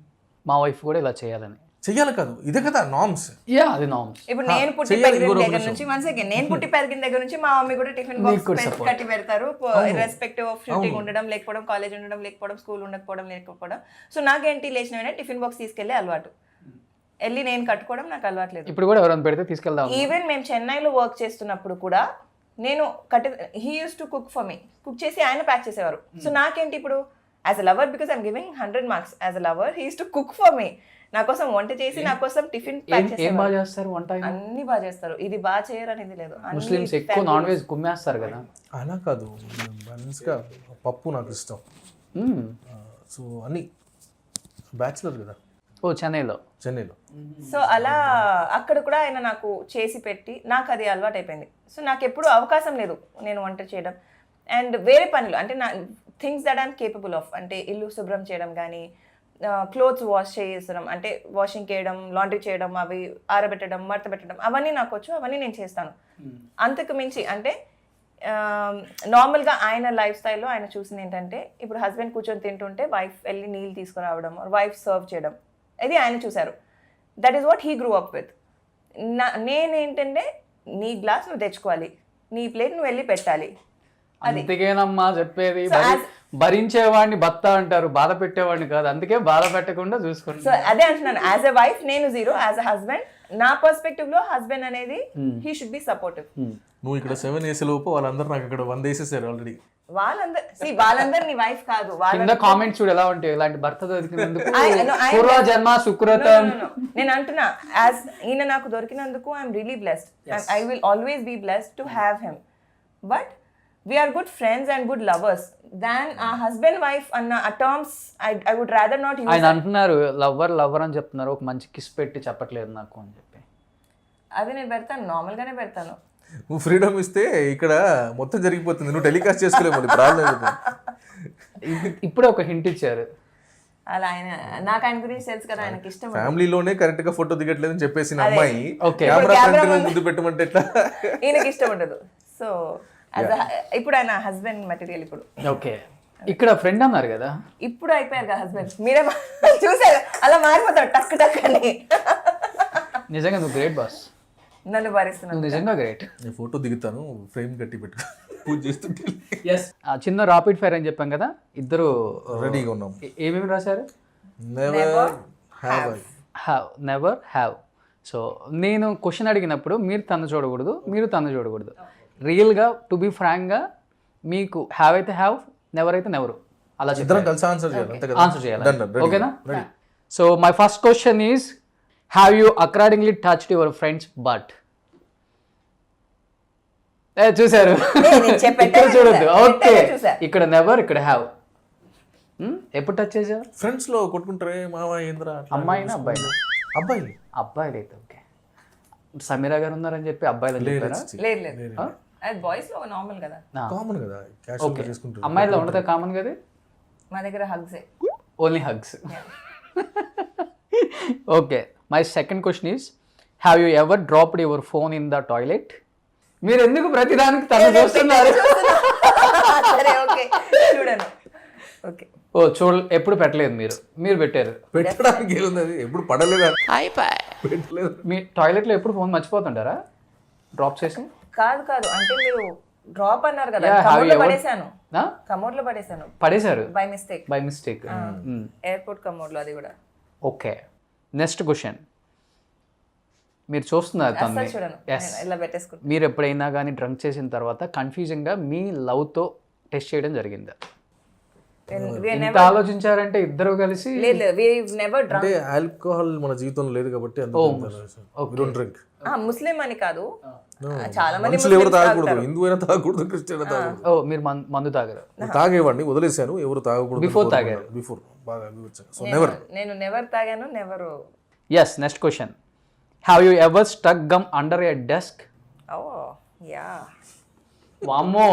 మా వైఫ్ కూడా ఇలా చేయాలని. చెయ్యాలి కాదు, ఇదే కదా నార్మ్స్. అది నార్మ్స్. ఇప్పుడు నేను పుట్టి పెరిగిన దగ్గర నుంచి నేను పుట్టి పెరిగిన దగ్గర నుంచి మా మమ్మీ కూడా టిఫిన్ బాక్స్ కట్టి పెడతారు. రెస్పెక్టివ్ ఆఫ్ షూటింగ్ ఉండడం లేకపోవడం, కాలేజ్ ఉండడం లేకపోవడం, స్కూల్ ఉండకపోవడం లేకపోవడం. సో నాకేంటి, లేచిన వెంటనే టిఫిన్ బాక్స్ తీసుకెళ్లే అలవాటు. వెళ్ళి నేను కట్టుకోవడం నాకు అలవాట్లేదు. ఇప్పుడు కూడా ఎవరైనా పెడితే తీసుకెళ్దాం. ఈవెన్ మేము చెన్నైలో వర్క్ చేస్తున్నప్పుడు కూడా నేను he use to cook for me. Cook చేసి ఆయన ప్యాక్ చేసేవారు. సో నాకేంటి ఇప్పుడు as a lover, because I'm giving 100 marks as a lover, he use to cook for me. నా కోసం వంట చేసి నా కోసం టిఫిన్ ప్యాక్ చేసేవారు. అన్ని బాగా చేస్తారు. ఇది బాగా చేయరు అనేది లేదు. ముస్లిమ్స్ ఎక్కువ నాన్ వెజ్ కుమ్మేస్తారు కదా. అలా కాదు, బ్యాలెన్స్గా పప్పు నాకు ఇష్టం. సో అన్ని బ్యాచులర్ కదా. చెన్నైలో. సో అలా అక్కడ కూడా ఆయన నాకు చేసి పెట్టి నాకు అది అలవాటు అయిపోయింది. సో నాకు ఎప్పుడు అవకాశం లేదు నేను వంట చేయడం. అండ్ వేరే పనులు అంటే things that I'm capable of, అంటే ఇల్లు శుభ్రం చేయడం కానీ, క్లోత్స్ వాష్ చేసడం అంటే వాషింగ్ చేయడం, లాండ్రీ చేయడం, అవి ఆరబెట్టడం, మడత పెట్టడం, అవన్నీ నాకు వచ్చు, అవన్నీ నేను చేస్తాను. అంతకు మించి అంటే నార్మల్గా ఆయన లైఫ్ స్టైల్లో ఆయన చూసింది ఏంటంటే, ఇప్పుడు హస్బెండ్ కూర్చొని తింటుంటే వైఫ్ వెళ్ళి నీళ్ళు తీసుకురావడం, వైఫ్ సర్వ్ చేయడం, ఇది ఆయన చూశారు. That is what he grew up with. నేనేంటంటే నీ గ్లాస్ నువ్వు తెచ్చుకోవాలి, నీ ప్లేట్ నువ్వు వెళ్ళి పెట్టాలి. అందుకేనమ్మా చెప్పేది, భరించేవాడిని భర్త అంటారు, బాధ పెట్టేవాడిని కాదు. అందుకే బాధ పెట్టకుండా చూసుకుంటాను. సో అదే అంటున్నాను, యాజ్ ఎ వైఫ్ నేను 0, యాజ్ ఎ హస్బెండ్ నా పర్స్పెక్టివ్ లో హస్బెండ్ అనేది హీ షుడ్ బి సపోర్టివ్. నువ్వు ఇక్కడ 7 వేసే లోపు వాళ్ళందరూ నాకు ఇక్కడ 100 వేసేసారు ఆల్రెడీ. వాళ్ళందరు నీ వైఫ్ కాదు. కింద కామెంట్స్ చూడు ఎలా ఉంటాయి, ఇలాంటి భర్త దొరికినందుకు పూర్వ జన్మ సుకృతం. నేను అంటున్నా, యాజ్ ఈయన నాకు దొరికినందుకు I'm really blessed. I will always be blessed to have him. But we're good friends and good lovers than husband wife అన్న terms I would rather not use. ఆయన అంటున్నారు లవర్ అని చెప్తున్నారు, ఒక మంచి కిస్ పెట్టి చెప్పట్లేదు నాకు అని చెప్పి. అది నేను పెడతాను, నార్మల్ గానే పెడతాను. నువ్వు ఫ్రీడమ్ ఇస్తే ఇక్కడ మొత్తం జరిగిపోతుంది, నువ్వు టెలికాస్ట్ చేసుకోలేము. ప్రాబ్లం ఇప్పుడే ఒక హింట్ ఇచ్చారు. అలా నాకు ఆయన గురించి తెలుసు కదా, ఆయనకి ఇష్టం. ఫ్యామిలీలోనే కరెక్ట్ గా ఫోటో దిగట్లేదని చెప్పేసిన అమ్మాయి ఓకే కెమెరా ముందు పెట్టమంటే ఎట్లా? ఈయనకి ఇష్టం ఉండదు. సో ఇప్పుడు ఆయన హస్బెండ్ మెటీరియల్. ఇప్పుడు ఓకే, ఇక్కడ ఫ్రెండ్ అన్నారు కదా, ఇప్పుడు అయిపోయారు కదా హస్బెండ్. మీరే చూసారు అలా మారిపోతాడు టక్ టక్ అని. నిజంగా నువ్వు గ్రేట్ బాస్, నన్ను భరిస్తున్నాను. నిజంగా గ్రేట్. నేను ఫోటో దిగుతాను, ఫ్రేమ్ కట్టి పెట్టుకో, పూజ చేస్తుంటే. చిన్న రాపిడ్ ఫైర్ అని చెప్పాం కదా, ఇద్దరు రెడీగా ఉన్నాం. ఏమేమి రాశారు? Never have. సో నేను క్వశ్చన్ అడిగినప్పుడు మీరు తను చూడకూడదు, మీరు తను చూడకూడదు. రియల్గా టు బి ఫ్రాంక్గా మీకు హ్యావ్ అయితే హ్యావ్, నెవర్ అయితే నెవరు, అలా ఇద్దరం కలిసి ఆన్సర్ చేయాలి. ఆన్సర్ చేయాలి, ఓకేనా? So my first question is, have you accordingly touched your friends but? చూసారు, ఇక్కడ చూడొద్దు. ఓకే, ఇక్కడ నెవర్, ఇక్కడ హ్యావ్. ఎప్పుడు టచ్ చేసావు? ఫ్రెండ్స్ లో కొట్టుకుంటారే మావా ఏంద్ర. అమ్మాయినా అబ్బాయినా? అబ్బాయిలు. అబ్బాయిలు అయితే ఓకే. సమీరా గారు ఉన్నారని చెప్పి అబ్బాయిలు చెప్పారా? లేదు, అది బాయ్స్ లో నార్మల్ కదా, కామన్ కదా, క్యాజువల్ గా చేసుకుంటారు. అమ్మాయిలో ఉండదా కామన్ కదా? మా దగ్గర hugs, only hugs. Okay, my second question is, have you ever dropped your phone in the toilet? మీరు ఎందుకు ప్రతిదానికి తను చూస్తున్నారు? చూడను. ఓకే, ఓ ఎప్పుడు పెట్టలేదు, మీరు పెట్టారు. పెట్టడానికి ఏముంది, అది ఎప్పుడు పడలేదు. మీ టాయిలెట్లో ఎప్పుడు ఫోన్ మర్చిపోతుంటారా డ్రాప్ చేసి? కాదు అంటే మీరు డ్రాప్ అన్నారు కదా, పడేసాను, కమోడ్ లో పడేసాను. పడేశారు by mistake Hmm. Airport commode లో, అది కూడా. Okay, next question. మీరు చూస్తున్నారు తనని, చూడను, ఇలా పెట్టేసుకుంటాను. మీరు ఎప్పుడైనా కానీ డ్రంక్ చేసిన తర్వాత కన్ఫ్యూజన్గా మీ లవ్తో టెస్ట్ చేయడం జరిగిందా? ఎంత ఆలోచించారంటే ఇద్దరు కలిసి? అంటే ఆల్కహాల్ మన జీవితంలో లేదు కాబట్టి డ్రింక్. ముస్లిం అని కాదు, చాలా మంది ఎవరు తాగకూడదు, హిందూ అయినా తాగకూడదు, క్రిస్టియన్ తాగకూడదు. ఓ మీరు మందు తాగరు? తాగేవాడిని, వదిలేశాను. ఎవరు తాగకూడదు. బిఫోర్ తాగారు? బిఫోర్ బాగా. So never. నేను నెవర్ తాగాను, never. Yes, next question. Have you ever stuck gum under a desk? Oh yeah. వామ్మో,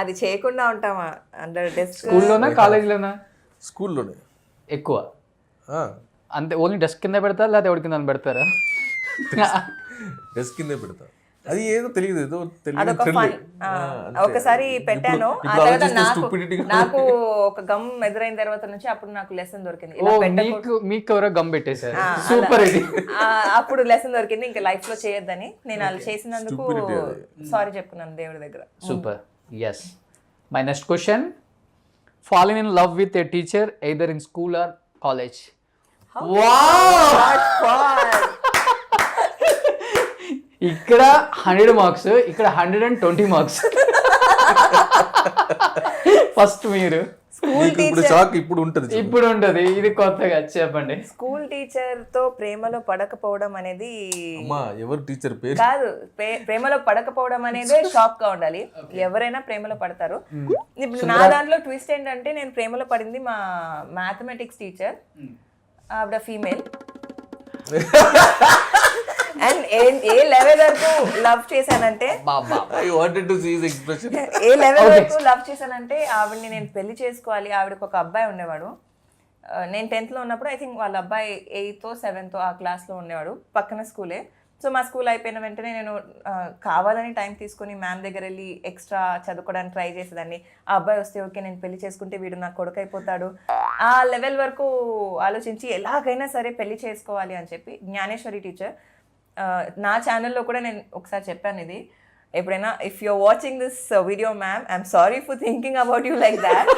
అది చేయకుండా ఉంటామా అండర్ డెస్క్? స్కూల్లోనా కాలేజ్లోనా? స్కూల్లోనే ఎక్కువ. అంతే, ఓన్లీ డెస్క్ కింద పెడతారా లేదా ఎవరి కింద పెడతారా? డెస్క్ కిందే పెడతా. అది ఏదో తెలియదు, ఏదో ఒకసారి పెట్టాను. ఆ తర్వాత నాకు ఒక గమ్ ఎదురైన తర్వాత నుంచి అప్పుడు నాకు లెసన్ దొరికింది. మీకు ఎవరో గమ్ పెట్టేశారు, సూపర్. ఇది అప్పుడు లెసన్ దొరికింది, ఇంకా లైఫ్ లో చేయొద్దని. నేను అలా చేసినందుకు సారీ చెప్పుకున్నాను దేవుడి దగ్గర. Super. Yes, my next question. Fallen in love with a teacher either in school or college? ఇక్కడ 100 మార్క్స్, ఇక్కడ 120 మార్క్స్. ఫస్ట్ మీరు ఇప్పుడు ఉంటది, ఇది కొత్తగా చెప్పండి. స్కూల్ టీచర్ తో ప్రేమలో పడకపోవడం అనేది ఎవరు టీచర్ పేరు కాదు, ప్రేమలో పడకపోవడం అనేది షాక్ గా ఉండాలి. ఎవరైనా ప్రేమలో పడతారు. ఇప్పుడు నా దాంట్లో ట్విస్ట్ ఏంటంటే, నేను ప్రేమలో పడింది మా మ్యాథమెటిక్స్ టీచర్. ఆవిడ ఫీమేల్ అండ్ ఏ లెవెల్ వరకు లవ్ చేశానంటే బాబా I wanted to see his expression. ఏ లెవెల్ వరకు లవ్ చేశానంటే ఆవిడని నేను పెళ్లి చేసుకోవాలి. ఆవిడకి ఒక అబ్బాయి ఉండేవాడు. నేను 10th లో ఉన్నప్పుడు ఐ థింక్ వాళ్ళ అబ్బాయి 8th 7th ఆ క్లాస్లో ఉండేవాడు, పక్కన స్కూలే. సో మా స్కూల్ అయిపోయిన వెంటనే నేను కావాలని టైం తీసుకొని మ్యామ్ దగ్గర వెళ్ళి ఎక్స్ట్రా చదువుకోవడానికి ట్రై చేసేదాన్ని. ఆ అబ్బాయి వస్తే ఓకే నేను పెళ్లి చేసుకుంటే వీడు నాకు కొడుకు అయిపోతాడు, ఆ లెవెల్ వరకు ఆలోచించి ఎలాగైనా సరే పెళ్లి చేసుకోవాలి అని చెప్పి జ్ఞానేశ్వరి టీచర్ నా ఛానల్లో కూడా నేను ఒకసారి చెప్పాను ఇది. ఎప్పుడైనా if you're watching this video ma'am, I'm sorry for thinking about you like that,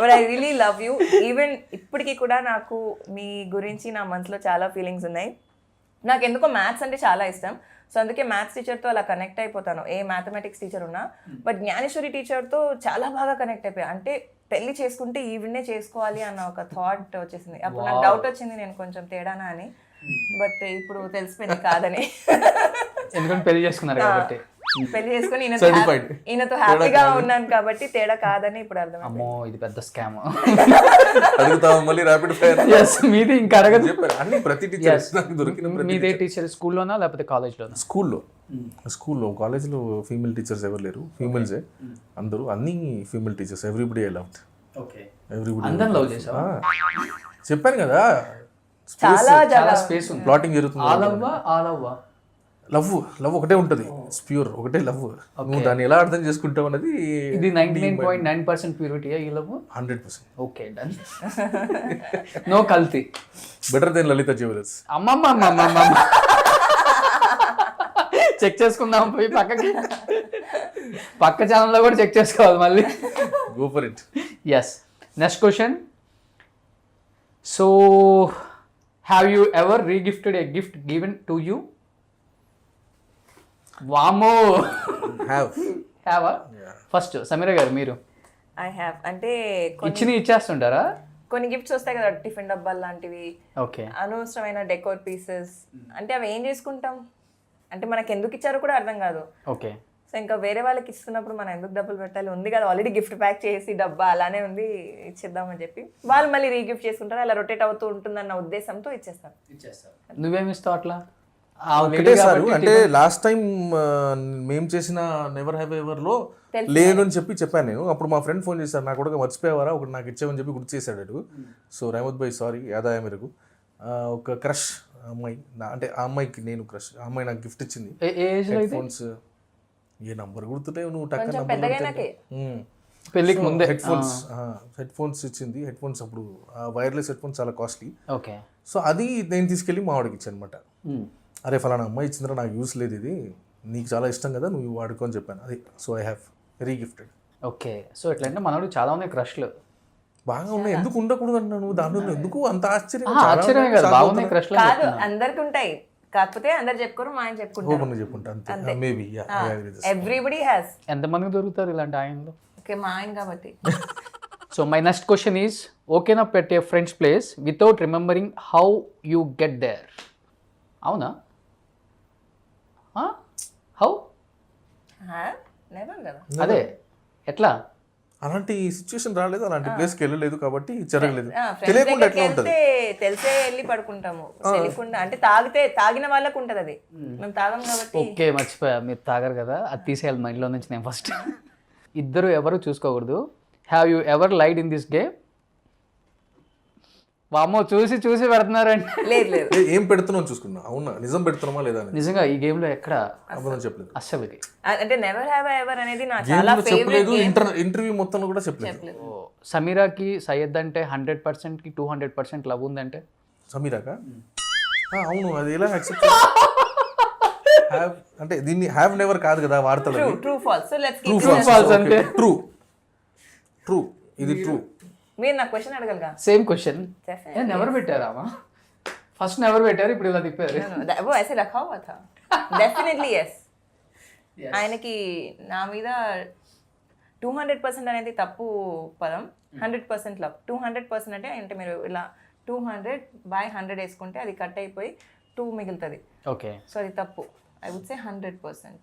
but I really love you. Even ఇప్పటికీ కూడా నాకు మీ గురించి నా మనసులో చాలా ఫీలింగ్స్ ఉన్నాయి. నాకు ఎందుకో మ్యాథ్స్ అంటే చాలా ఇష్టం. సో అందుకే మ్యాథ్స్ టీచర్తో అలా కనెక్ట్ అయిపోతాను, ఏ మ్యాథమెటిక్స్ టీచర్ ఉన్నా. బట్ జ్ఞానేశ్వరి టీచర్తో చాలా బాగా కనెక్ట్ అయిపోయా. అంటే పెళ్లి చేసుకుంటే ఈవిడే చేసుకోవాలి అన్న ఒక థాట్ వచ్చేసింది. అప్పుడు నాకు డౌట్ వచ్చింది నేను కొంచెం తేడానా అని, బట్ ఇప్పుడు తెలిసిపోయింది కాదని. ఎందుకంటే పెళ్లి చేసుకున్నారు కాబట్టి. పెళ్లి చేసుకుని ఈయనతో హ్యాపీగా ఉన్నాను కాబట్టి తేడా కాదని ఇప్పుడు అర్థమైంది. అమ్మో ఇది పెద్ద స్కామ్. అడుగుతాం మళ్ళీ ర్యాపిడ్ ఫైర్. మీది ఇంకా అడగదు. చెప్పారు అన్ని ప్రతి టీచర్ నాకు దొరికిన మీదే టీచర్ స్కూల్లోనా లేకపోతే కాలేజ్లోనా? స్కూల్లో కాలేజ్లో ఫీమేల్ టీచర్స్ ఎవరు లేరు, ఫీమేల్సే అందరూ, అన్ని female teachers. Everybody I loved. అందరం లవ్ చేసావా? చెప్పాను కదా చాలా స్పేస్ ఉంది. ప్లాటింగ్ జరుగుతుంది. లవ్ ఒకటే ఉంటుంది, ప్యూర్ ఒకటే లవ్. నువ్వు దాన్ని ఎలా అర్థం చేసుకుంటావు అన్నది. ఇది 99.9% ప్యూరిటీ ఈ లవ్. 100%. Okay done. నో కల్తీ. Better than Lalitha jewellers. అమ్మమ్మ చెక్ చేసుకుందాం పోయి పక్కకి. పక్క ఛానల్లో కూడా చెక్ చేసుకోవాలి మళ్ళీ. Go for it. Yes. Next question. So have you ever regifted a gift given to you? వామో హ్యావా? ఫస్ట్ సమీరా గారు మీరు. I have. అంటే ఇచ్చేస్తుంటారా? కొన్ని గిఫ్ట్స్ వస్తాయి కదా, టిఫిన్ డబ్బాలు లాంటివి, ఓకే, అనవసరమైన డెకోర్ పీసెస్. అంటే అవి ఏం చేసుకుంటాం, అంటే మనకి ఎందుకు ఇచ్చారో కూడా అర్థం కాదు. ఓకే. సో ఇంకా వేరే వాళ్ళకి ఇస్తున్నప్పుడు మనం ఎందుకు డబ్బులు పెట్టాలి, ఉంది కదా ఆల్రెడీ గిఫ్ట్ ప్యాక్ చేసి డబ్బా అలానే ఉంది ఇచ్చేద్దామని చెప్పి వాళ్ళు మళ్ళీ రీగిఫ్ట్ చేసుకుంటారు. అలా రొటేట్ అవుతూ ఉంటుందన్న ఉద్దేశంతో ఇచ్చేస్తారు. నువ్వేమిస్తావు అట్లా? ఒకటేసారి అంటే లాస్ట్ టైం మేము చేసిన నెవర్ హ్యావ్ ఎవర్ లో లేదు అని చెప్పాను నేను. అప్పుడు మా ఫ్రెండ్ ఫోన్ చేశారు, నాకు కూడా మర్చిపోయేవారా ఒకటి నాకు ఇచ్చామని చెప్పి గుర్తు చేశాడు. సో రహమద్ భాయ్ సారీ యాదాయ మేరకు ఒక క్రష్ అమ్మాయి, అంటే ఆ అమ్మాయికి నేను క్రష్, ఆ అమ్మాయి నాకు గిఫ్ట్ ఇచ్చింది. హెడ్ ఫోన్స్, ఏ నంబర్ గుర్తులేవు నువ్వు టక్క పెళ్ళికి ముందే హెడ్ ఫోన్స్ ఇచ్చింది. హెడ్ ఫోన్స్ అప్పుడు వైర్లెస్ హెడ్ ఫోన్స్ చాలా కాస్ట్లీ. ఓకే. సో అది నేను తీసుకెళ్ళి మా వాడికి ఇచ్చాను అనమాట. అరే ఫలానా అమ్మాయి ఇచ్చిందిరా, నాకు యూస్ లేదు, ఇది నీకు చాలా ఇష్టం కదా నువ్వు వాడుకో అని చెప్పాను. అది so I have regifted. Okay. So ఎట్లంటే మనోడు చాలా ఉన్నాయి క్రష్లు, బాగా ఉన్నాయి. ఎందుకు ఉండకూడదు అన్నా నువ్వు దాంట్లో ఎందుకు అంత ఆశ్చర్యం? బాగున్నాయి క్రష్లు కాదు, అందరికి ఉంటాయి, కాకపోతే అందరు చెప్పుకోరు, మా ఆయన చెప్పుకుంటా అంతే. Maybe everybody has. ఎంతమందికి దొరుకుతారు ఇలాంటి ఆయనలో? ఓకే, మా ఆయన కాబట్టి. So my next question is, ఓకేనా పెట్టే friend's place without remembering how you get there? అవునా? హౌ? అదే ఎట్లా? అలాంటి సిచ్యువేషన్ రాలేదు, అలాంటి ప్లేస్కి వెళ్ళలేదు కాబట్టి జరగలేదు. తెలియకుండా ఎట్లా ఉంటుంది? తెలిసే వెళ్ళి పడుకుంటాము, తెలియకుండా. అంటే తాగిన వాళ్ళకు ఉంటది, అది మేము తాగం కాబట్టి. ఓకే, మర్చిపోయా, మీరు తాగరు కదా, అది తీసేయాలి మైండ్లో నుంచి నేను ఫస్ట్. ఇద్దరు ఎవరు చూసుకోకూడదు. Have you ever lied in this game? వామ్మో, చూసి పెడుతున్నారండి. లేదు ఏం పెడుతున్నావు చూసుకున్నా, అవునా నిజం పెడుతున్నామా లేదా? నిజంగా ఈ గేమ్ లో ఎక్కడ చెప్పలేదు అస్సలుకి. అంటే నెవర్ హ్యావ్ ఎవర్ అనేది నా చాలా ఫేవరెట్ గేమ్. ఇంటర్వ్యూ మొత్తంలో కూడా చెప్పలేదు. సమీరాకి సయ్యద్ అంటే 100%కి 200% లవ్ ఉందంటే? సమీరాకా? అవును, అది ఎలా యాక్సెప్ట్? హ్యావ్ అంటే దీన్ని హ్యావ్ నెవర్ కాదు కదా వార్తలు. True false. So let's true false అంటే ట్రూ ఇది ట్రూ. మీరు నా క్వశ్చన్ అడగలగా? Same question. నెవర్ పెట్టారా? ఫస్ట్ నెవర్ పెట్టారు, ఇప్పుడు ఇలా తిప్పారు. वो ऐसे रखा हुआ था. Definitely yes. ఆయనకి నా మీద 200% అనేది తప్పు పదం, 100% లవ్. 200% అంటే మీరు ఇలా 200/100 వేసుకుంటే అది కట్ అయిపోయి 2 మిగులుతుంది. ఓకే. సో అది తప్పు. I would say 100%.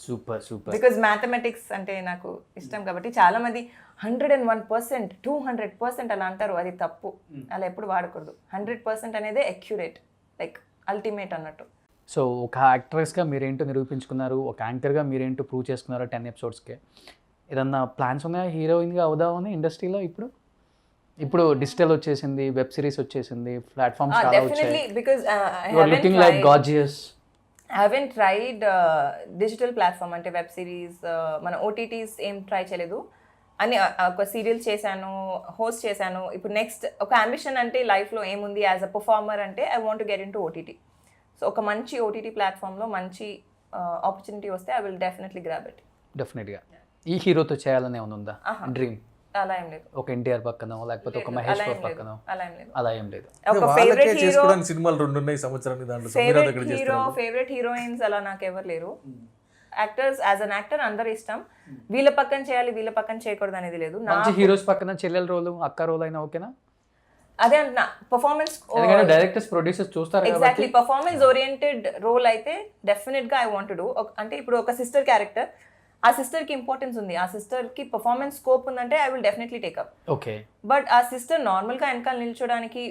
Super. Because mathematics అంటే నాకు ఇష్టం కాబట్టి చాలా మంది 101%, 200% అలా అంటారు, అది తప్పు. అలా ఎప్పుడు వాడకూడదు. 100% అనేది అక్యురేట్, లైక్ అల్టిమేట్ అన్నట్టు. సో ఒక యాక్ట్రెస్గా మీరేంటో నిరూపించుకున్నారు, ఒక యాంకర్గా మీరేంటో ప్రూవ్ చేసుకున్నారు 10 ఎపిసోడ్స్కే. ఏదన్నా ప్లాన్స్ ఉన్నాయా హీరోయిన్గా అవుదామని ఇండస్ట్రీలో? ఇప్పుడు డిజిటల్ వచ్చేసింది, వెబ్ సిరీస్ వచ్చేసింది, ప్లాట్ఫామ్స్ చాలా వచ్చాయి. Definitely, because you are looking like gorgeous. I haven't tried digital platform అంటే వెబ్ సిరీస్, మన ఓటీటీస్ ఏం ట్రై చేయలేదు. అని ఒక సీరియల్ చేశాను, హోస్ట్ చేశాను. ఇప్పుడు నెక్స్ట్ ఒక అంబిషన్ అంటే లైఫ్లో ఏముంది యాజ్ అ పర్ఫార్మర్ అంటే I want to get in to OTT. So ఒక మంచి ఓటీటీ ప్లాట్ఫామ్లో మంచి ఆపర్చునిటీ వస్తే I will definitely grab it. డెఫినెట్గా. ఈ హీరోతో చేయాలని ఏమైనా ఉందా డ్రీమ్? అలా ఏం లేదు. ఒక ఎన్టీఆర్ పక్కనో లేకపోతే ఒక మహేష్ బాబు పక్కనో? అలా ఏం లేదు. అలా ఏం లేదు. ఒక ఫేవరెట్ హీరో, చేసుకోవడానికి సినిమాలు 2 ఉన్నాయి సంవత్సరానికి, దాంట్లో ఫేవరెట్ హీరోయిన్స్ అలా నాకు ఎవరు లేరు. యాక్టర్స్ యాజ్ అన్ యాక్టర్ అందరు ఇష్టం. వీళ్ళ పక్కన చేయాలి, వీళ్ళ పక్కన చేయకూడదు అనేది లేదు. మంచి హీరోస్ పక్కన చెల్లెల రోలు, అక్క రోల్ అయినా ఓకేనా? అదే అంటున్నా, పర్ఫార్మెన్స్, ఎందుకంటే డైరెక్టర్స్ ప్రొడ్యూసర్స్ చూస్తారు కాబట్టి. ఎగ్జాక్ట్లీ, పర్ఫార్మెన్స్ ఓరియంటెడ్ రోల్ అయితే డెఫినెట్ గా ఐ వాంట్ టు డూ. అంటే ఇప్పుడు ఒక సిస్టర్ క్యారెక్టర్, ఆ సిస్టర్ కి ఇంపార్టెన్స్ ఉంది, ఆ సిస్టర్ కి పర్ఫార్మెన్స్ స్కోప్ ఉందంటే I will definitely take up. Okay. But ఆ సిస్టర్ నార్మల్ గా వెనకాల నిల్చోడానికి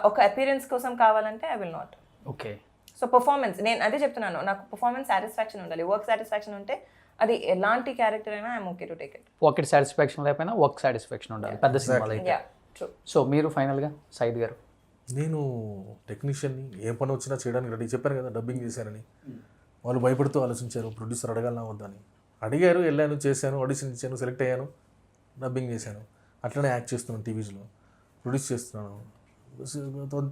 ఒక అపియరెన్స్ కోసం కావాలంటే I will not. Okay. So performance, నేను అదే చెప్తున్నాను, నాకు పర్ఫార్మెన్స్ సాటిస్ఫాక్షన్ ఉండాలి. వర్క్ సాటిస్ఫాక్షన్ ఉంటే అది ఎలాంటి క్యారెక్టర్ అయినా I'm okay to take it. Pocket satisfaction లేకపోయినా వర్క్ సాటిస్ఫాక్షన్ ఉండాలి పెద్ద సినిమాలు అయితే. Yeah, true. సో మీరు ఫైనల్గా సైద్ గారు? నేను టెక్నీషియన్ని, ఏ పని వచ్చినా చేయడానికి రెడీ. చెప్పాను కదా డబ్బింగ్ చేశానని. వాళ్ళు భయపడుతూ ఆలోచించారు, ప్రొడ్యూసర్ అడగాలన్నా వద్దని. అడిగారు, వెళ్ళాను, చేశాను, ఆడిషన్ ఇచ్చాను, సెలెక్ట్ అయ్యాను, డబ్బింగ్ చేశాను. అట్లనే యాక్ట్ చేస్తున్నాను, టీవీస్లో ప్రొడ్యూస్ చేస్తున్నాను.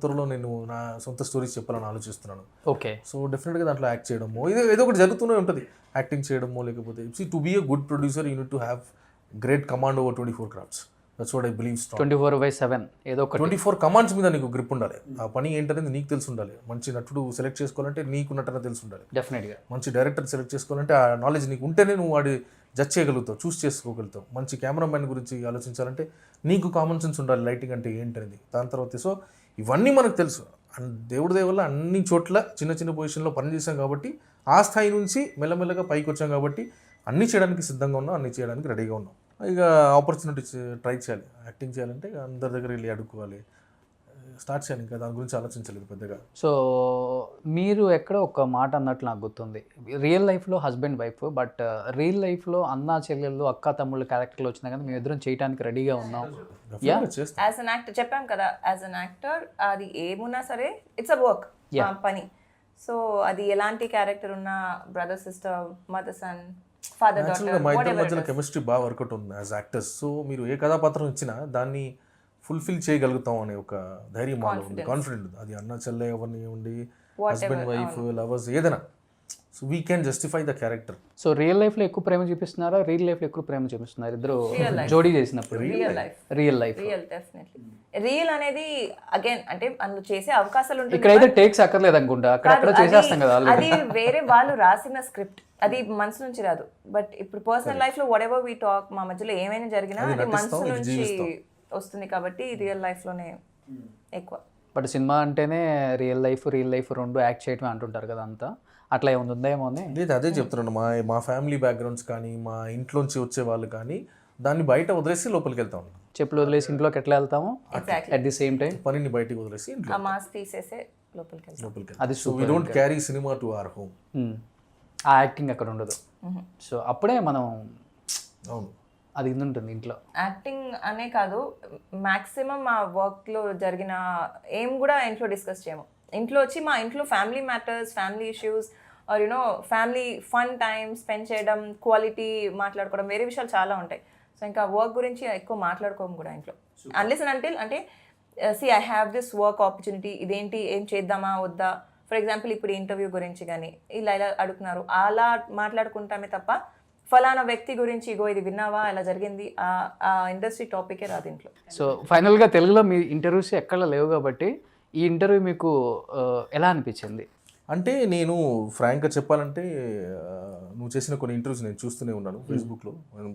త్వరలో నేను నా సొంత స్టోరీస్ చెప్పాలని ఆలోచిస్తున్నాను. ఓకే. సో డెఫినెట్గా దాంట్లో యాక్ట్ చేయడమో ఏదో ఒకటి జరుగుతూనే ఉంటుంది. యాక్టింగ్ చేయడమో, లేకపోతే to be a good producer you need to have great command over 24 crafts. That's what I believe strong. 24/7 ఏదో ఒక 24 కమాండ్స్ మీద నీకు గ్రిప్ ఉండాలి. ఆ పని ఏంటనేది నీకు తెలిసి ఉండాలి. మంచి నటుడు సెలెక్ట్ చేసుకోవాలంటే నీకు నటన తెలిసి ఉండాలి. డెఫినెట్గా. మంచి డైరెక్టర్ సెలెక్ట్ చేసుకోవాలంటే ఆ నాలెడ్జ్ నీకు ఉంటేనే నువ్వు వాడి జడ్జ్ చేయగలుగుతావు, చూస్ చేసుకోగలుగుతావు. మంచి కెమెరామ్యాన్ గురించి ఆలోచించాలంటే నీకు కామన్ సెన్స్ ఉండాలి, లైటింగ్ అంటే ఏంటనేది. దాని తర్వాత సో ఇవన్నీ మనకు తెలుసు. దేవుడి దయ వల్ల అన్ని చోట్ల చిన్న చిన్న పొజిషన్లో పనిచేసాం కాబట్టి, ఆ స్థాయి నుంచి మెల్లమెల్లగా పైకి వచ్చాం కాబట్టి అన్నీ చేయడానికి సిద్ధంగా ఉన్నాం, అన్నీ చేయడానికి రెడీగా ఉన్నాం. ఇక ఆపర్చునిటీ ట్రై చేయాలి. యాక్టింగ్ చేయాలంటే అందరి దగ్గర వెళ్ళి అడుక్కోవాలి, స్టార్ట్ చేయాలి. ఇంకా దాని గురించి ఆలోచించలేదు పెద్దగా. సో మీరు ఎక్కడ ఒక మాట అన్నట్లు నాకు గుర్తుంది, రియల్ లైఫ్లో హస్బెండ్ వైఫ్, బట్ రియల్ లైఫ్లో అన్నా చెల్లెళ్ళు, అక్క తమ్ముళ్ళు క్యారెక్టర్లు వచ్చినా కానీ మేము ఎదురు చేయడానికి రెడీగా ఉన్నాం. చేస్తాం. యాజ్ అన్ యాక్టర్ చెప్పాం కదా, యాజ్ అన్ యాక్టర్ అది ఏమున్నా సరే ఇట్స్ అ వర్క్, పని. సో అది ఎలాంటి క్యారెక్టర్ ఉన్నా, brother sister, mother sun, father daughter, మా ఇద్దరి మధ్యన కెమిస్ట్రీ బాగా వర్కౌట్ ఉంది యాజ్ యాక్టర్స్. సో మీరు ఏ కథాపాత్రం ఇచ్చినా దాన్ని ఫుల్ఫిల్ చేయగలుగుతాం అనే ఒక ధైర్యం మాలో ఉంది, కాన్ఫిడెంట్ ఉంది. అది అన్న చెల్లె ఎవరిని ఉండి, హస్బెండ్ వైఫ్, లవర్స్ ఏదైనా, so we can justify the character. So real లైఫ్లో ఎక్కువ ప్రేమ చూపిస్తున్నారా, రియల్ లైఫ్లో ఎక్కువ ప్రేమ చూపిస్తున్నారు ఇద్దరు జోడీ చేసినప్పుడు? Real life definitely. రియల్ అనేది అగైన్ అంటే అందులో చేసే అవకాశాలు ఉంటాయి. ఇక్కడైతే టేక్స్ అక్కర్లేదు అనుకుంటా, అక్కడ చేసేస్తాం కదా. అది వేరే వాళ్ళు రాసిన స్క్రిప్ట్, అది మనసు నుంచి రాదు. బట్ ఇప్పుడు పర్సనల్ లైఫ్ లో వాట్ ఎవర్ వి టాక్, మా మధ్యలో ఏమైనా జరిగినా అది మనసు నుంచి వస్తుంది కాబట్టి రియల్ లైఫ్ లోనే ఎక్కువ. బట్ సినిమా అంటేనే రియల్ లైఫ్ రెండు యాక్ట్ చేయటం అంటుంటారు కదా, అంతా అట్లా ఏముంది ఉందేమో అని. లేదు, అదే చెప్తున్నాను. మా ఫ్యామిలీ బ్యాక్గ్రౌండ్స్ కానీ, మా ఇంట్లోంచి వచ్చే వాళ్ళు కానీ దాన్ని బయట వదిలేసి లోపలికి వెళ్తా ఉన్నాం. చెప్పులు వదిలేసి ఇంట్లోకి ఎట్లా వెళ్తాము, అట్ ది సేమ్ టైం పనిని బయటికి వదిలేసి ఇంట్లో మాస్క్ తీసేసే లోపలికి వెళ్తాం. అది so we don't carry cinema to our home. ఆ యాక్టింగ్ అక్కడ ఉండదు. సో అప్పుడే మనం అవును అది ఉంటుంది ఇంట్లో. యాక్టింగ్ అనే కాదు, మ్యాక్సిమం మా వర్క్లో జరిగిన ఏం కూడా ఇంట్లో డిస్కస్ చేయము. ఇంట్లో వచ్చి మా ఇంట్లో family matters, family issues or you know family fun time spend చేయడం, క్వాలిటీ మాట్లాడుకోవడం, వేరే విషయాలు చాలా ఉంటాయి. సో ఇంకా వర్క్ గురించి ఎక్కువ మాట్లాడుకోము కూడా ఇంట్లో. అన్లెస్ అండ్ అంటిల్ అంటే see I have this work opportunity, ఇదేంటి, ఏం చేద్దామా వద్దా. ఫర్ ఎగ్జాంపుల్ ఇప్పుడు ఇంటర్వ్యూ గురించి కానీ ఇలా అడుగుతున్నారు, అలా మాట్లాడుకుంటామే తప్ప ఫలానా వ్యక్తి గురించి ఇగో ఇది విన్నావా, ఇలా జరిగింది, ఆ ఇండస్ట్రీ టాపికే రాదు ఇంట్లో. సో ఫైనల్గా తెలుగులో మీ ఇంటర్వ్యూస్ ఎక్కడ లేవు కాబట్టి ఈ ఇంటర్వ్యూ మీకు ఎలా అనిపించింది? అంటే నేను ఫ్రాంక్గా చెప్పాలంటే నువ్వు చేసిన కొన్ని ఇంటర్వ్యూస్ నేను చూస్తూనే ఉన్నాను ఫేస్బుక్లో, నేను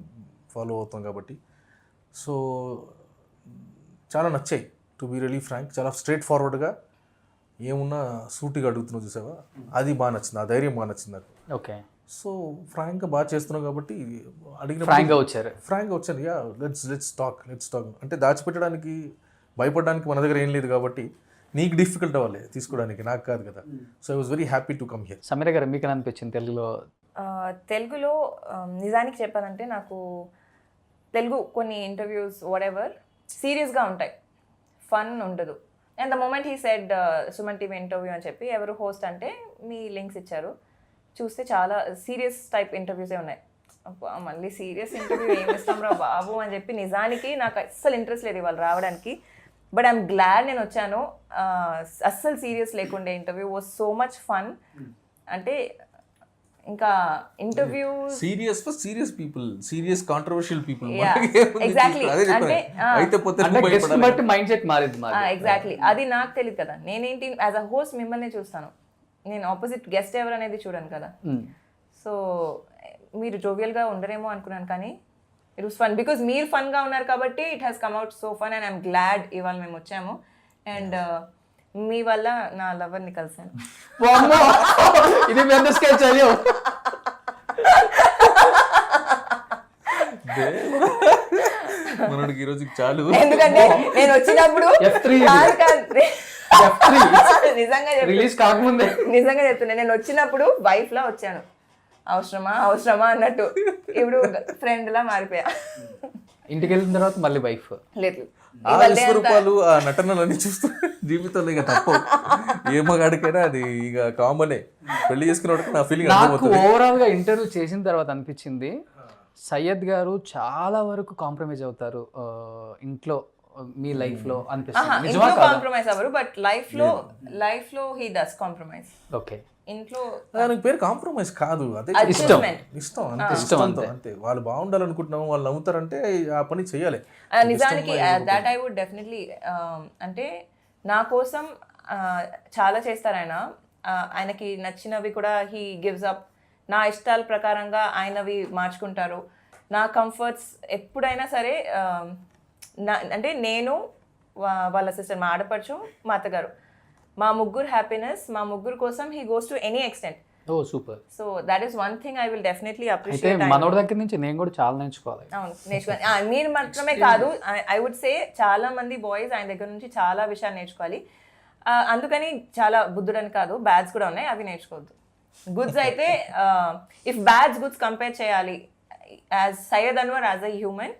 ఫాలో అవుతాం కాబట్టి. సో చాలా నచ్చాయి, టు బీ రియలీ ఫ్రాంక్. చాలా స్ట్రైట్ ఫార్వర్డ్గా ఏమున్నా సూటిగా అడుగుతున్నావు చూసావా, అది బాగా నచ్చింది, ఆ ధైర్యం బాగా నచ్చింది నాకు. ఓకే. సో ఫ్రాంక్గా బాగా చేస్తున్నావు కాబట్టి అడిగిన ఫ్రాంక్గా వచ్చాను. యా లెట్స్ టాక్ అంటే దాచిపెట్టడానికి భయపడడానికి మన దగ్గర ఏం లేదు కాబట్టి నీకు డిఫికల్ట్ అవ్వాలి తీసుకోవడానికి, నాకు కాదు కదా. So I was very happy to come here. Sameera గారు మీకు ఎలా అనిపించింది తెలుగులో? తెలుగులో నిజానికి చెప్పాలంటే నాకు తెలుగు కొన్ని ఇంటర్వ్యూస్ వాట్ ఎవర్ సీరియస్గా ఉంటాయి, ఫన్ ఉండదు. And the moment he said Suman TV interview అని చెప్పి ఎవరు హోస్ట్ అంటే మీ లింక్స్ ఇచ్చారు, చూస్తే చాలా సీరియస్ టైప్ ఇంటర్వ్యూసే ఉన్నాయి. అబ్బా మళ్ళీ సీరియస్ ఇంటర్వ్యూ ఏమి ఇస్తాం రా బాబు అని చెప్పి నిజానికి నాకు అస్సలు ఇంట్రెస్ట్ లేదు ఇవాళ రావడానికి. బట్ ఐఎమ్ గ్లాడ్ నేను వచ్చాను. అస్సలు సీరియస్ లేకుండే interview was so much fun. అంటే ఇంకా interview serious people, serious controversial people. Exactly అంటే బట్టి మైండ్ సెట్ మారింది. ఎగ్జాక్ట్లీ అది నాకు తెలియదు కదా. నేనేంటి యాజ్ అ హోస్ట్ మిమ్మల్ని చూస్తాను, నేను ఆపోజిట్ గెస్ట్ ఎవరు అనేది చూడను కదా. సో మీరు జోవియల్గా ఉండరేమో అనుకున్నాను, కానీ ఇట్ వాస్ ఫన్ బికాజ్ మీరు ఫన్గా ఉన్నారు కాబట్టి it has come out so fun. And I'm glad ఇవాళ మేము వచ్చాము. అండ్ మీ వల్ల నా లవర్ని కలిసాను. ఇది పెద్ద స్కెచ్ అయ్యో. మనకి ఈరోజు చాలు, ఎందుకంటే నేను వచ్చినప్పుడు నిజంగా చెప్తున్నా, నేను వచ్చినప్పుడు వైఫ్ లా వచ్చాను, అవసరమా అన్నట్టు. ఇప్పుడు ఫ్రెండ్ లా మారిపోయా. ఇంటికి వెళ్ళిన తర్వాత మళ్ళీ వైఫ్ లేదు. ఆ విశ్వరూపాలు, ఆ నటనలన్నీ చూస్తూ జీవితంలో ఇక తప్ప ఏ మగాడికైనా అది ఇక కామనే. పెళ్లి చేసుకున్నప్పుడు నా ఫీలింగ్ నాకు ఓవరాల్ గా ఇంటర్వ్యూ చేసిన తర్వాత అనిపించింది సయ్యద్ గారు చాలా వరకు కాంప్రమైజ్ అవుతారు ఇంట్లో మీ లైఫ్ లో అనిపిస్తుంది. కాంప్రమైజ్ అవ్వరు, బట్ లైఫ్ లో హీ డస్ కాంప్రమైజ్. ఓకే, ఇంట్లో దానికి పేరు కాంప్రమైజ్ కాదు, అదే ఇష్టం అంతే. ఇష్టంతో అంతే. వాళ్ళు బాగుండాలనుకుంటున్నాము, వాళ్ళు నమ్ముతారంటే ఆ పని చేయాలి. నిజానికి దాట్ ఐ వుడ్ డెఫినెట్లీ. అంటే నా కోసం చాలా చేస్తారు ఆయన. ఆయనకి నచ్చినవి కూడా హీ గివ్స్ అప్. నా ఇష్టాల ప్రకారంగా ఆయనవి మార్చుకుంటారు. నా కంఫర్ట్స్ ఎప్పుడైనా సరే అంటే నేను, వాళ్ళ సిస్టర్, మా ఆడపడుచు, మా అత్తగారు, మా ముగ్గురు హ్యాపీనెస్, మా ముగ్గురు కోసం he goes to any extent. Oh super. So that is one thing I will definitely appreciate. మనోడి దగ్గర నుంచి నేను కూడా చాలా నేర్చుకోవాలి. అవును, నేర్చుకోవాలి. మీరు మాత్రమే కాదు, ఐ వుడ్ సే చాలా మంది బాయ్స్ ఆయన దగ్గర నుంచి చాలా విషయాలు నేర్చుకోవాలి. అందుకని చాలా బుద్ధుడని కాదు, బ్యాడ్స్ కూడా ఉన్నాయి, అవి నేర్చుకోవద్దు. గుడ్స్ అయితే ఇఫ్ బ్యాడ్స్ గుడ్స్ కంపేర్ చేయాలి as Syed Anwar as a human,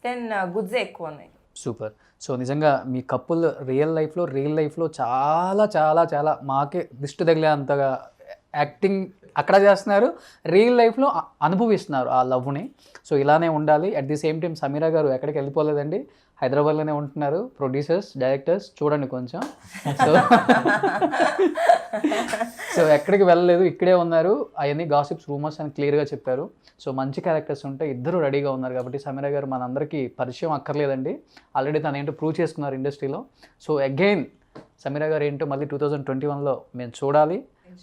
then గుడ్సే ఎక్కువ ఉన్నాయి. సూపర్. సో నిజంగా మీ కపుల్ రియల్ లైఫ్లో చాలా చాలా చాలా మాకే దిష్టి తగిలే అంతగా యాక్టింగ్ అక్కడ చేస్తున్నారు, రియల్ లైఫ్లో అనుభవిస్తున్నారు ఆ లవ్ని. సో ఇలానే ఉండాలి. At the same time Sameera గారు ఎక్కడికి వెళ్ళిపోలేదండి, హైదరాబాద్లోనే ఉంటున్నారు. ప్రొడ్యూసర్స్, డైరెక్టర్స్ చూడండి కొంచెం. సో ఎక్కడికి వెళ్ళలేదు, ఇక్కడే ఉన్నారు. అవన్నీ గాసిప్స్, రూమర్స్ అని క్లియర్గా చెప్పారు. సో మంచి క్యారెక్టర్స్ ఉంటే ఇద్దరు రెడీగా ఉన్నారు కాబట్టి సమీరా గారు మనందరికీ పరిచయం అక్కర్లేదండి. ఆల్రెడీ తను ఏంటో ప్రూవ్ చేసుకున్నారు ఇండస్ట్రీలో. సో అగైన్ సమీరా గారు ఏంటో మళ్ళీ 2021లో మేము చూడాలి,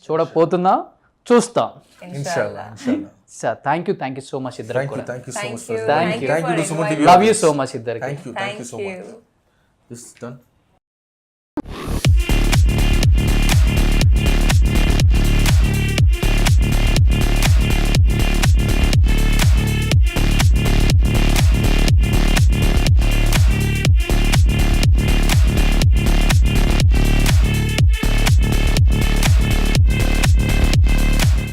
చూడకపోతున్నాం, చూస్తాం. Sir thank you so much ఇద్దరికి కూడా. Thank you. Love you so much ఇద్దరికి. Thank you so much. This is done.